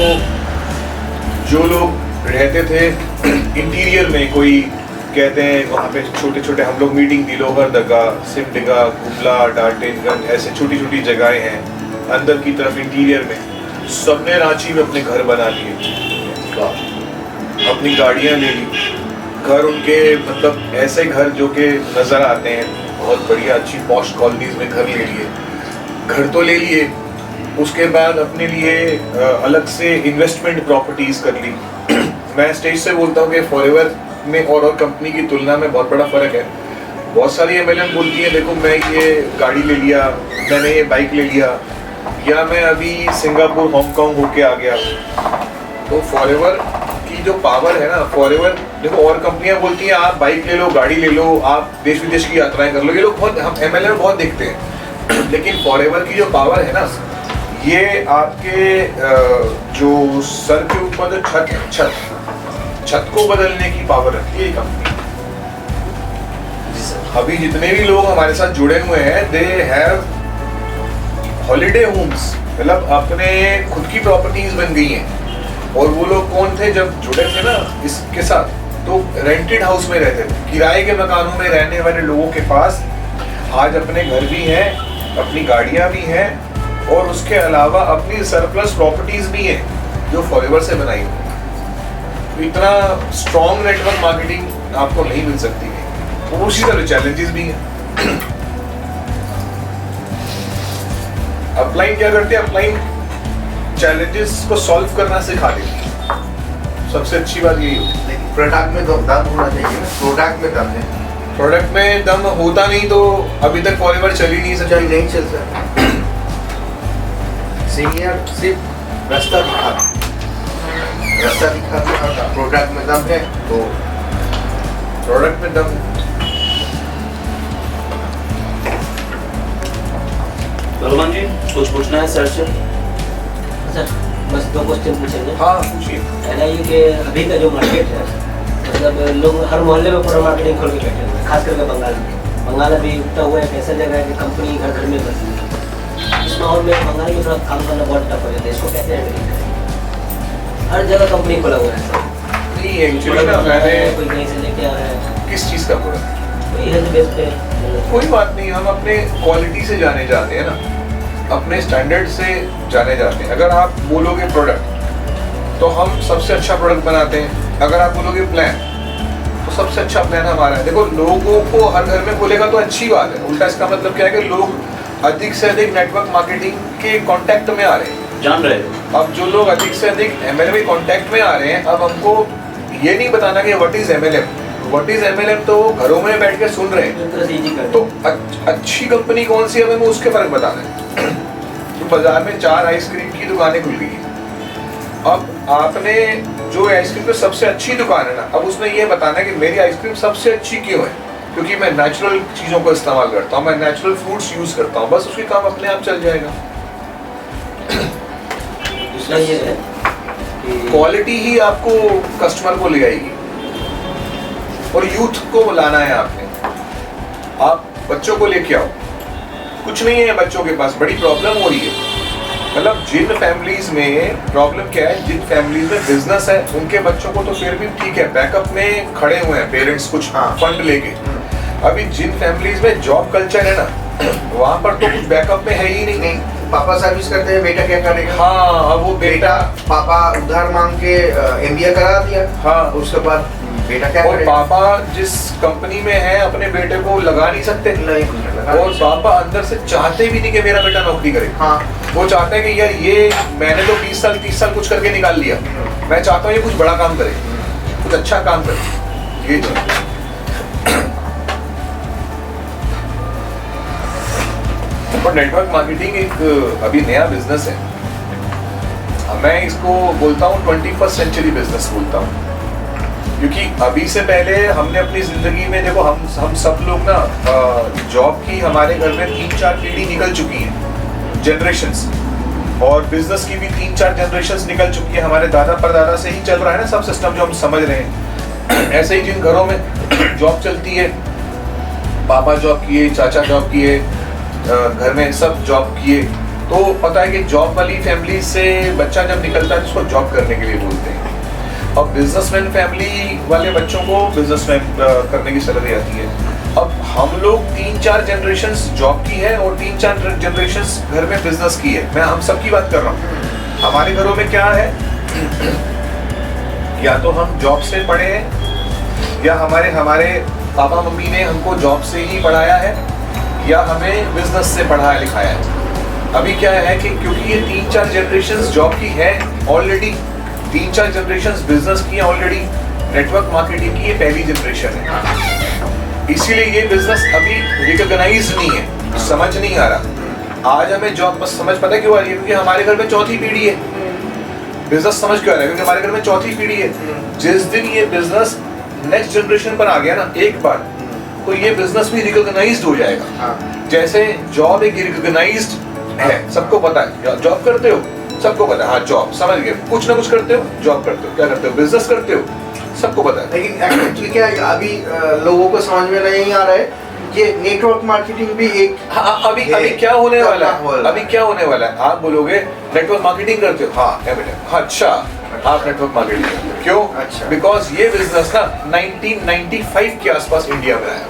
जो लोग रहते थे इंटीरियर में, कोई कहते हैं वहाँ पे छोटे छोटे, हम लोग मीटिंग दी, लोहरदगा, सिमडेगा, गुमला, डाल्टनगंज, ऐसे छोटी छोटी जगहें हैं अंदर की तरफ इंटीरियर में। सबने रांची में अपने घर बना लिए, अपनी गाड़ियाँ ले ली। घर उनके मतलब ऐसे घर जो कि नज़र आते हैं, बहुत बढ़िया अच्छी पॉश कॉलोनीज में घर ले लिए। घर तो ले लिए, उसके बाद अपने लिए अलग से इन्वेस्टमेंट प्रॉपर्टीज कर ली। मैं स्टेज से बोलता हूँ कि फॉरएवर में और कंपनी की तुलना में बहुत बड़ा फ़र्क है। बहुत सारी एमएलएम बोलती है देखो मैं ये गाड़ी ले लिया, मैंने ये बाइक ले लिया, या मैं अभी सिंगापुर हांगकांग होके आ गया। तो फॉरएवर की जो पावर है ना, फॉरएवर देखो और कंपनियां बोलती हैं आप बाइक ले लो, गाड़ी ले लो, आप देश विदेश की यात्राएं कर लो, ये लोग बहुत हम एमएलएम बहुत देखते हैं। लेकिन फॉरएवर की जो पावर है ना, ये आपके जो सर के ऊपर जो छत है, छत को बदलने की पावर रखती है ये कंपनी। अभी जितने भी लोग हमारे साथ जुड़े हुए हैं, दे हैव हॉलिडे होम्स, मतलब अपने खुद की प्रॉपर्टीज बन गई हैं। और वो लोग कौन थे जब जुड़े थे ना इसके साथ, तो रेंटेड हाउस में रहते थे, किराए के मकानों में रहने वाले लोगों के पास आज अपने घर भी हैं, अपनी गाड़ियां भी हैं, और उसके अलावा अपनी सरप्लस प्रॉपर्टीज भी हैं जो फॉरएवर से बनाई हुई। इतना स्ट्रॉन्ग नेटवर्क मार्केटिंग आपको नहीं मिल सकती है। तो उसी तरह चैलेंजेस भी हैं। अपलाइन क्या करते हैं? अपलाइन चैलेंजेस को सॉल्व करना सिखा देती है। सबसे अच्छी बात यही होती है। प्रोडक्ट में दम होना चाहिए ना, प्रोडक्ट में दम है। प्रोडक्ट में दम होता नहीं तो अभी तक फॉरएवर चल ही नहीं सकता। नहीं चल सकता। सीनियर सिर्फ रास्ता दिखाता, प्रोडक्ट में दम है तो प्रोडक्ट में दम। रोमान जी कुछ पूछना है सर से? सर बस 2 क्वेश्चन पूछेंगे। हाँ पूछिए। पहला ये कि अभी का जो मार्केट है, मतलब लोग हर मोहल्ले में पूरा मार्केटिंग खोल के बैठे हुए हैं, खास करके बंगाल अभी उठता हुआ एक ऐसा जगह है कि कंपनी घर घर में बसी है। इस माहौल में बंगाल में थोड़ा काम करना बहुत टफ हो जाता है, इसको कैसे हैंडल करें? हर जगह कंपनी खोला हुआ है सर। नहीं एक्चुअली ना मैंने कोई कहीं से लेके आ रहा है, किस चीज़ का प्रोडक्ट? कोई हेल्थ बेस पे कोई बात नहीं, हम अपने क्वालिटी से जाने जाते हैं ना, अपने स्टैंडर्ड से जाने जाते हैं। अगर आप बोलोगे प्रोडक्ट तो हम सबसे अच्छा प्रोडक्ट बनाते हैं। अगर आप बोलोगे प्लान तो सबसे अच्छा प्लान हमारा है। देखो लोगों को हर घर में बोलेगा तो अच्छी बात है, उल्टा इसका मतलब क्या है कि लोग अधिक से अधिक नेटवर्क मार्केटिंग के कांटेक्ट में आ रहे हैं, जान रहे हो। अब जो लोग अधिक से अधिक एमएलएम के कांटेक्ट में आ रहे हैं, अब हमको ये नहीं बताना कि व्हाट इज एमएलएम, तो घरों में बैठ के सुन रहे हैं। तो अच्छी कंपनी कौन सी है हमें उसके फर्क बताना है। तो बाजार में 4 आइसक्रीम की दुकानें खुल गई, अब आपने जो आइसक्रीम की सबसे अच्छी दुकान है ना, अब उसने ये बताना है कि मेरी आइसक्रीम सबसे अच्छी क्यों है, क्योंकि मैं नेचुरल चीज़ों को इस्तेमाल करता हूँ, मैं नेचुरल फ्रूट्स यूज़ करता हूँ, बस उसकी काम अपने आप चल जाएगा। दूसरा ये है क्वालिटी ही आपको कस्टमर को ले आएगी और यूथ को लाना है आपने। आप बच्चों को लेके आओ, कुछ नहीं है बच्चों के पास, बड़ी प्रॉब्लम हो रही है। मतलब जिन फैमिलीज में प्रॉब्लम क्या है, जिन फैमिलीज में बिजनेस है उनके बच्चों को तो फिर भी ठीक है, बैकअप में खड़े हुए हैं पेरेंट्स कुछ फंड लेके। अभी जिन फैमिलीज में जॉब कल्चर है ना, वहाँ पर तो कुछ बैकअप में है ही नहीं। पापा सर्विस करते हैं, बेटा क्या करेगा? हाँ, अब वो बेटा पापा उधार मांग के MBA करा दिया, हाँ, उसके बाद बेटा क्या और करेगा? पापा जिस कंपनी में है अपने बेटे को लगा नहीं सकते, और पापा अंदर से चाहते भी नहीं कि मेरा बेटा नौकरी करे। हाँ, वो चाहते हैं कि यार ये मैंने तो 20 साल 30 साल कुछ करके निकाल लिया, मैं चाहता हूँ ये कुछ बड़ा काम करे, कुछ अच्छा काम करे। ये चीज और नेटवर्क मार्केटिंग एक अभी नया बिजनेस है। मैं इसको बोलता हूँ 21st सेंचुरी बिजनेस बोलता हूँ, क्योंकि अभी से पहले हमने अपनी जिंदगी में देखो, हम सब लोग ना जॉब की हमारे घर में 3-4 पीढ़ी निकल चुकी है, जनरेशंस, और बिजनेस की भी 3-4 जनरेशंस निकल चुकी है। हमारे दादा परदादा से ही चल रहा है ना सब सिस्टम जो हम समझ रहे हैं। ऐसे ही जिन घरों में जॉब चलती है, पापा जॉब किए, चाचा जॉब किए, घर में सब जॉब किए, तो पता है कि जॉब वाली फैमिली से बच्चा जब निकलता है तो उसको जॉब करने के लिए बोलते हैं। अब बिजनेसमैन फैमिली वाले बच्चों को बिजनेसमैन करने की सलाह दी जाती है। अब हम लोग 3-4 जनरेशंस जॉब की है और 3-4 जनरेशंस घर में बिजनेस की है। मैं हम सब की बात कर रहा हूँ। हमारे घरों में क्या है, या तो हम जॉब से पढ़े हैं, या हमारे पापा मम्मी ने हमको जॉब से ही पढ़ाया है, या हमें बिजनेस से पढ़ाया लिखाया है। अभी क्या है कि क्योंकि ये 3-4 जनरेशंस जॉब की है ऑलरेडी, 3-4 जनरेशंस बिजनेस की है ऑलरेडी, नेटवर्क मार्केटिंग की ये पहली जनरेशन है, इसीलिए ये बिजनेस अभी रिकॉग्नाइज नहीं है, समझ नहीं आ रहा। आज हमें जॉब बस समझ पता क्यों आ रही है, क्योंकि हमारे घर में चौथी पीढ़ी है। बिजनेस समझ क्यों आ रहा है, क्योंकि हमारे घर में चौथी पीढ़ी है। जिस दिन ये बिजनेस नेक्स्ट जनरेशन पर आ गया ना एक बार, तो ये बिजनेस भी रिकॉग्नाइज्ड हो जाएगा। जैसे जॉब एक रिकॉग्नाइज्ड है, सबको पता है, जॉब करते हो सबको पता है, हाँ जॉब समझ गए, कुछ ना कुछ करते हो, जॉब करते हो, क्या करते हो, बिजनेस करते हो, सबको पता है। लेकिन एक्चुअली क्या है, अभी लोगों को समझ में नहीं आ रहा है कि नेटवर्क मार्केटिंग भी एक अभी क्या होने वाला है, अभी क्या होने वाला है। आप बोलोगे नेटवर्क मार्केटिंग करते हो, हाँ क्या बेटा, हाँ अच्छा आप नेटवर्क मार्केटिंग करते हो, क्यों? अच्छा, बिकॉज ये बिजनेस ना 1995 के आसपास इंडिया में आया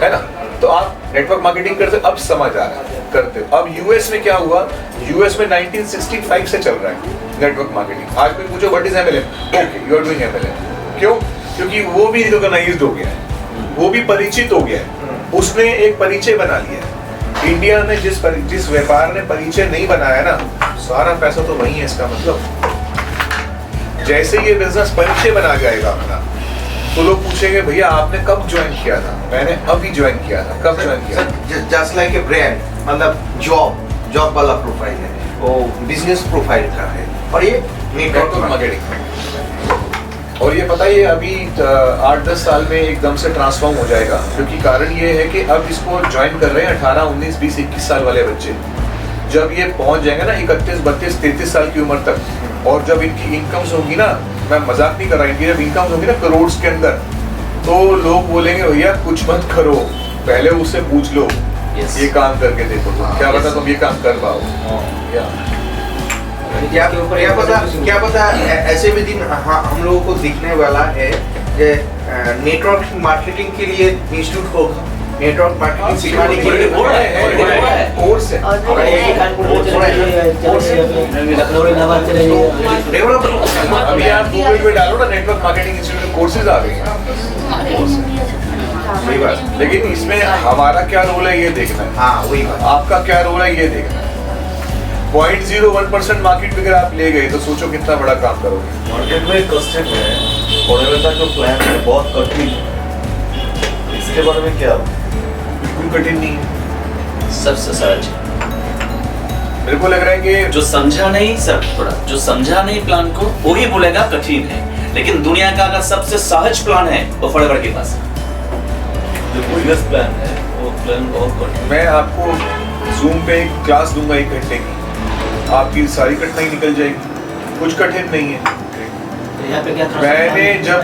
है ना, तो आप नेटवर्क मार्केटिंग करते हो, अब समझ आ रहा है करते हो। अब यूएस में क्या हुआ, यूएस में 1965 से चल रहा है नेटवर्क मार्केटिंग। आज कोई पूछो what is MLM, okay you are doing MLM, क्यों? क्योंकि वो भी रिकॉग्नाइज्ड हो गया है, वो भी परिचित हो गया है, उसने एक परिचय बना लिया है। इंडिया में जिस व्यापार ने परिचय नहीं बनाया ना, सारा पैसा तो वही है। इसका मतलब जैसे ये बिजनेस परिचय बना जाएगा अपना, तो लोग पूछेंगे भैया आपने कब ज्वाइन किया था, मैंने अभी ज्वाइन किया था, कब ज्वाइन किया था। जस्ट लाइक ए ब्रांड, मतलब जॉब वाला प्रोफाइल है, वो बिजनेस प्रोफाइल का है, और ये नेटवर्क मार्केटिंग। और ये पता है अभी 8-10 साल में एकदम से ट्रांसफॉर्म हो जाएगा, क्योंकि कारण ये है कि अब इसको ज्वाइन कर रहे हैं 18, 19, 20, 21 साल वाले बच्चे। जब ये पहुंच जाएंगे ना 31, 32, 33 साल की उम्र तक, और जब इनकी इनकम्स होगी ना, मैं मजाक नहीं कर रहा, इनकी जब इनकम्स होगी ना करोड़ के अंदर, तो लोग बोलेंगे भैया कुछ मत करो, पहले उससे पूछ लो, ये काम करके देखो, क्या पता तुम ये काम कर पाओ। क्या पता ऐसे भी दिन हम लोगों को दिखने वाला है कि नेटवर्क मार्केटिंग के लिए इंस्टीट्यूट होगा, नेटवर्क मार्केटिंग सिखाने के लिए कोर्स है, लखनऊ इलाहाबाद चले जाइए, डेवलप। अभी आप गूगल पे डालो ना नेटवर्क मार्केटिंग इंस्टीट्यूट कोर्सेज आ गए हैं। वही बात, लेकिन इसमें हमारा क्या रोल है ये देखना है, हाँ वही बात, आपका क्या रोल है ये देखना है। 0.01% मार्केट में अगर आप ले गए तो सोचो कितना बड़ा काम करोगे। मार्केट में कस्टम है, होने का जो प्लान है बहुत कठिन है, इसके बारे में क्या? बिल्कुल कठिन नहीं है, सबसे सहज। मेरे को लग रहा है कि जो समझा नहीं सर, थोड़ा जो समझा नहीं प्लान को वही बोलेगा कठिन है, लेकिन दुनिया का अगर सबसे सहज प्लान है वो फड़गड़ के पास है। जो प्रीवियस प्लान है वो प्लान बहुत कठिन। मैं आपको जूम पे एक क्लास दूंगा 1 घंटे की, आपकी सारी कठिनाई निकल जाएगी, कुछ कठिन नहीं है। तो यहाँ पे क्या थोड़ा मैंने जब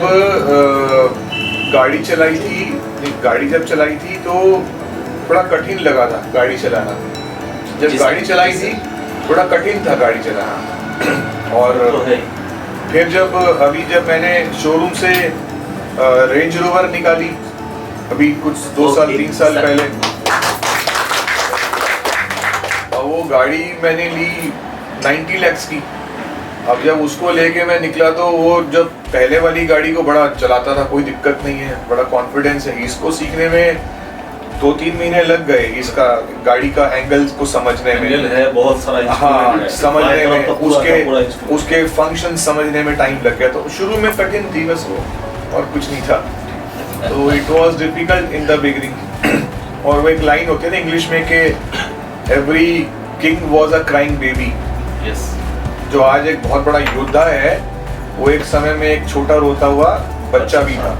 गाड़ी चलाई थी तो थोड़ा कठिन लगा था गाड़ी चलाना। जब जी गाड़ी सर, चलाई जी थी थोड़ा कठिन था गाड़ी चलाना। और तो है। फिर जब मैंने शोरूम से रेंज रोवर निकाली अभी कुछ 2-3 साल पहले, और वो गाड़ी मैंने ली 90 lakhs की। अब जब उसको लेके मैं निकला तो वो जब पहले वाली गाड़ी को बड़ा चलाता था, कोई दिक्कत नहीं है, बड़ा कॉन्फिडेंस है। इसको सीखने में 2-3 महीने लग गए, इसका गाड़ी का एंगल्स को समझने में, एंगल है बहुत सारा हाँ instrument है। समझने बाएं में, तरफ का पूरा instrument। उसके फंक्शन समझने में टाइम लग गया। तो शुरू में कठिन थी बस वो, और कुछ नहीं था। तो it was difficult in the beginning. और वो एक लाइन होती है ना इंग्लिश में कि every king was a crying baby. Yes. जो आज एक बहुत बड़ा योद्धा है, वो एक समय में एक छोटा रोता हुआ बच्चा भी था।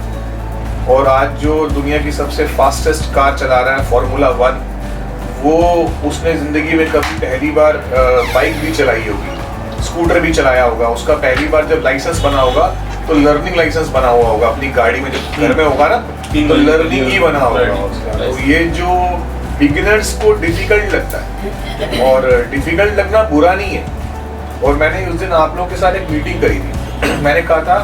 और आज जो दुनिया की सबसे फास्टेस्ट कार चला रहा है Formula 1, वो उसने जिंदगी में कभी पहली बार बाइक भी चलाई होगी, स्कूटर भी चलाया होगा। उसका पहली बार जब लाइसेंस बना होगा तो लर्निंग लाइसेंस बना हुआ होगा अपनी गाड़ी में, जब घर में होगा ना तो लर्निंग ही बना होगा उसका। तो ये जो बिगिनर्स को डिफिकल्ट लगता है, और डिफिकल्ट लगना बुरा नहीं है। और मैंने उस दिन आप लोगों के साथ एक मीटिंग करी थी, मैंने कहा था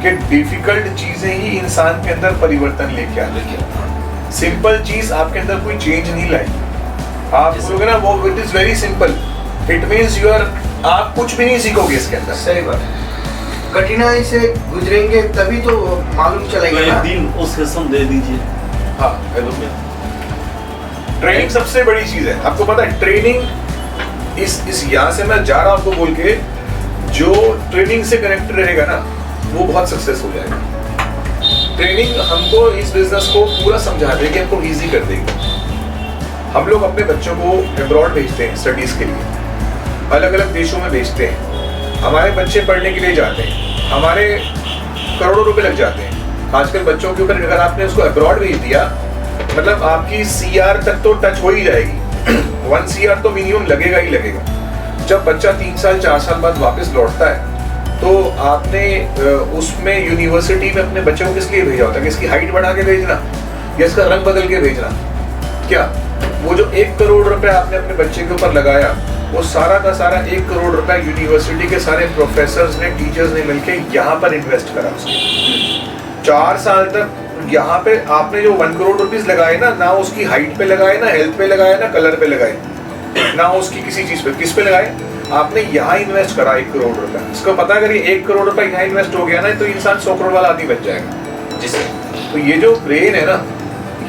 कि डिफिकल्ट चीजें ही इंसान के अंदर परिवर्तन लेके आती। सिंपल चीज आपके अंदर कोई चेंज नहीं लाई। आप बोलोगे ना वो it is very simple, it means आप कुछ भी नहीं सीखोगे इसके अंदर। सही बात है। कठिनाई से गुजरेंगे तभी तो मालूम तो चलेगा एक ना। दिन उस किस्म दे दीजिए। हाँ, ट्रेनिंग सबसे बड़ी चीज है। आपको पता है ट्रेनिंग, इस यहाँ से मैं जा रहा हूँ आपको बोल के, जो ट्रेनिंग से कनेक्टेड रहेगा ना वो बहुत सक्सेस हो जाएगा। ट्रेनिंग हमको इस बिजनेस को पूरा समझा देगी, हमको इजी कर देगी। हम लोग अपने बच्चों को अब्रॉड भेजते हैं स्टडीज के लिए, अलग अलग देशों में भेजते हैं। हमारे बच्चे पढ़ने के लिए जाते हैं, हमारे करोड़ों रुपए लग जाते हैं आजकल बच्चों के ऊपर। अगर आपने उसको अब्रॉड भेज दिया, मतलब आपकी CR तक तो टच हो ही जाएगी। 1 CR तो मिनिमम लगेगा ही लगेगा। जब बच्चा 3 साल 4 साल बाद वापस लौटता है तो आपने उसमें यूनिवर्सिटी में अपने बच्चे को किस लिए भेजा होता है? कि इसकी हाइट बढ़ा के भेजना या इसका रंग बदल के भेजना? क्या वो जो 1 करोड़ रुपए आपने अपने बच्चे के ऊपर लगाया, वो सारा का सारा 1 करोड़ रुपए यूनिवर्सिटी के सारे प्रोफेसर्स ने, टीचर्स ने मिलके यहाँ पर इन्वेस्ट करा उसके। 4 साल तक यहाँ पे आपने जो 1 करोड़ रुपीस लगाए ना उसकी हाइट पे लगाए, ना हेल्थ पे लगाए, ना कलर पे लगाए, ना उसकी किसी चीज पे, किस पे लगाए? आपने यहाँ इन्वेस्ट करा 1 करोड़ रुपए। इसको पता है अगर ये 1 करोड़ रुपए यहाँ इन्वेस्ट हो गया ना तो इंसान 100 करोड़ वाला आदमी बन जाएगा। जी सर। तो ये जो ब्रेन है ना,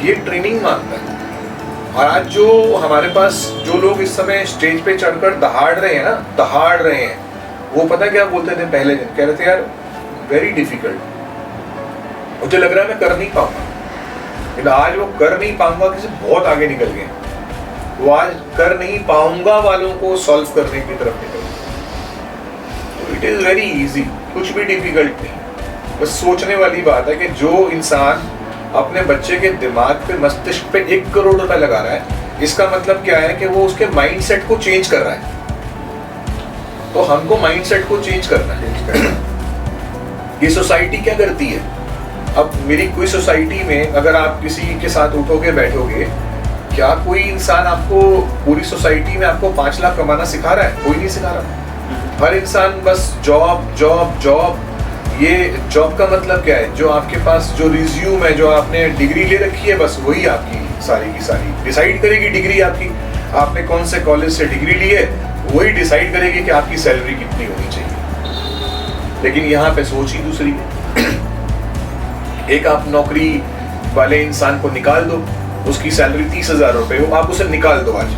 ये ट्रेनिंग मांगता है। और आज जो हमारे पास जो लोग इस समय स्टेज पे चढ़कर दहाड़ रहे हैं, वो पता क्या बोलते थे पहले दिन? कह रहे थे यार वेरी डिफिकल्ट, मुझे लग रहा है मैं कर नहीं पाऊंगा। लेकिन आज वो कर नहीं पाऊंगा किसी बहुत आगे निकल गए। वो आज कर नहीं पाऊंगा वालों को सॉल्व करने की तरफ निकल गए। इट इज वेरी इजी, कुछ भी डिफिकल्ट नहीं। बस सोचने वाली बात है कि जो इंसान अपने बच्चे के दिमाग पे, मस्तिष्क पे 1 करोड़ रुपए लगा रहा है, इसका मतलब क्या है कि वो उसके माइंडसेट को चेंज कर रहा है। तो हमको माइंडसेट को चेंज करना है। ये सोसाइटी क्या करती है? अब मेरी कोई सोसाइटी में अगर आप किसी के साथ उठोगे बैठोगे, क्या कोई इंसान आपको पूरी सोसाइटी में आपको 5 लाख कमाना सिखा रहा है? कोई नहीं सिखा रहा। हर इंसान बस जॉब जॉब जॉब। ये जॉब का मतलब क्या है? जो आपके पास जो रिज्यूम है, जो आपने डिग्री ले रखी है, बस वही आपकी सारी की सारी डिसाइड करेगी। डिग्री आपकी, आपने कौन से कॉलेज से डिग्री ली है, वही डिसाइड करेगी कि आपकी सैलरी कितनी होनी चाहिए। लेकिन यहाँ पे सोच ही दूसरी है। एक आप नौकरी वाले इंसान को निकाल दो, उसकी सैलरी 30,000 रुपए हो, आप उसे निकाल दो, आज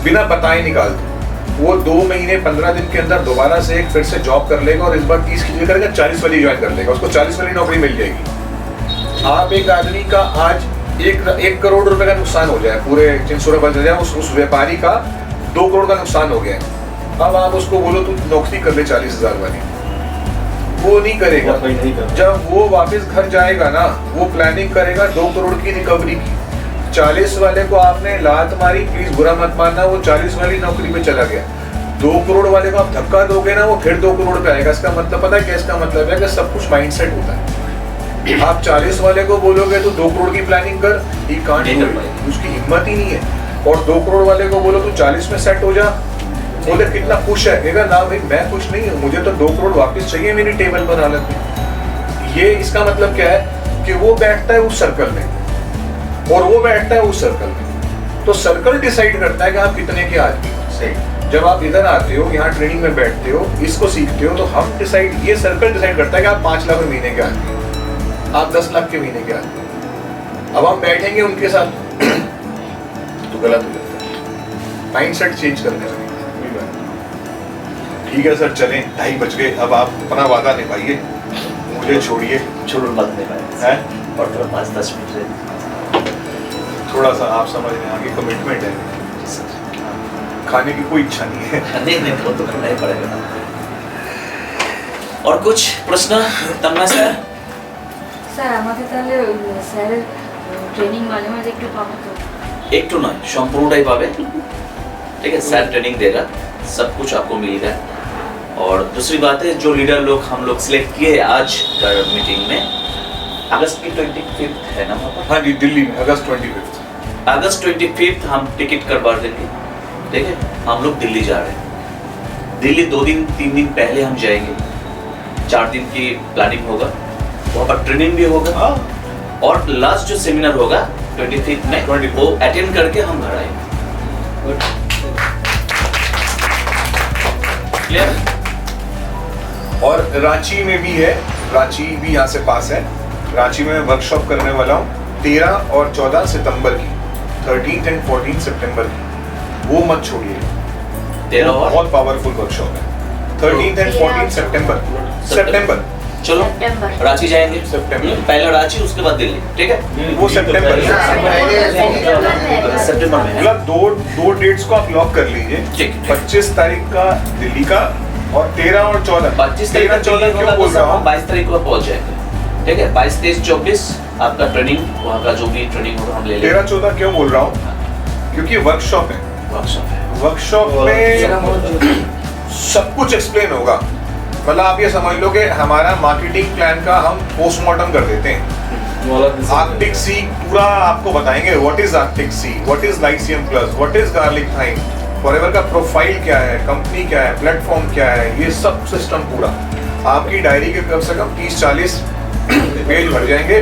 बिना बताए निकाल दो। वो 2 महीने 15 दिन के अंदर दोबारा से एक फिर से जॉब कर लेगा और इस बार 30 की जगह करेगा 40 वाली ज्वाइन कर लेगा, उसको 40 वाली नौकरी मिल जाएगी। आप एक आदमी का आज 1 करोड़ रुपए का नुकसान हो जाए, पूरे चिंसोरा बदल जाए, उस व्यापारी का 2 करोड़ का नुकसान हो गया है। अब आप उसको बोलो तू नौकरी कर ले 40,000 वाली, वो नहीं करेगा। जब वो वापस घर जाएगा ना, वो प्लानिंग करेगा 2 करोड़ की रिकवरी की। 40 वाले को आपने लात मारी, प्लीज बुरा मत मानना, वो 40 वाली नौकरी पे चला गया। 2 करोड़ वाले को आप धक्का दोगे ना, वो फिर 2 करोड़ पे आएगा। इसका मतलब पता है क्या? इसका मतलब है कि सब कुछ माइंडसेट होता है। आप 40 वाले को बोलोगे तो 2 करोड़ की प्लानिंग कर, ही कांट नहीं डू कर इट, पाएगा। उसकी हिम्मत ही नहीं है। और 2 करोड़ वाले को बोलो तो 40 में सेट हो जा, बोले कितना खुश है, कहेगा ना भाई मैं खुश नहीं हूँ, मुझे तो 2 करोड़ वापस चाहिए मेरी टेबल पर हालत में। ये इसका मतलब क्या है कि वो बैठता है उस सर्कल में और वो बैठता है उस सर्कल में, तो सर्कल डिसाइड करता है कि आप कितने के आदमी हो। सही। जब आप इधर आते हो, यहाँ ट्रेनिंग में बैठते हो, इसको सीखते हो, तो हम डिसाइड, ये सर्कल डिसाइड करता है कि आप 5 लाख महीने के आदमी हो, आप 10 लाख के महीने के आदमी हो। अब हम बैठेंगे उनके साथ तो गलत हो जाता है, माइंड सेट चेंज करने लगेगा। ठीक है सर, चलें, 2:30 बज गए, अब आप अपना वादा निभाइए, मुझे छोड़िए। छोड़ मत दे पाए हैं? और थोड़ा 5-10 मिनट रहे। थोड़ा सा आप समझ रहे हैं, आगे कमिटमेंट है, खाने की कोई इच्छा नहीं है। नहीं वो तो करना ही पड़ेगा। और कुछ प्रश्न तन्मय স্যার? স্যার আমাকে তাহলে স্যারের ট্রেনিং মাঝে মাঝে একটু পাবো তো? একটু নয়, সম্পূর্ণটাই পাবে। ठीक है, सर ट्रेनिंग देगा, सब कुछ आपको मिलेगा। और दूसरी बात है, जो लीडर लोग हम लोग सिलेक्ट किए आज मीटिंग में, अगस्त की 25 है ना वहाँ पर? हाँ जी, दिल्ली में अगस्त 25। अगस्त 25 हम टिकट करवा देंगे। ठीक है, हम लोग दिल्ली जा रहे हैं। दिल्ली 2-3 दिन पहले हम जाएंगे, 4 दिन की प्लानिंग होगा, वहाँ पर ट्रेनिंग भी होगा। हाँ, और लास्ट जो सेमिनार होगा 25 में, 24 वो अटेंड करके हम घर आएंगे। क्लियर? और रांची में भी है, रांची भी यहाँ से पास है। रांची में वर्कशॉप करने वाला हूँ 13 और 14 सितंबर की, 13 एंड 14 सितंबर की, वो मत छोड़िए। 13 और बहुत पावरफुल वर्कशॉप है। 13 एंड 14 सितंबर। चलो सितंबर। रांची जाएंगे, सितंबर। पहला रांची, उसके बाद दिल्ली। ठीक है, वो सितंबर में। सितंबर में है। मतलब दो डेट्स को आप लॉक कर लीजिए। ठीक है। 25 तारीख का दिल्ली का और 13 और 14। 25 तारीख 13-14 क्यों बोल रहा हूँ? 22 तारीख को पहुंच जाएंगे। ठीक है, 22, 23, 24 आपका ट्रेनिंग, वहाँ का जो भी ट्रेनिंग होगा हम ले लेंगे। 13-14 क्यों बोल रहा हूँ? क्योंकि वर्कशॉप है। वर्कशॉप है। वर्कशॉप में सब कुछ एक्सप्लेन होगा। मतलब आप ये समझ लो कि हमारा मार्केटिंग प्लान का हम पोस्टमार्टम कर देते हैं। आर्कटिक सी पूरा आपको बताएंगे, what is Arctic Sea, what is Lycium Plus, what is Garlic Thyme, Forever का प्रोफाइल क्या है, कंपनी क्या है, प्लेटफॉर्म क्या है, ये सब सिस्टम पूरा आपकी डायरी के कम से कम 30-40 पेज भर जाएंगे।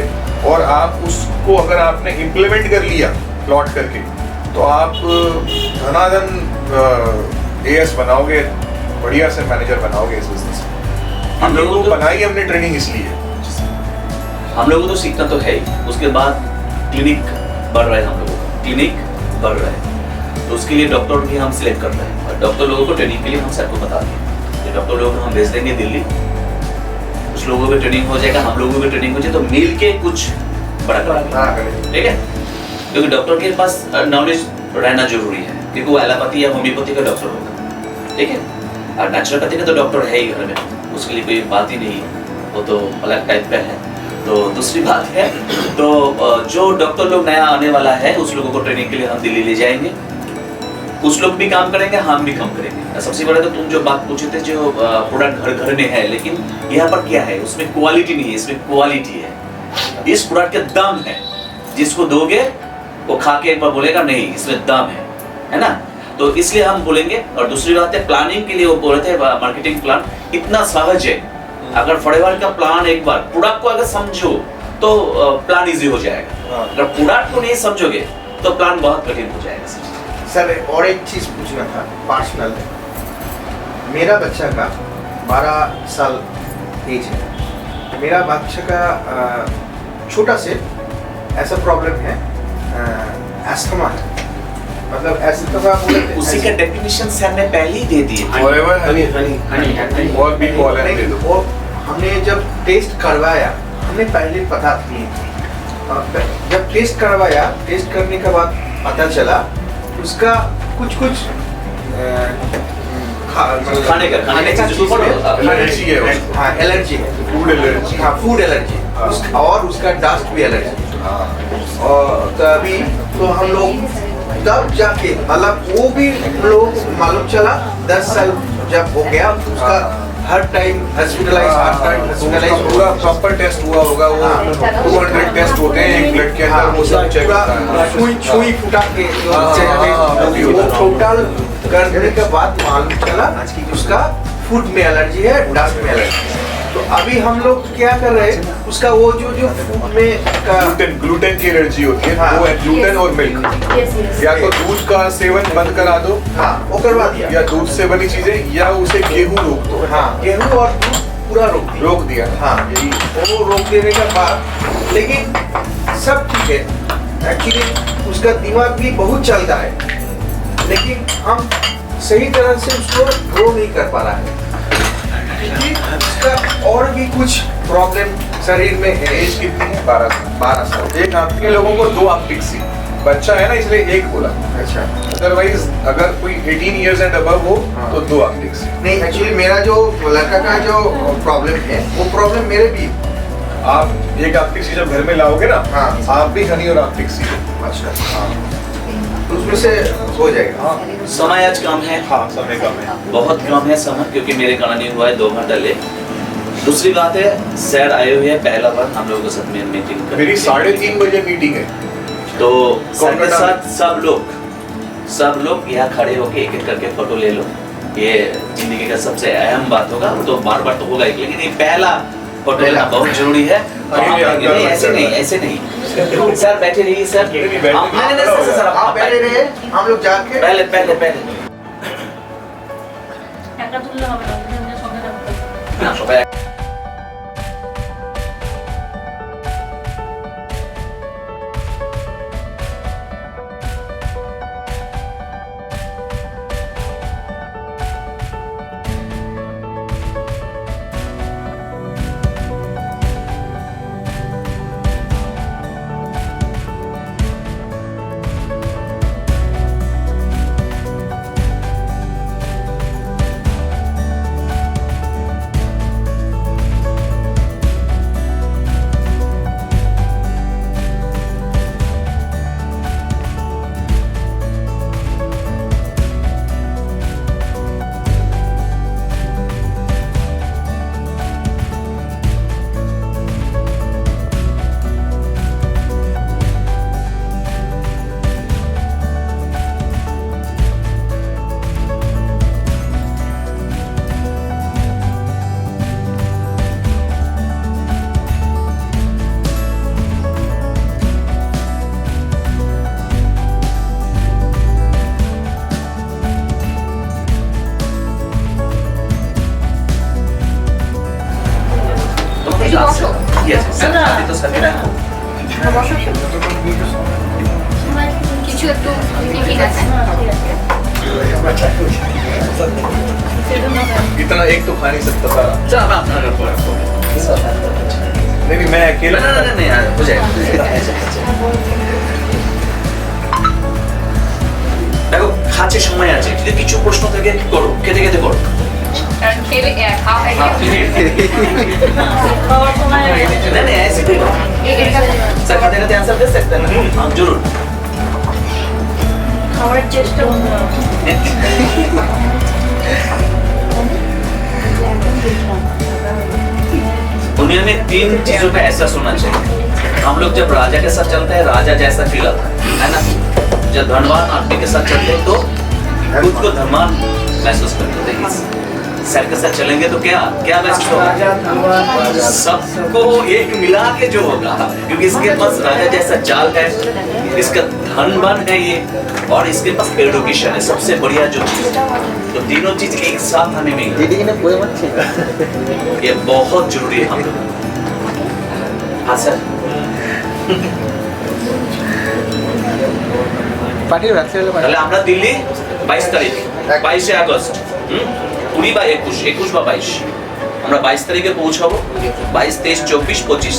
और आप उसको अगर आपने इम्प्लीमेंट कर लिया प्लॉट करके, तो आप धनाधन एएस बनाओगे, बढ़िया से मैनेजर बनाओगे इस बिजनेस में। हम लोगों को बनाई हमने ट्रेनिंग इसलिए। हम लोगों को तो सीखना तो है ही, उसके बाद क्लिनिक बढ़ रहा है, हम लोगों का क्लिनिक बढ़ रहा है, तो उसके लिए डॉक्टर भी हम सिलेक्ट कर रहे हैं। और डॉक्टर लोगों को ट्रेनिंग के लिए हम सर को बता दें कि डॉक्टर लोगों को हम भेज देंगे दिल्ली, कुछ लोगों की ट्रेनिंग हो जाएगा, हम लोगों की ट्रेनिंग हो जाए, तो मिल के कुछ बड़ा करेंगे। ठीक है, क्योंकि डॉक्टर के पास नॉलेज रहना जरूरी है, क्योंकि वो एलोपैथी या होम्योपैथी का डॉक्टर होगा। ठीक है, और नेचुरोपैथी का तो डॉक्टर है ही घर में, उसके लिए कोई बात ही नहीं है, वो तो अलग टाइप का है। तो दूसरी बात है, तो जो डॉक्टर लोग नया आने वाला है, उस लोगों को ट्रेनिंग के लिए हम दिल्ली ले जाएंगे। उस लोग भी काम करेंगे, हम भी काम करेंगे। सबसे बड़ा तो तुम जो बात पूछे थे, जो प्रोडक्ट घर घर में है, लेकिन यहाँ पर क्या है, उसमें क्वालिटी नहीं है, इसमें क्वालिटी है। इस प्रोडक्ट के दम है, जिसको दोगे वो खा के एक बार बोलेगा नहीं इसमें दम है ना। तो इसलिए हम बोलेंगे। और दूसरी बात है, प्लानिंग के लिए वो बोल रहे थे, मार्केटिंग प्लान इतना सहज है, अगर फॉरएवर का प्लान एक बार प्रोडक्ट को अगर समझो तो प्लान इजी हो जाएगा। अगर प्रोडक्ट को नहीं समझोगे तो प्लान बहुत कठिन हो जाएगा। सर और एक चीज पूछना था पर्सनल। मेरा बच्चा का 12 साल एज है, मेरा बच्चा का छोटा से ऐसा प्रॉब्लम है, एस्थमा, मतलब एस्थमा बोलते हैं। उसी का डेफिनेशन सर ने पहले ही दे दिए। फॉरएवर हनी और भी पॉलन दे दो। वो हमने जब टेस्ट करवाया, हमें पहले पता नहीं थी, जब टेस्ट करवाया, टेस्ट करने के बाद पता चला उसका कुछ खाने का चीज में एलर्जी है उसको। हाँ एलर्जी है, फूड एलर्जी। हाँ फूड एलर्जी, और उसका डस्ट भी एलर्जी। और तभी तो हम लोग तब जाके मतलब वो भी लोग मालूम चला 10 साल जब हो गया उसका हर टाइम हॉस्पिटलाइज हर टाइम हॉस्पिटलाइज पूरा प्रॉपर टेस्ट हुआ होगा वो हाँ। 200 टेस्ट होते हैं एक ब्लड के अंदर वो सब चेक पूरा होता है सुई फुटा के जो हाँ, चेक हाँ, हाँ, पे वो टोटल करने के बाद मालूम चला उसका फूड में एलर्जी है डस्ट में एलर्जी है। तो अभी हम लोग क्या कर रहे हैं उसका वो जो फूड में का ग्लूटेन की एलर्जी होती है हाँ। वो है ग्लूटेन और मिल्क यस यस या तो दूध का सेवन बंद करा दो हाँ वो करवा दिया या दूध से बनी चीजें या उसे गेहूं रोक दो हाँ गेहूं और दूध पूरा रोक दिया हाँ यही वो रोक देने के बाद लेकिन सब ठीक है एक्चुअली उसका दिमाग भी बहुत चलता है लेकिन हम सही तरह से उसको ग्रो नहीं कर पा रहा है क्योंकि उसका और भी कुछ प्रॉब्लम शरीर में है। एज कितनी है 12 साल एक आपके लोगों को 2 ऑप्टिक सी बच्चा है ना इसलिए एक बोला अच्छा अदरवाइज अगर कोई 18 इयर्स एंड अबव हो हाँ। तो 2 ऑप्टिक सी नहीं एक्चुअली मेरा जो लड़का का जो प्रॉब्लम है वो प्रॉब्लम मेरे भी है। आप एक ऑप्टिक सी जब घर में लाओगे ना हाँ। आप भी हनी और ऑप्टिक सी अच्छा हाँ तो उसमें से हो जाएगा समय आज कम है, हाँ समय कम है बहुत कम है समय, क्योंकि मेरे कराने हुआ है 2 घंटा ले। दूसरी बात है सर आए हुए हैं पहला बार हम लोगों के साथ में मीटिंग कर मेरी 3:30 बजे मीटिंग है तो सर के साथ सब लोग यहाँ खड़े होके एक एक करके फोटो ले लो। ये जिंदगी का सबसे अहम बात होगा, तो बार बार तो होगा ही, लेकिन ये पहला फोटो लेना बहुत जरूरी है। तो आप आगे नहीं, ऐसे नहीं सर बैठे रहिए सर। नहीं सर आप पहले रहे हम लोग जाके पहले একটা তুললে হবে না দুজনের সঙ্গে রাখতে হবে। না সবাই तो सर ना কিছু একটু ঠিক আছে इतना एक तो खा नहीं सकता सारा चल मैं अपना कर रहा नहीं मैं अकेला नहीं यार हो जाएगा। দেখো খাচ্ছে সময় আছে, যদি কিছু প্রশ্ন থাকে করো, খেতে খেতে করো। খেলে খাওয়া হয়ে খাওয়ার সময় नहीं नहीं ऐसे कोई बात नहीं। सर खाते खाते आंसर दे सकते हैं ना? हाँ जरूर। খাওয়ার চেষ্টা করতে হবে। दुनिया में 3 चीजों का एहसास होना चाहिए। हम लोग जब राजा के साथ चलते हैं राजा जैसा फील आता है ना? जब धनवान आदमी के साथ चलते हैं तो खुद को धनवान महसूस करते हैं। सर के साथ चलेंगे तो क्या क्या महसूस होगा? सबको एक मिला के जो होगा, क्योंकि इसके पास राजा जैसा चाल है, इसका धनवान है ये, और इसके पास एडुकेशन है सबसे बढ़िया जो चीज। तो तीनों चीज एक साथ हमें मिली, ये बहुत जरूरी है हम लोग। हाँ सर তাহলে আমরা দিল্লি 22 তারিখ 22 আগস্ট 20 বা 21 বা 22 আমরা 22 তারিখে পৌঁছাবো। 22 23 24 25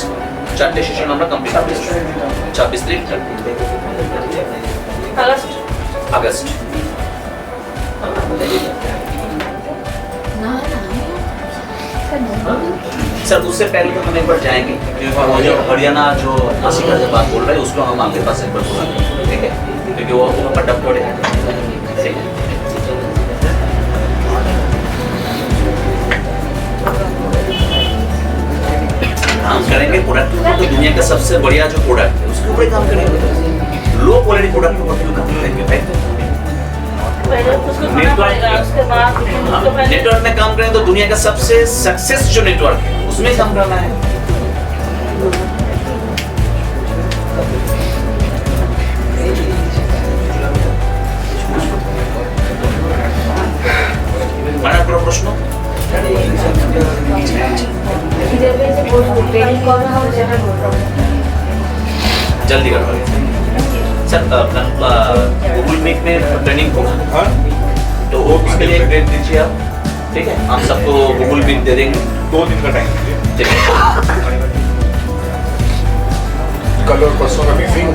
চারটে সেশন আমরা কমপ্লিট করব। 26 তারিখ আগস্ট। सर उससे पहले तो हम एक बार जाएंगे, क्योंकि वो जो हरियाणा जो नासिक का जो बात बोल रहे हैं उसको हम आपके पास एक बार बुला लेंगे, ठीक है? क्योंकि वो प्रोडक्ट थोड़े हैं। काम करेंगे प्रोडक्ट के ऊपर, तो दुनिया का सबसे बढ़िया जो प्रोडक्ट है उसके ऊपर ही काम करेंगे। लो क्वालिटी प्रोडक्ट के ऊपर क्यों काम करेंगे भाई? पहले उसको खाना पड़ेगा, उसके बाद उसको पहले नेटवर्क में काम करें तो दुनिया का सबसे सक्सेस जो नेटवर्क है उसमें काम करना है। माना पूरा प्रश्न ट्रेनिंग कर रहा हूँ जगह बोल रहा हूँ जल्दी करो सर। गूगल मीट में ट्रेनिंग होगा, हाँ तो उसके लिए एक डेट दीजिए आप, ठीक है? हम सबको गूगल मीट दे देंगे 2 दिन का टाइम दीजिए। ठीक है? कल और परसों का बिजी हूँ,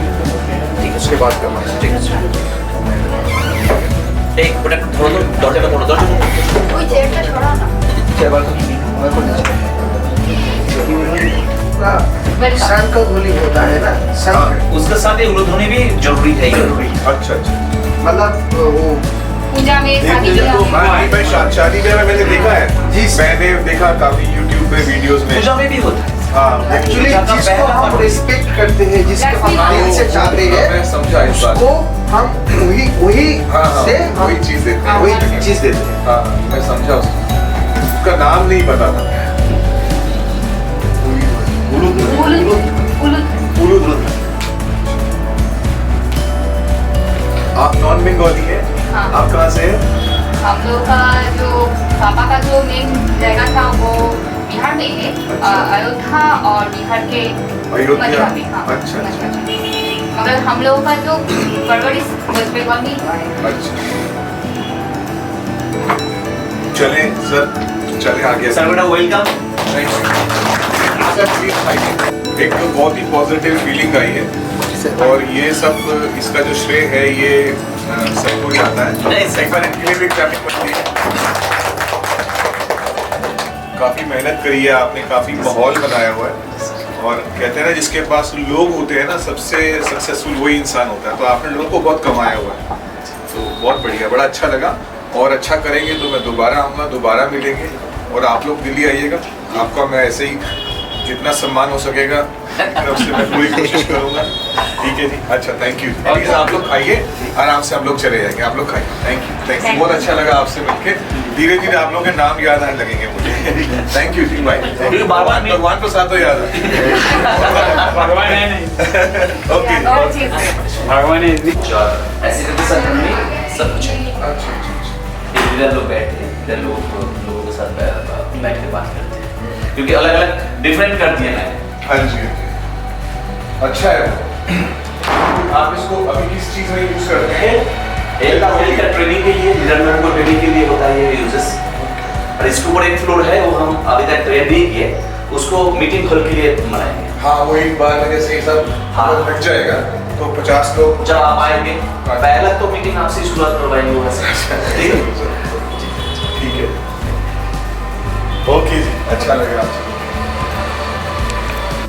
ठीक है, उसके बाद करना है। ठीक है। एक प्रोडक्ट थोड़ा दौड़े का थोड़ा दौड़े कोई चेयर पे छोड़ा ना। शंख धुली होता है ना, शंख उसके साथ ही उलूध्वनि भी जरूरी है। अच्छा अच्छा। मतलब वो पूजा में शादी ब्याह में मैं शादी ब्याह में मैंने देखा है जी, मैंने देखा काफी यूट्यूब पे वीडियोस में। पूजा में भी होता है। हाँ एक्चुअली जिसको हम रिस्पेक्ट करते हैं, जिसको हम दिल से चाहते हैं, मैं समझा इस बात उसको हम वही हाँ हाँ से वही चीज देते हैं। वही चीज देते हैं। हाँ मैं समझा उसका नाम नहीं पता था। उलूद आप नॉन बंगाली है? हाँ। आप कहाँ से हैं? हम लोग का जो पापा का जो मेन जगह था वो बिहार में है, अयोध्या और बिहार के अयोध्या? मथुरा में। हाँ, अच्छा, अच्छा। मथुरा में। मगर हम लोगों का जो परवरिश वेस्ट बंगाल में ही हुआ है। अच्छा चले सर, चले आगे। सर बेटा वेलकम। सर प्लीज खाइए। एक तो बहुत ही पॉजिटिव फीलिंग आई है और ये सब इसका जो श्रेय है ये सबको ही आता है। नहीं, सर। एक बार इनके लिए भी क्लैपिंग बनती है। काफी मेहनत करी है आपने, काफी माहौल बनाया हुआ है और कहते हैं ना जिसके पास लोग होते हैं ना सबसे सक्सेसफुल वही इंसान होता है। तो आपने लोगों को बहुत कमाया हुआ है, तो बहुत बढ़िया, बड़ा अच्छा लगा। और अच्छा करेंगे तो मैं दोबारा आऊँगा, दोबारा मिलेंगे और आप लोग दिल्ली आइएगा। आपका मैं ऐसे ही जितना सम्मान हो सकेगा तरफ से मैं पूरी कोशिश करूंगा। ठीक है जी, अच्छा थैंक यू। प्लीज आप लोग खाइए, आराम से हम लोग चले जाएंगे। आप लोग खाइए। थैंक यू बहुत अच्छा लगा आपसे मिलके। धीरे धीरे आप लोगों के नाम याद आने लगेंगे मुझे। थैंक यू जी भाई। भगवान प्रसाद तो याद है। भगवान है नहीं, ओके और चीज़ भगवान है इतनी। ऐसे करके सर हमने सब कुछ है। अच्छा इधर लोग बैठते हैं, इधर लोगों के साथ बैठ के बात करते हैं, क्योंकि अलग अलग डिफरेंट कर दिया मैंने। हाँ जी अच्छा है वो। आप इसको अभी किस चीज में यूज करते हैं? एक का ट्रेनिंग के लिए, लीडर लोगों को ट्रेनिंग के लिए होता है ये यूजेस। और इसके ऊपर एक फ्लोर है, वो हम अभी तक ट्रेन नहीं किए, उसको मीटिंग हॉल के लिए बनाएंगे। हाँ वो एक बार में जैसे ये सब हाँ। लग जाएगा तो 50 लोग जब आप आएंगे पहला तो मीटिंग आपसे शुरुआत करवाएंगे वहाँ से। ठीक है? ठीक है ओके जी, अच्छा लगा आपसे।